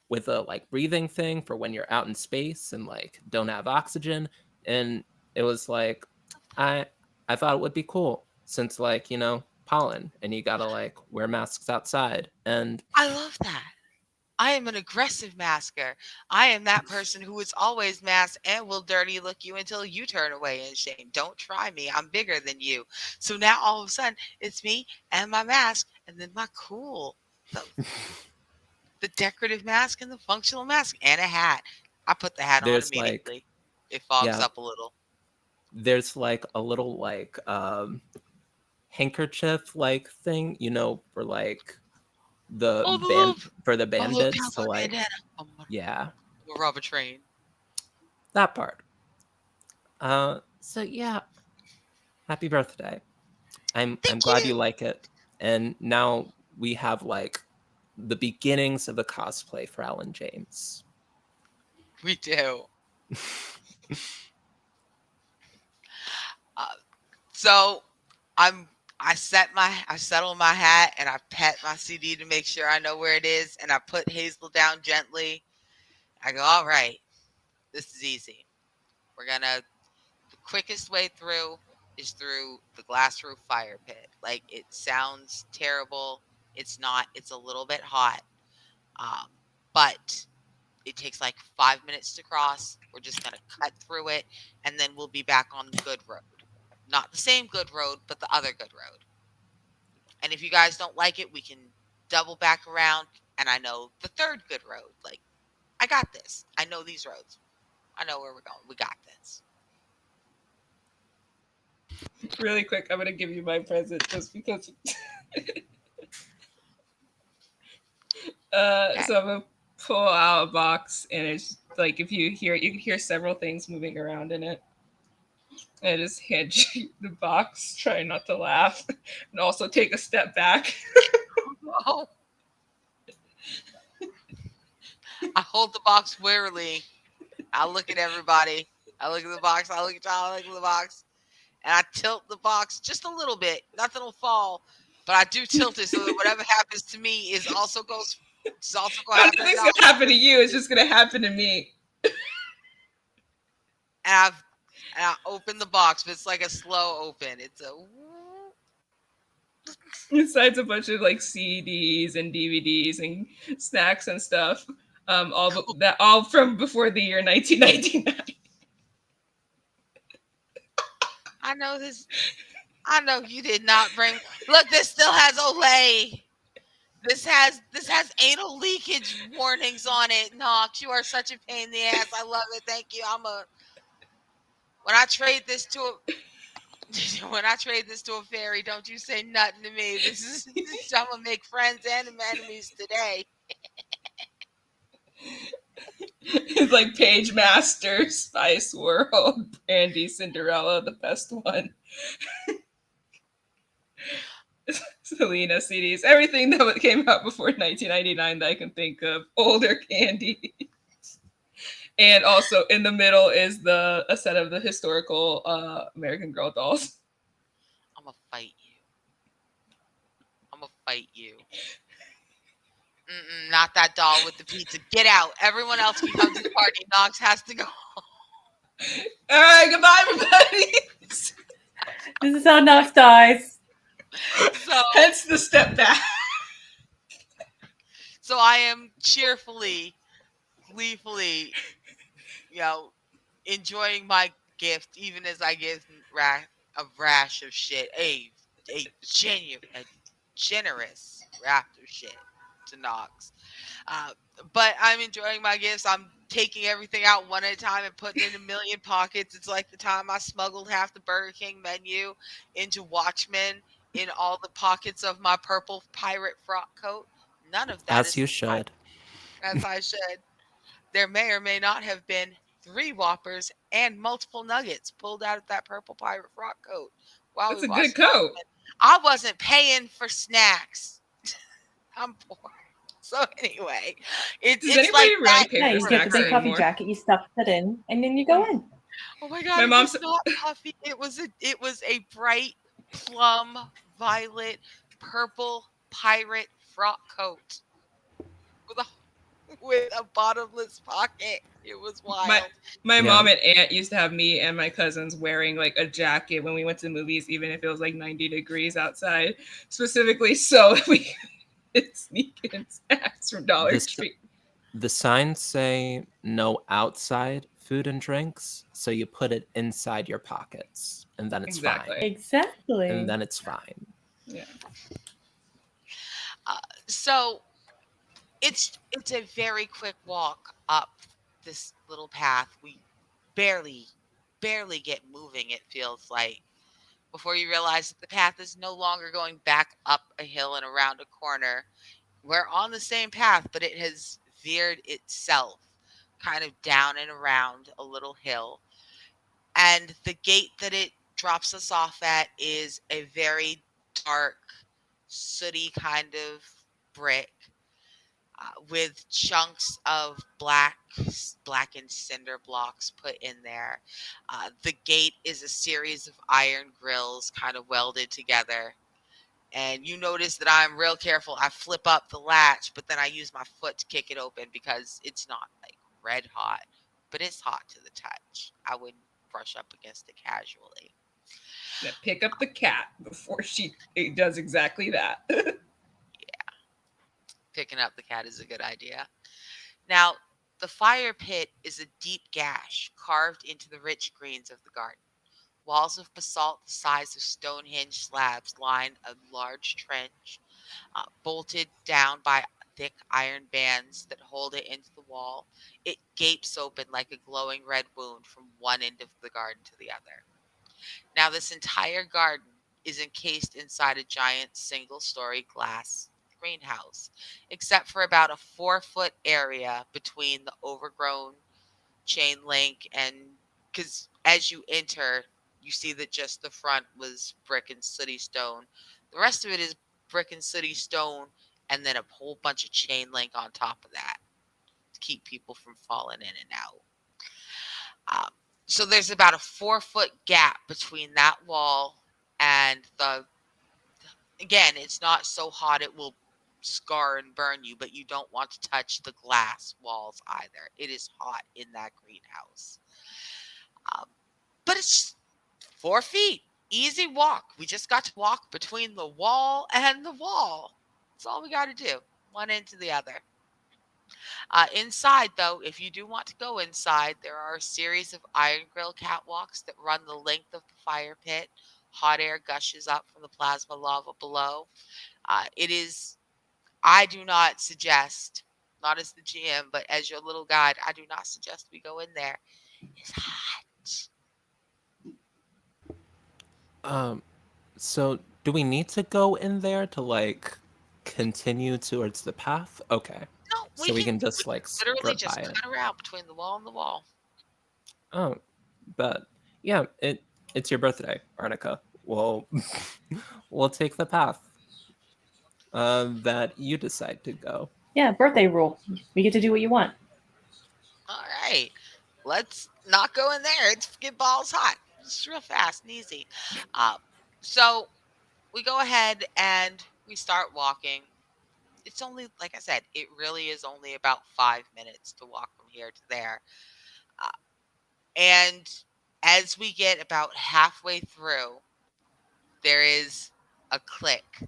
with a like breathing thing for when you're out in space and like don't have oxygen. And it was like, i I thought it would be cool since like, pollen and you gotta like wear masks outside. And I love that. I am an aggressive masker. I am that person who is always masked and will dirty look you until you turn away in shame. Don't try me. I'm bigger than you. So now all of a sudden it's me and my mask and then my cool. The, the decorative mask and the functional mask and a hat. I put the hat on there's like, immediately. It fogs yeah, up a little. there's like a little like handkerchief like thing, for like the Oh, the band little, for the oh, the little bandits to cowboy like, bandana. I'm yeah, gonna rob a train. that part. So yeah, happy birthday. I'm Thank glad you you. like it. And now we have like the beginnings of the cosplay for Alan James. We do. Uh, so I'm I settle my hat and I pat my CD to make sure I know where it is and I put Hazel down gently. I go, all right, this is easy. We're gonna the quickest way through is through the glass roof fire pit. Like it sounds terrible. It's not. It's a little bit hot. Um, but it takes like 5 minutes to cross. We're just gonna cut through it and then we'll be back on the good road. Not the same good road, but the other good road. And if you guys don't like it, we can double back around. And I know the third good road. Like, I got this. I know these roads. I know where we're going. We got this. Really quick, I'm gonna give you my present just because. Okay. So I'm gonna pull out a box, and it's like if you hear it, you can hear several things moving around in it. And I just hand you the box, try not to laugh, and also take a step back. Oh, I hold the box warily. I look at everybody. I look at the box. I look at y'all. I look at the box. And I tilt the box just a little bit. Nothing will fall. But I do tilt it so that whatever happens to me is also going to happen to Nothing's y'all. gonna happen to you. It's just gonna happen to me. And I open the box, but it's like a slow open. It's a Besides a bunch of like CDs and DVDs and snacks and stuff, all from before the year 1999. I know this. I know you did not bring. Look, this still has Olay. This has anal leakage warnings on it. Nox, you are such a pain in the ass. I love it. Thank you. When I trade this to a when I trade this to a fairy, don't you say nothing to me. I'm gonna make friends and enemies today. It's like Page Master, Spice World, Brandy, Cinderella, the best one. Selena CDs, everything that came out before 1999 that I can think of, older candy. And also in the middle is a set of the historical American Girl dolls. I'm gonna fight you. I'm gonna fight you. Not that doll with the pizza. Get out. Everyone else can come to the party. Nox has to go. All right, goodbye, everybody. This is how Knox dies. So, Hence the step back. so I am cheerfully, gleefully, enjoying my gift, even as I give a rash of shit, a generous raft of shit to Knox. Uh, but I'm enjoying my gifts. I'm taking everything out one at a time and putting it in a million pockets. It's like the time I smuggled half the Burger King menu into Watchmen in all the pockets of my purple pirate frock coat. None of that As is you inside, should. as I should. There may or may not have been 3 Whoppers and multiple nuggets pulled out of that purple pirate frock coat while That's we a good watched coat. Watchmen. I wasn't paying for snacks. I'm poor. So anyway, Does it's like anybody really that pay Yeah, for you get the snacks big remembering. puffy anymore? jacket, you stuff it in, and then you go in. Oh my god, My it mom was said, not puffy. It was a bright plum violet purple pirate frock coat with a with a bottomless pocket. It was my wild. my Yeah. mom and aunt used to have me and my cousins wearing like a jacket when we went to the movies, even if it was like 90 degrees outside, specifically so we could sneak in snacks from Dollar This Tree. the signs say no outside food and drinks, so you put it inside your pockets, and then it's fine. Exactly. And Exactly. then it's fine. Yeah. Uh, so it's a very quick walk up this little path. We barely barely get moving. It feels like before you realize that the path is no longer going back up a hill and around a corner. We're on the same path, but it has veered itself kind of down and around a little hill. And the gate that it drops us off at is a very dark, sooty kind of brick with chunks of blackened cinder blocks put in there. The gate is a series of iron grills kind of welded together. And you notice that I'm real careful. I flip up the latch, but then I use my foot to kick it open because it's not like red hot, but it's hot to the touch. I wouldn't brush up against it casually. Now pick up the cat before she does exactly that. Picking up the cat is a good idea. Now, the fire pit is a deep gash carved into the rich greens of the garden. Walls of basalt the size of Stonehenge slabs line a large trench, bolted down by thick iron bands that hold it into the wall. It gapes open like a glowing red wound from one end of the garden to the other. Now, this entire garden is encased inside a giant single story glass greenhouse, except for about a 4 foot area between the overgrown chain link. And because as you enter, you see that just the front was brick and sooty stone. The rest of it is brick and sooty stone, and then a whole bunch of chain link on top of that to keep people from falling in and out. Um, so there's about a 4 foot gap between that wall and the. Again, it's not so hot it will scar and burn you, but you don't want to touch the glass walls either. It is hot in that greenhouse. Um, but it's just 4 feet. Easy walk. We just got to walk between the wall and the wall. That's all we got to do. One end to the other. Inside, though, if you do want to go inside, there are a series of iron grill catwalks that run the length of the fire pit. Hot air gushes up from the plasma lava below. It is, I do not suggest, not as the GM, but as your little guide, I do not suggest we go in there. It's hot. Um, so do we need to go in there to like continue towards the path? Okay. No, So we can just like literally strip by just it. cut around between the wall and the wall. Oh, but yeah, it's your birthday, Arnica. Well, we'll take the path that you decide to go. Yeah, birthday rule. We get to do what you want. All right. Let's not go in there. It's get balls hot. It's real fast and easy. Uh, so we go ahead and we start walking. It's only, like I said, it really is only about 5 minutes to walk from here to there. Uh, and as we get about halfway through, there is a click.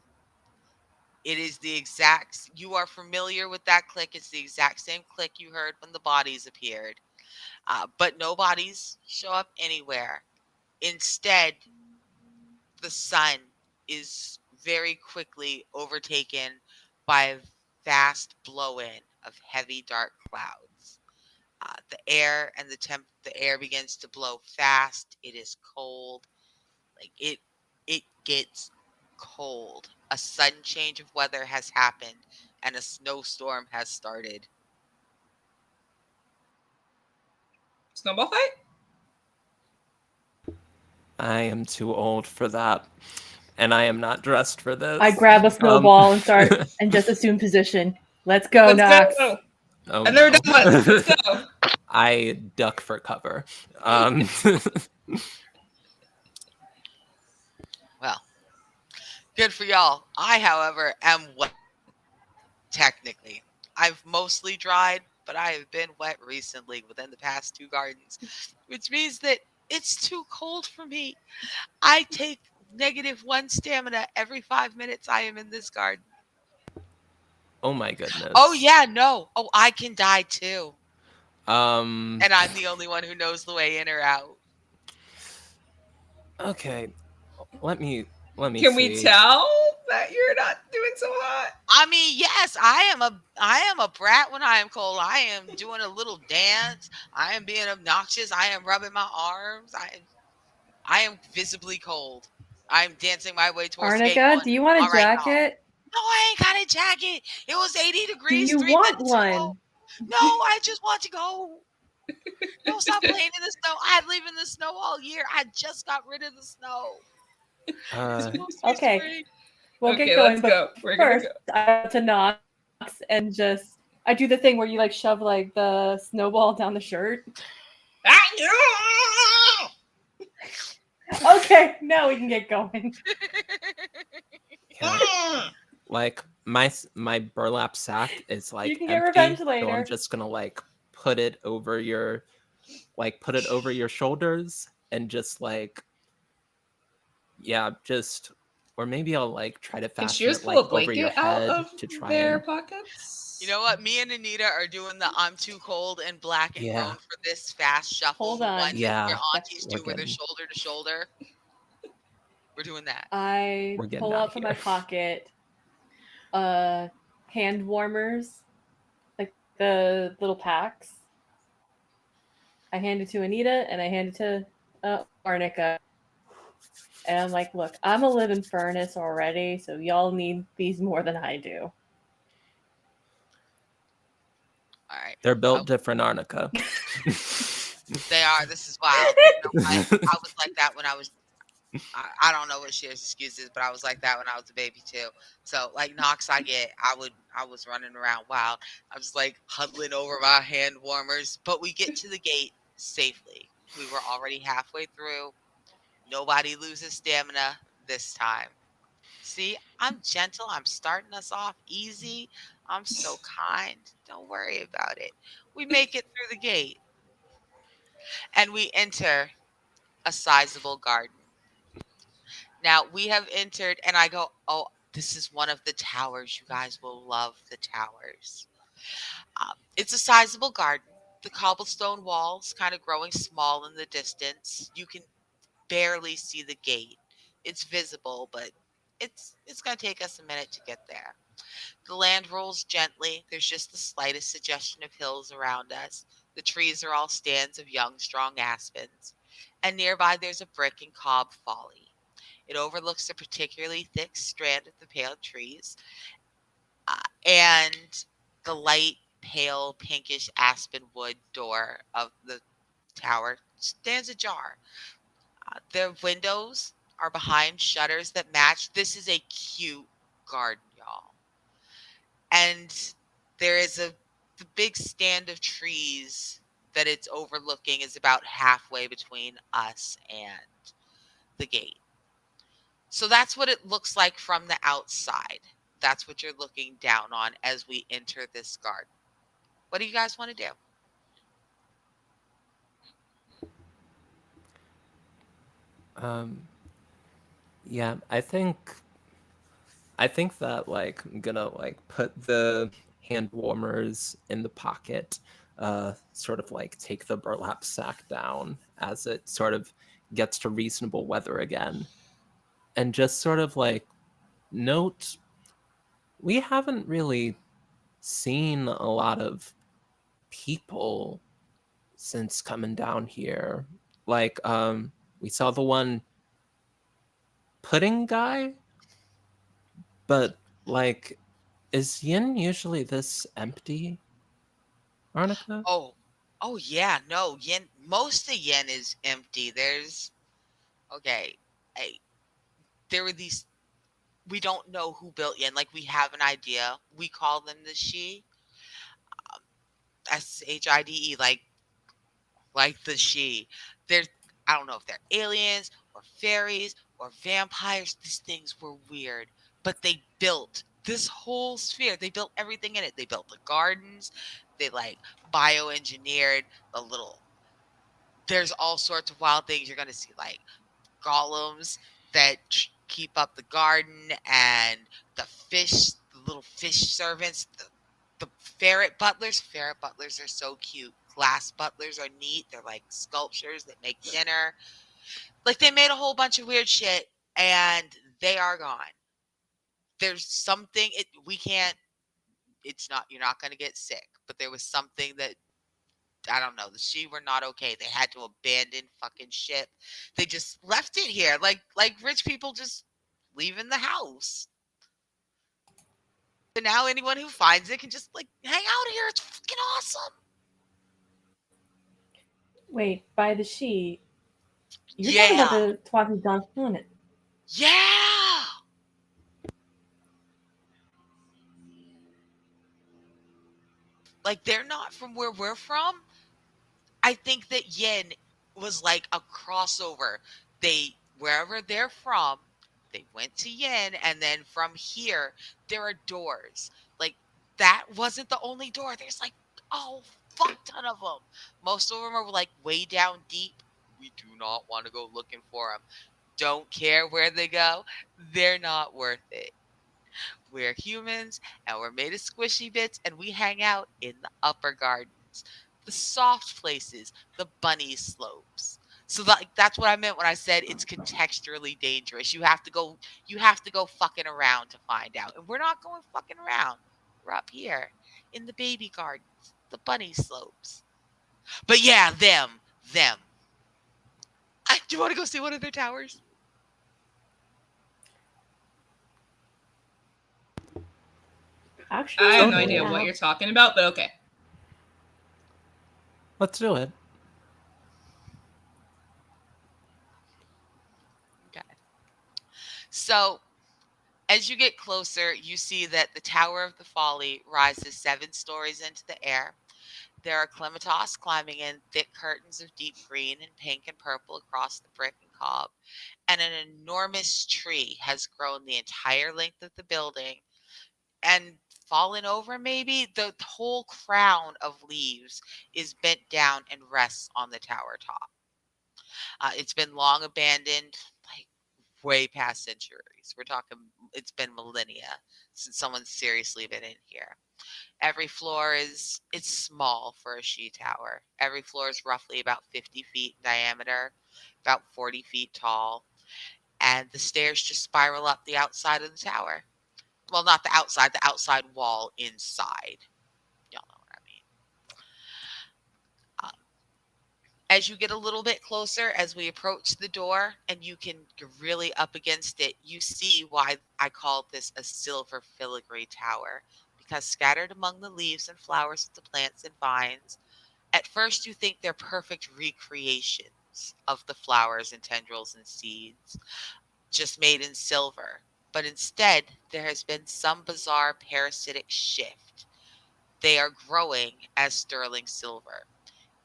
It is the exact, you are familiar with that click. It's the exact same click you heard when the bodies appeared. But no bodies show up anywhere. Instead, the sun is very quickly overtaken by a fast blow in of heavy dark clouds. The air begins to blow fast. It is cold. It gets cold. A sudden change of weather has happened and a snowstorm has started. Snowball fight? I am too old for that, and I am not dressed for this. I grab a snowball and start and just assume position. Let's go, Let's Knox. go. Oh, I've never no. done one. Let's go. I duck for cover. Well, good for y'all. I, however, am wet technically. I've mostly dried, but I have been wet recently within the past 2 gardens, which means that it's too cold for me. I take -1 stamina every 5 minutes I am in this garden. Oh my goodness. Oh yeah, no. Oh, I can die too. Um. And I'm the only one who knows the way in or out. Okay. Let me Can we see. tell that you're not doing so hot? I mean, yes, I am a brat when I am cold. I am doing a little dance. I am being obnoxious. I am rubbing my arms. I am visibly cold. I am dancing my way towards the gate. Arnica, Going, do you want a all right, y'all. jacket? No, I ain't got a jacket. It was 80 Do degrees you 3 want minutes ago. one? No, I just want to go. Don't stop playing in the snow. I live in the snow all year. I just got rid of the snow. It's supposed to be Okay. spring. We'll Okay, get going, let's but go. We're gonna first I go to Knox and just I do the thing where you like shove like the snowball down the shirt. Okay, now we can get going. Yeah. Like my burlap sack is like You can get empty, revenge so later. I'm just gonna like put it over your shoulders and just like or maybe I'll like try to Can fasten Shears it pull like a over your blanket out head of to try their and pockets? You know what? Me and Anita are doing the I'm too cold and black and Yeah. grown for this fast shuffle. Hold The on. one that Yeah, your aunties we're do where they're getting- shoulder to shoulder. We're doing that. I We're getting pull out out of from my here. pocket hand warmers, like the little packs. I hand it to Anita and I hand it to Arnica. And I'm like, look, I'm a living furnace already, so y'all need these more than I do. All right. They're built different, Arnica. They are. This is wild. You know, I was like that when I was. I don't know what Shears' excuse is, but I was like that when I was a baby too. So like Knox, I was running around wild. I was like huddling over my hand warmers, but we get to the gate safely. We were already halfway through. Nobody loses stamina this time. See, I'm gentle. I'm starting us off easy. I'm so kind. Don't worry about it. We make it through the gate and we enter a sizable garden. Now we have entered, and I go, oh, this is one of the towers. You guys will love the towers. It's a sizable garden. The cobblestone walls kind of growing small in the distance. You can barely see the gate. It's visible, but it's going to take us a minute to get there. The land rolls gently. There's just the slightest suggestion of hills around us. The trees are all stands of young, strong aspens. And nearby there's a brick and cob folly. It overlooks a particularly thick strand of the pale trees, and the light, pale, pinkish aspen wood door of the tower stands ajar. The windows are behind shutters that match. This is a cute garden, y'all. And there is the big stand of trees that it's overlooking is about halfway between us and the gate. So that's what it looks like from the outside. That's what you're looking down on as we enter this garden. What do you guys want to do? Yeah, I think that like I'm gonna like put the hand warmers in the pocket, sort of like take the burlap sack down as it sort of gets to reasonable weather again, and just sort of like note we haven't really seen a lot of people since coming down here. Like, we saw the one pudding guy, but like, is Yin usually this empty, Arnica? Oh yeah, no, yen most of yen is empty. There's okay. I, there were these we don't know who built yen. Like we have an idea. We call them the she. SHIDE, like the she. They're I don't know if they're aliens or fairies or vampires. These things were weird, but they built this whole sphere. They built everything in it. They built the gardens. They like bioengineered the little. There's all sorts of wild things you're gonna see, like golems that keep up the garden, and the little fish servants, the ferret butlers. Ferret butlers are so cute. Glass butlers are neat. They're like sculptures that make dinner. Like they made a whole bunch of weird shit, and they are gone. There's something we can't. It's not. You're not gonna get sick, but there was something that I don't know. The she were not okay. They had to abandon fucking ship. They just left it here, like rich people just leaving the house. And now anyone who finds it can just like hang out here. It's fucking awesome. Wait, by the she, you're talking about Yeah, the Twati Don planet. yeah. Like they're not from where we're from. I think that Yin was like a crossover. They wherever they're from, they went to Yin, and then from here there are doors. Like that wasn't the only door. There's like a fuck ton of them. Most of them are like way down deep. We do not want to go looking for them. Don't care where they go. They're not worth it. We're humans and we're made of squishy bits, and we hang out in the upper gardens, the soft places, the bunny slopes. So that's what I meant when I said it's contextually dangerous. You have to go fucking around to find out. And we're not going fucking around. We're up here in the baby gardens, the bunny slopes. But yeah, them. Do you want to go see one of their towers? Actually, I have no Totally. idea what yeah. you're talking about, but okay. Let's do it. Okay. So as you get closer, you see that the Tower of the Folly rises 7 stories into the air. There are clematis climbing in thick curtains of deep green and pink and purple across the brick and cob, and an enormous tree has grown the entire length of the building and fallen over. Maybe the whole crown of leaves is bent down and rests on the tower top. It's been long abandoned, like way past centuries. We're talking, it's been millennia since someone's seriously been in here. Every floor it's small for a she tower. Every floor is roughly about 50 feet in diameter, about 40 feet tall, and the stairs just spiral up the outside of the tower. Well, not the outside wall inside. Y'all know what I mean. As you get a little bit closer, as we approach the door and you can get really up against it, you see why I called this a silver filigree tower. Because scattered among the leaves and flowers of the plants and vines, at first you think they're perfect recreations of the flowers and tendrils and seeds, just made in silver. But instead, there has been some bizarre parasitic shift. They are growing as sterling silver.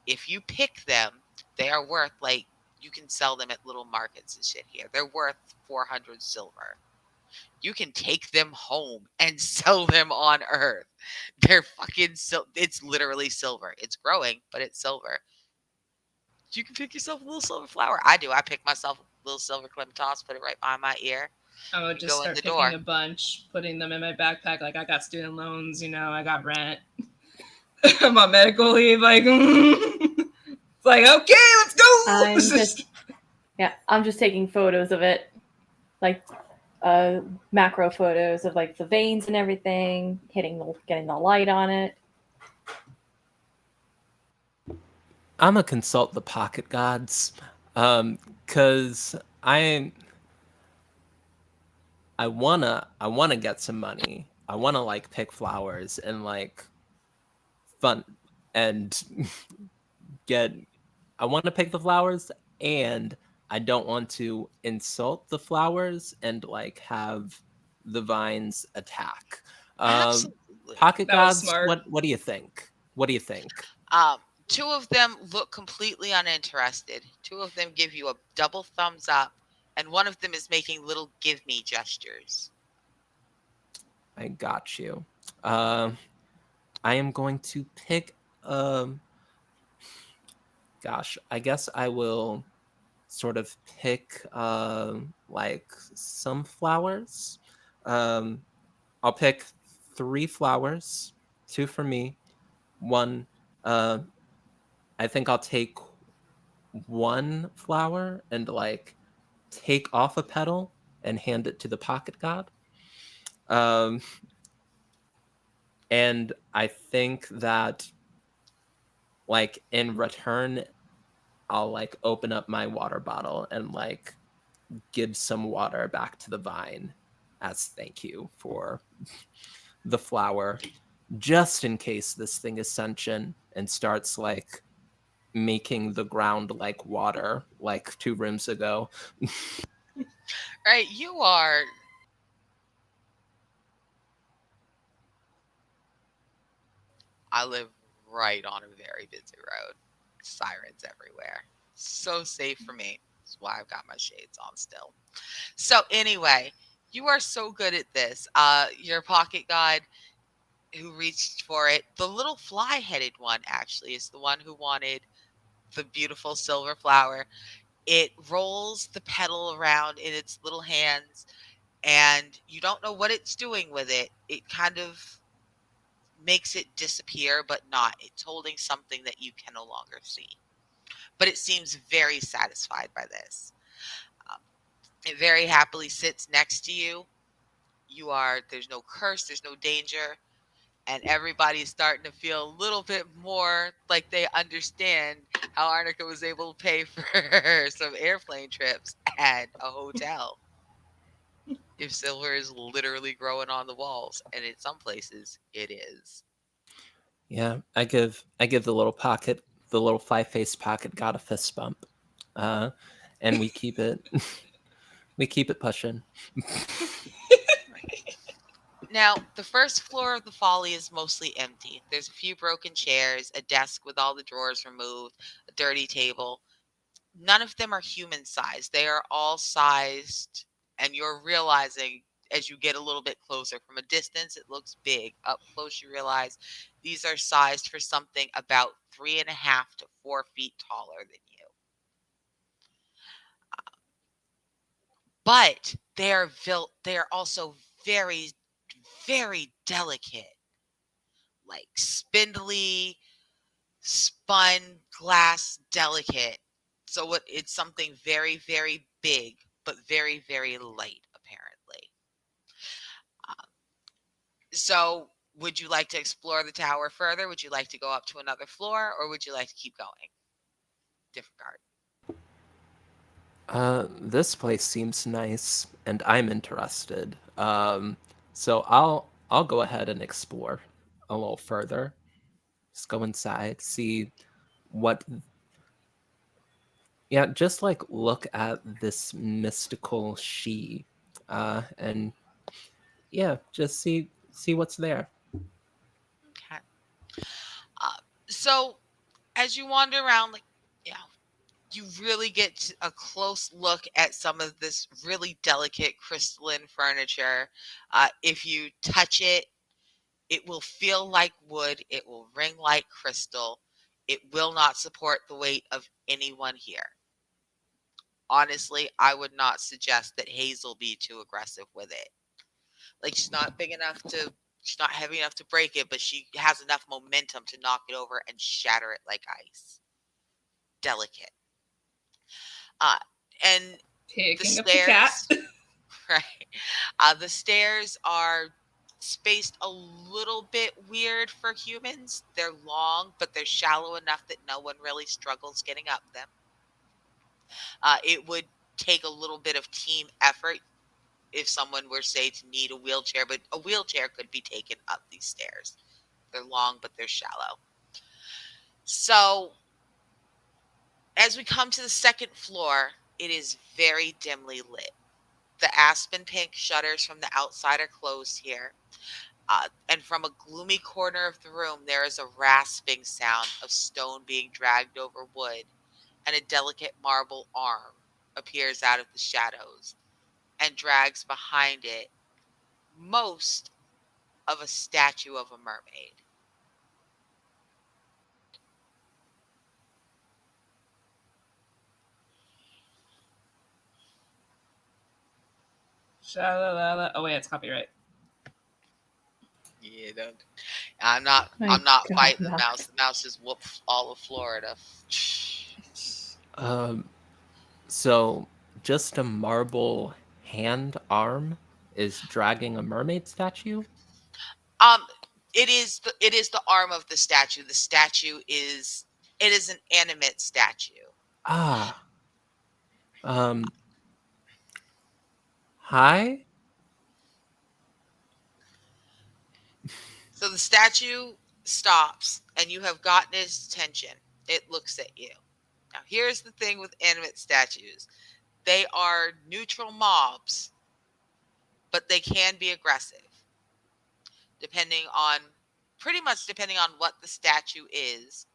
If you pick them, they are worth like you can sell them at little markets and shit here. They're worth 400 silver. You can take them home and sell them on Earth. They're fucking it's literally silver. It's growing, but it's silver. You can pick yourself a little silver flower. I do. I pick myself a little silver clematis, put it right behind my ear, I would and just go in start the picking door. a bunch, putting them in my backpack. Like I got student loans, I got rent. I'm on medical leave. Like, it's like, okay, let's go. I'm just taking photos of it. Like, macro photos of like the veins and everything, getting the light on it. I'm gonna consult the pocket gods, cause I wanna get some money. I wanna like pick flowers and like fun and get. I want to pick the flowers, and I don't want to insult the flowers and like have the vines attack. Um, Absolutely. Pocket That was gods, smart. what do you think? What do you think? Um, Two of them look completely uninterested. Two of them give you a double thumbs up, and one of them is making little give me gestures. I got you. Um, I am going to pick. Um, Gosh, I guess I will sort of pick like some flowers. Um, I'll pick 3 flowers, 2 for me, 1. Uh, I think I'll take 1 flower and like take off a petal and hand it to the pocket god. Um, and I think that like in return, I'll like open up my water bottle and like give some water back to the vine as thank you for the flower, just in case this thing is sentient and starts like making the ground like water like 2 rooms ago. Right? You are. I live right on a very busy road. Sirens everywhere. So safe for me. That's why I've got my shades on still. So anyway, you are so good at this. Your pocket guide who reached for it, the little fly-headed one actually is the one who wanted the beautiful silver flower. It rolls the petal around in its little hands, and you don't know what it's doing with it. It kind of makes it disappear, but not. It's holding something that you can no longer see. But it seems very satisfied by this. Um, it very happily sits next to you. There's no curse, there's no danger, and everybody's starting to feel a little bit more like they understand how Arnica was able to pay for some airplane trips and a hotel. If silver is literally growing on the walls, and in some places it is. Yeah, I give the little 5-faced pocket god a fist bump. Uh and we keep it we keep it pushing. Now, the first floor of the folly is mostly empty. There's a few broken chairs, a desk with all the drawers removed, a dirty table. None of them are human sized. They are all sized, and you're realizing as you get a little bit closer. From a distance, it looks big. Up close, you realize these are sized for something about 3.5 to 4 feet taller than you. But they are also very, very delicate, like spindly, spun glass delicate. So it's something very, very big, but very, very light, apparently. Um, so, would you like to explore the tower further? Would you like to go up to another floor, or would you like to keep going? Different card. This place seems nice and I'm interested. So I'll go ahead and explore a little further. Just go inside, see what yeah, just like look at this mystical she. And yeah, just see what's there. Okay. Uh, so, as you wander around, like, yeah, you really get a close look at some of this really delicate crystalline furniture. If you touch it, it will feel like wood, it will ring like crystal. It will not support the weight of anyone here. Honestly, I would not suggest that Hazel be too aggressive with it. Like, she's not heavy enough to break it, but she has enough momentum to knock it over and shatter it like ice. Delicate. Uh, and the Picking up the cat. stairs, Right. The stairs are spaced a little bit weird for humans. They're long, but they're shallow enough that no one really struggles getting up them. It would take a little bit of team effort if someone were, say, to need a wheelchair, but a wheelchair could be taken up these stairs. They're long, but they're shallow. So as we come to the second floor, it is very dimly lit. The aspen pink shutters from the outside are closed here. And from a gloomy corner of the room, there is a rasping sound of stone being dragged over wood, and a delicate marble arm appears out of the shadows and drags behind it most of a statue of a mermaid. Sha-la-la-la. Oh wait, it's copyright. Yeah, don't. I'm not. My I'm not God, fighting the mouse. Knox. The mouse just whooped all of Florida. Um, so just a marble hand arm is dragging a mermaid statue? Um, it is the arm of the statue. The statue is it is an animate statue. Ah. Um, hi? So the statue stops, and you have gotten its attention. It looks at you. Now, here's the thing with animate statues: they are neutral mobs, but they can be aggressive, depending on pretty much depending on what the statue is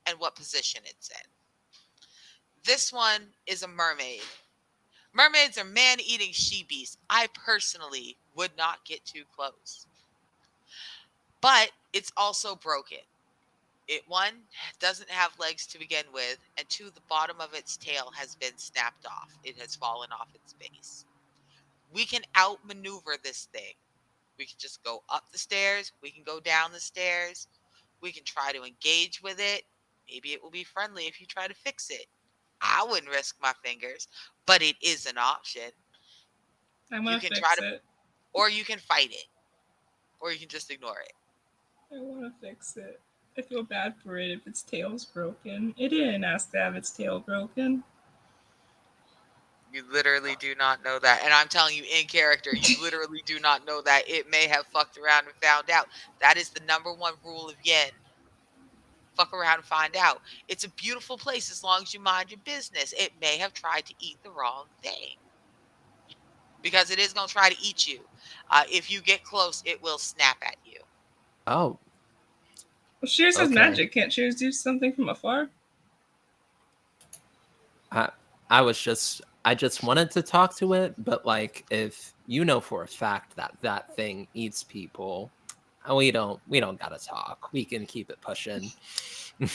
and what position it's in. This one is a mermaid. Mermaids are man-eating she-beasts. I personally would not get too close. But it's also broken. It, one, doesn't have legs to begin with, and two, the bottom of its tail has been snapped off. It has fallen off its base. We can outmaneuver this thing. We can just go up the stairs. We can go down the stairs. We can try to engage with it. Maybe it will be friendly if you try to fix it. I wouldn't risk my fingers, but it is an option. I You want to can try fix to, it. or you can fight it, or you can just ignore it. I want to fix it. I feel bad for it if its tail's broken. It didn't ask to have its tail broken. You literally do not know that. And I'm telling you, in character, you literally do not know that. It may have fucked around and found out. That is the number one rule of Yen. Fuck around and find out. It's a beautiful place as long as you mind your business. It may have tried to eat the wrong thing, because it is going to try to eat you. If you get close, it will snap at you. Oh, Well, Shears has okay. magic. Can't Shears do something from afar? I I just wanted to talk to it, but like if you know for a fact that that thing eats people, we don't gotta talk. We can keep it pushing. I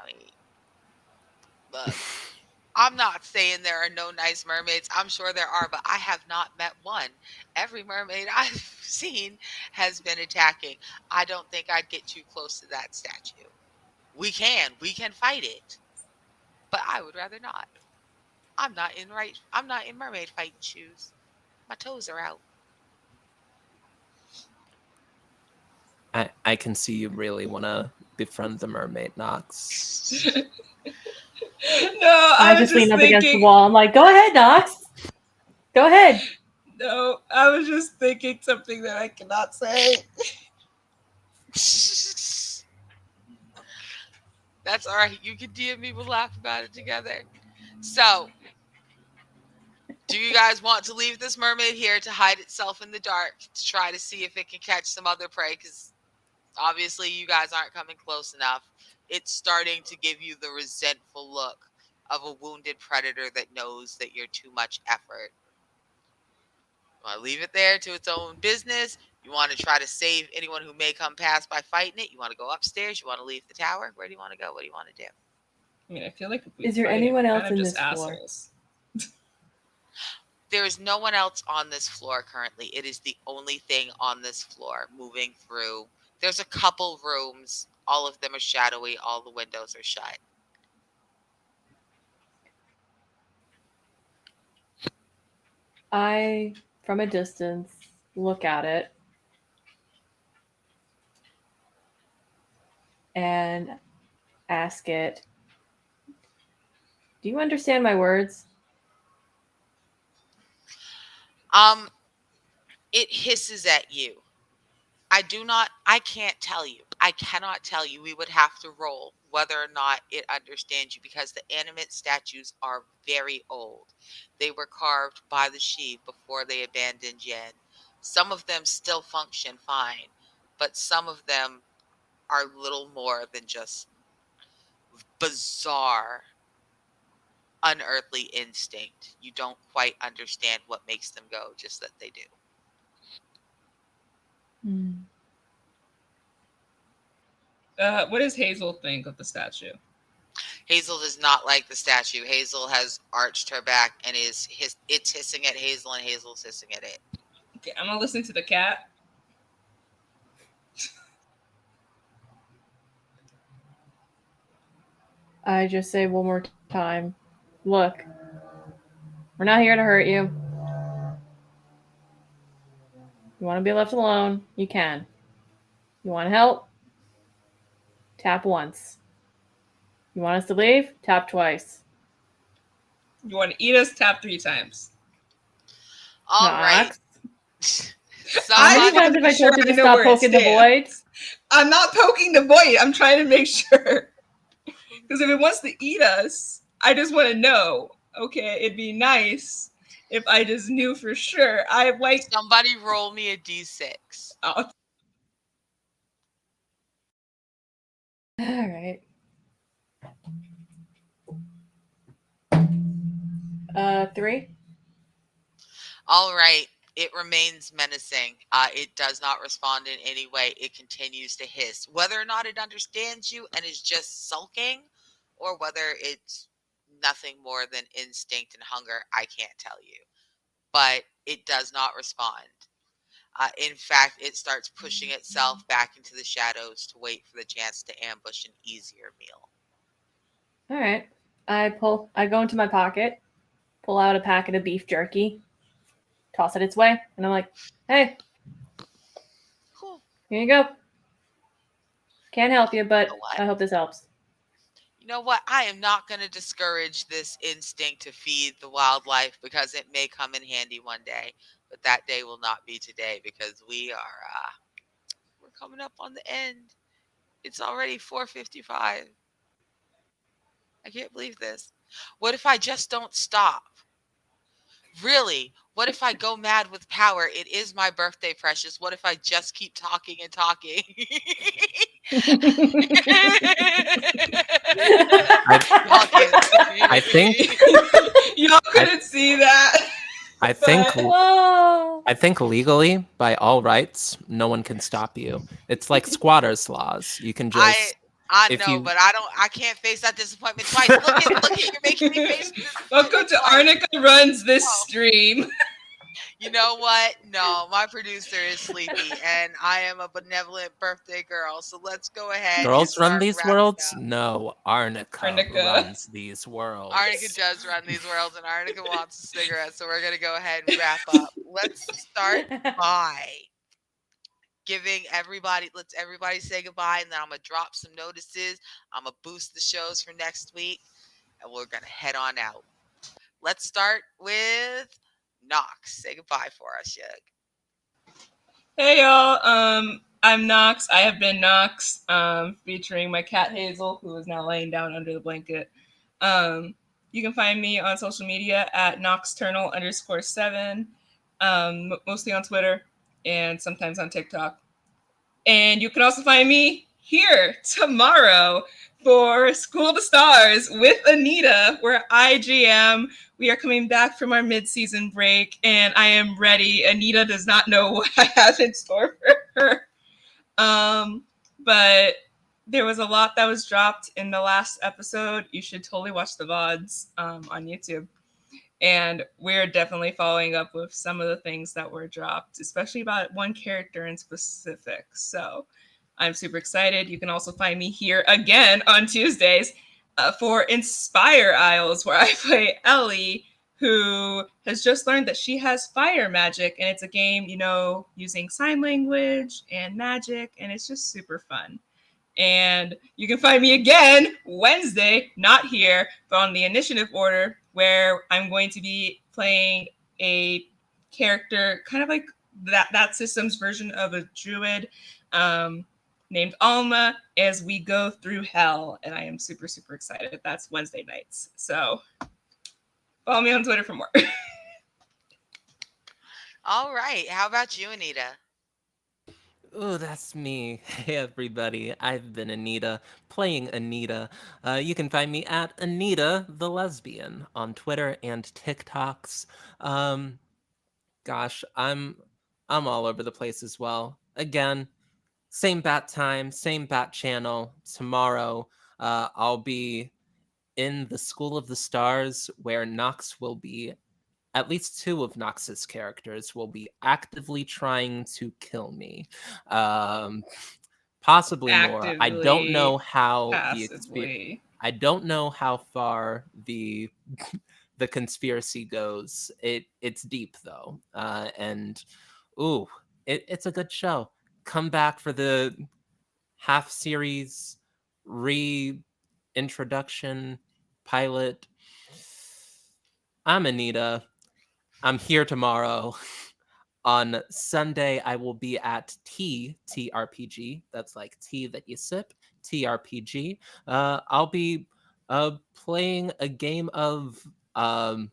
mean, look, I'm not saying there are no nice mermaids. I'm sure there are, but I have not met one. Every mermaid I've seen has been attacking. I don't think I'd get too close to that statue. We can fight it, but I would rather not. I'm not in mermaid fighting shoes. My toes are out. I can see you really want to befriend the mermaid, Knox. No, I I was just lean just up against the thinking. wall. I'm like, go ahead, Knox. Go ahead. No, I was just thinking something that I cannot say. That's all right. You can DM me. We'll laugh about it together. So, do you guys want to leave this mermaid here to hide itself in the dark to try to see if it can catch some other prey? Because obviously, you guys aren't coming close enough. It's starting to give you the resentful look of a wounded predator that knows that you're too much effort. You want to leave it there to its own business? You want to try to save anyone who may come past by fighting it? You want to go upstairs? You want to leave the tower? Where do you want to go? What do you want to do? I mean, I feel like if we Is there fight it, anyone we're else kind of in just this floor? assholes. There is no one else on this floor currently. It is the only thing on this floor moving through. There's a couple rooms. All of them are shadowy. All the windows are shut. I, from a distance, look at it and ask it, "Do you understand my words?" It hisses at you. I can't tell you. I cannot tell you. We would have to roll whether or not it understands you because the animate statues are very old. They were carved by the Shi before they abandoned Yen. Some of them still function fine, but some of them are little more than just bizarre, unearthly instinct. You don't quite understand what makes them go, just that they do. What does Hazel think of the statue? Hazel does not like the statue. Hazel has arched her back and it's hissing at Hazel and Hazel's hissing at it. Okay, I'm gonna listen to the cat. I just say one more time, "Look, we're not here to hurt you. You want to be left alone? You can. You want help? Tap once. You want us to leave? Tap twice." You want to eat us? Tap 3 times. All right. Knox. I How just many want times to have I make sure told you I to know stop where it poking the void? stands. I'm not poking the void. I'm trying to make sure. Because if it wants to eat us, I just want to know. Okay, it'd be nice if I just knew for sure. I like. Somebody roll me a d6. Oh, All right. 3. All right. It remains menacing. It does not respond in any way. It continues to hiss. Whether or not it understands you and is just sulking, or whether it's nothing more than instinct and hunger, I can't tell you. But it does not respond. In fact, it starts pushing itself back into the shadows to wait for the chance to ambush an easier meal. All right. I go into my pocket, pull out a packet of beef jerky, toss it its way, and I'm like, "Hey, Cool. here you go. Can't help you, but You know what? I hope this helps." You know what? I am not going to discourage this instinct to feed the wildlife because it may come in handy one day, but that day will not be today because we're coming up on the end. It's already 4:55. I can't believe this. What if I just don't stop? Really? What if I go mad with power? It is my birthday, Precious. What if I just keep talking and talking? Y'all can't see I think y'all couldn't see that. I think Whoa. I think legally, by all rights, no one can stop you. It's like squatters' laws. You can just I if know, you but I can't face that disappointment twice. Look at you're making me face the Welcome disappointment to twice. Arnica Runs This Oh. Stream. You know what? No, my producer is sleepy, and I am a benevolent birthday girl. So let's go ahead and girls run start these wrapping worlds. up. No, Arnica runs these worlds. Arnica does run these worlds, and Arnica wants a cigarette. So we're gonna go ahead and wrap up. Let's start by let's everybody say goodbye, and then I'm gonna drop some notices. I'm gonna boost the shows for next week, and we're gonna head on out. Let's start with Knox. Say goodbye for us, Yug. Hey y'all, I'm Knox. I have been Knox, featuring my cat Hazel, who is now laying down under the blanket. You can find me on social media at Noxternal_7, mostly on Twitter and sometimes on TikTok. And you can also find me here tomorrow for School of the Stars with Anita, where I GM. We are coming back from our mid-season break, and I am ready. Anita does not know what I have in store for her. But there was a lot that was dropped in the last episode. You should totally watch the VODs on YouTube. And we're definitely following up with some of the things that were dropped, especially about one character in specific. So I'm super excited. You can also find me here again on Tuesdays for Inspire Isles, where I play Ellie, who has just learned that she has fire magic, and it's a game, using sign language and magic, and it's just super fun. And you can find me again Wednesday, not here, but on the initiative order, where I'm going to be playing a character kind of like that system's version of a druid, named Alma, as we go through hell. And I am super, super excited. That's Wednesday nights. So follow me on Twitter for more. All right. How about you, Anita? Oh, that's me. Hey, everybody. I've been Anita, playing Anita. You can find me at Anita the Lesbian on Twitter and TikToks. Um, gosh, I'm all over the place as well. Again, same bat time, same bat channel. Tomorrow, I'll be in the School of the Stars, where Nox will be. At least two of Nox's characters will be actively trying to kill me. Um, Possibly more. I don't know Actively, how passively. I don't know how far the the conspiracy goes. It's deep though, and ooh, it's a good show. Come back for the half series reintroduction pilot. I'm Anita. I'm here tomorrow. On Sunday, I will be at TTRPG. That's like tea that you sip. TRPG. I'll be playing a game of um,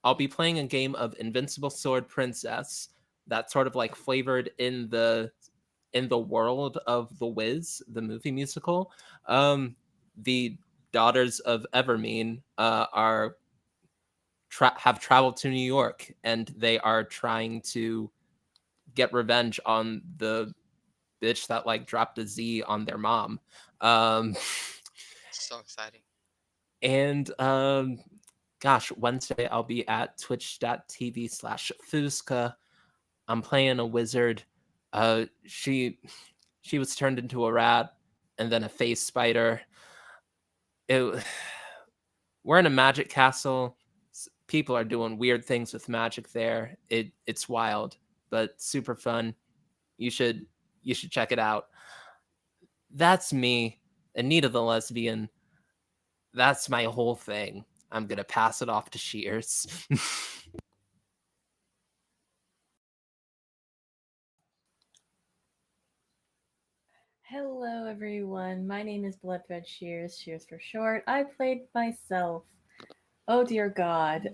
I'll be playing a game of Invincible Sword Princess. That's sort of like flavored in the world of The Wiz, the movie musical. The daughters of Evermean have traveled to New York, and they are trying to get revenge on the bitch that like dropped a Z on their mom. Um, So exciting. and gosh, Wednesday I'll be at twitch.tv/Fusca. I'm playing a wizard. She was turned into a rat and then a face spider. It, we're in a magic castle. People are doing weird things with magic there. It's wild, but super fun. You should check it out. That's me, Anita the Lesbian. That's my whole thing. I'm gonna pass it off to Shears. Hello, everyone. My name is Bloodthread Shears, Shears for short. I played myself. Oh dear God.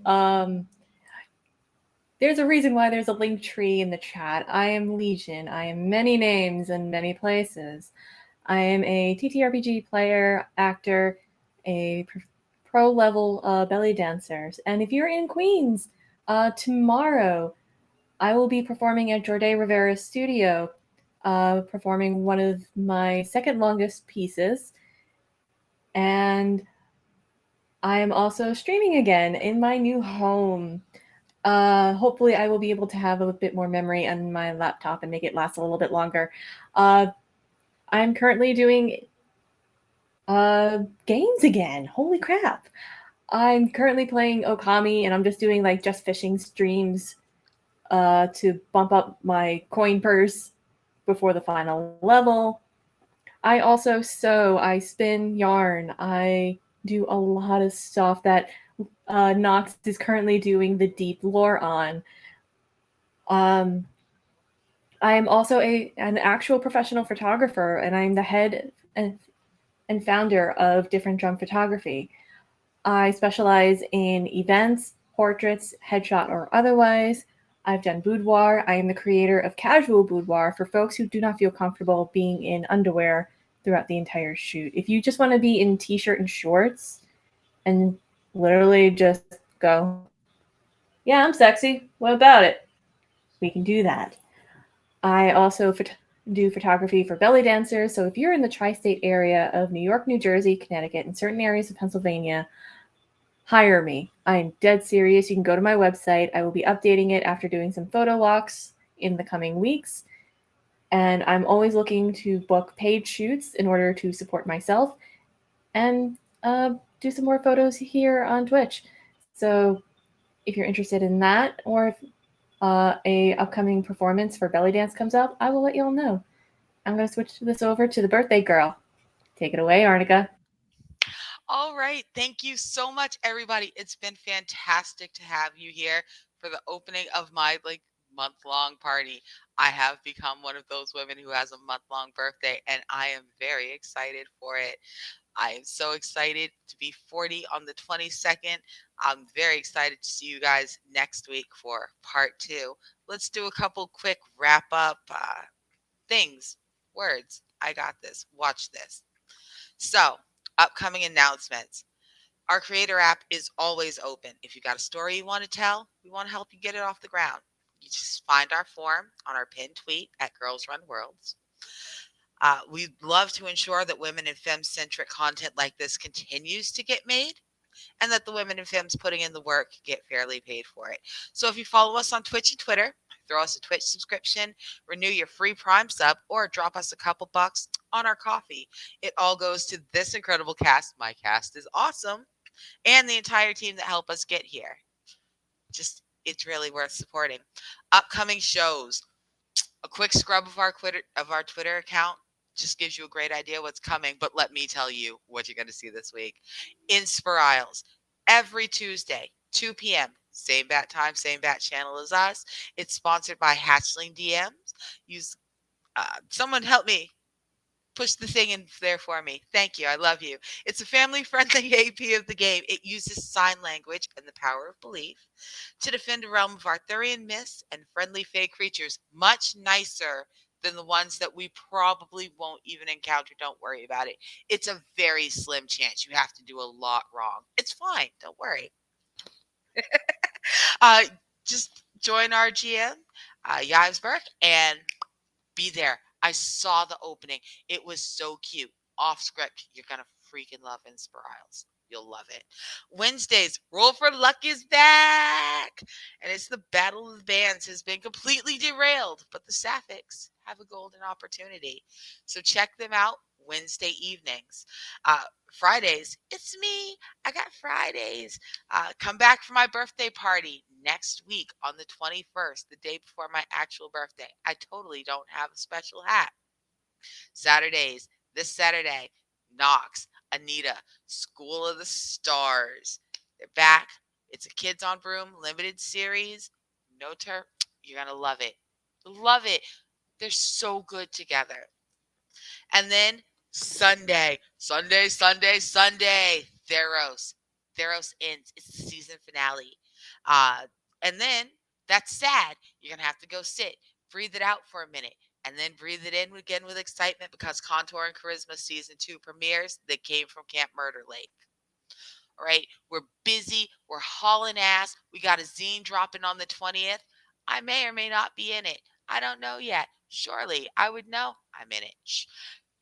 There's a reason why there's a link tree in the chat. I am Legion. I am many names and many places. I am a TTRPG player, actor, a pro level belly dancer. And if you're in Queens, tomorrow I will be performing at Jordi Rivera's studio, performing one of my second longest pieces. And I am also streaming again in my new home. Hopefully, I will be able to have a bit more memory on my laptop and make it last a little bit longer. I'm currently doing games again. Holy crap. I'm currently playing Okami, and I'm just doing like just fishing streams to bump up my coin purse before the final level. I also sew, I spin yarn, I do a lot of stuff that Nox is currently doing the deep lore on. I am also an actual professional photographer, and I'm the head and founder of Different Drum Photography. I specialize in events, portraits, headshot, or otherwise. I've done boudoir. I am the creator of casual boudoir for folks who do not feel comfortable being in underwear throughout the entire shoot. If you just want to be in t-shirt and shorts and literally just go, yeah, I'm sexy. What about it? We can do that. I also do photography for belly dancers. So if you're in the tri-state area of New York, New Jersey, Connecticut, and certain areas of Pennsylvania, hire me. I'm dead serious. You can go to my website. I will be updating it after doing some photo walks in the coming weeks. And I'm always looking to book paid shoots in order to support myself and do some more photos here on Twitch. So if you're interested in that, or if a upcoming performance for belly dance comes up, I will let you all know. I'm going to switch this over to the birthday girl. Take it away, Arnica. All right. Thank you so much, everybody. It's been fantastic to have you here for the opening of my month-long party. I have become one of those women who has a month-long birthday, and I am very excited for it. I am so excited to be 40 on the 22nd. I'm very excited to see you guys next week for part 2. Let's do a couple quick wrap up things, words. I got this. Watch this. So, upcoming announcements. Our creator app is always open. If you got a story you want to tell, we want to help you get it off the ground. You just find our form on our pinned tweet at Girls Run Worlds. We'd love to ensure that women and femme-centric content like this continues to get made, and that the women and femmes putting in the work get fairly paid for it. So if you follow us on Twitch and Twitter, throw us a Twitch subscription, renew your free Prime sub, or drop us a couple bucks on our coffee. It all goes to this incredible cast. My cast is awesome. And the entire team that helped us get here. Just, it's really worth supporting. Upcoming shows. A quick scrub of our Twitter account just gives you a great idea what's coming. But let me tell you what you're going to see this week. Inspiriles. Every Tuesday, 2 p.m. Same bat time, same bat channel as us. It's sponsored by Hatchling DMs. Use someone help me push the thing in there for me. Thank you. I love you. It's a family-friendly AP of the game. It uses sign language and the power of belief to defend a realm of Arthurian myths and friendly fey creatures, much nicer than the ones that we probably won't even encounter. Don't worry about it. It's a very slim chance. You have to do a lot wrong. It's fine. Don't worry. uh, just join our GM, Yivesberg, and be there. I saw the opening. It was so cute. Off script, you're going to freaking love Inspiriles. You'll love it. Wednesdays, Roll for Luck is back. And it's the Battle of the Bands has been completely derailed, but the Sapphics have a golden opportunity. So check them out Wednesday evenings. Fridays, it's me. I got Fridays. Come back for my birthday party next week on the 21st, the day before my actual birthday. I totally don't have a special hat. Saturdays, this Saturday, Knox, Anita, School of the Stars. They're back. It's a Kids on Broom limited series. No turf. You're going to love it. Love it. They're so good together. And then Sunday, Theros. Theros ends. It's the season finale. And then that's sad. You're going to have to go sit, breathe it out for a minute, and then breathe it in again with excitement because Contour and Charisma season 2 premieres that came from Camp Murder Lake. All right. We're busy. We're hauling ass. We got a zine dropping on the 20th. I may or may not be in it. I don't know yet. Surely I would know I'm in it.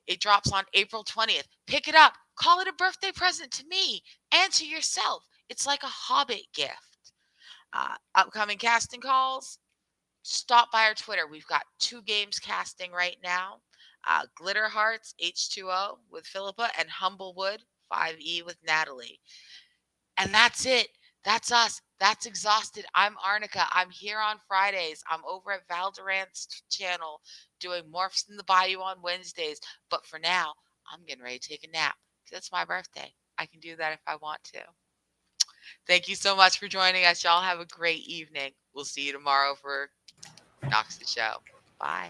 It drops on April 20th. Pick it up. Call it a birthday present to me and to yourself. It's like a Hobbit gift. Upcoming casting calls. Stop by our Twitter. We've got 2 games casting right now. Glitter Hearts H2O with Philippa and Humblewood 5E with Natalie. And that's it. That's us. That's Exhausted. I'm Arnica. I'm here on Fridays. I'm over at Valderan's channel doing Morphs in the Bayou on Wednesdays. But for now, I'm getting ready to take a nap because it's my birthday. I can do that if I want to. Thank you so much for joining us. Y'all have a great evening. We'll see you tomorrow for Knox the Show. Bye.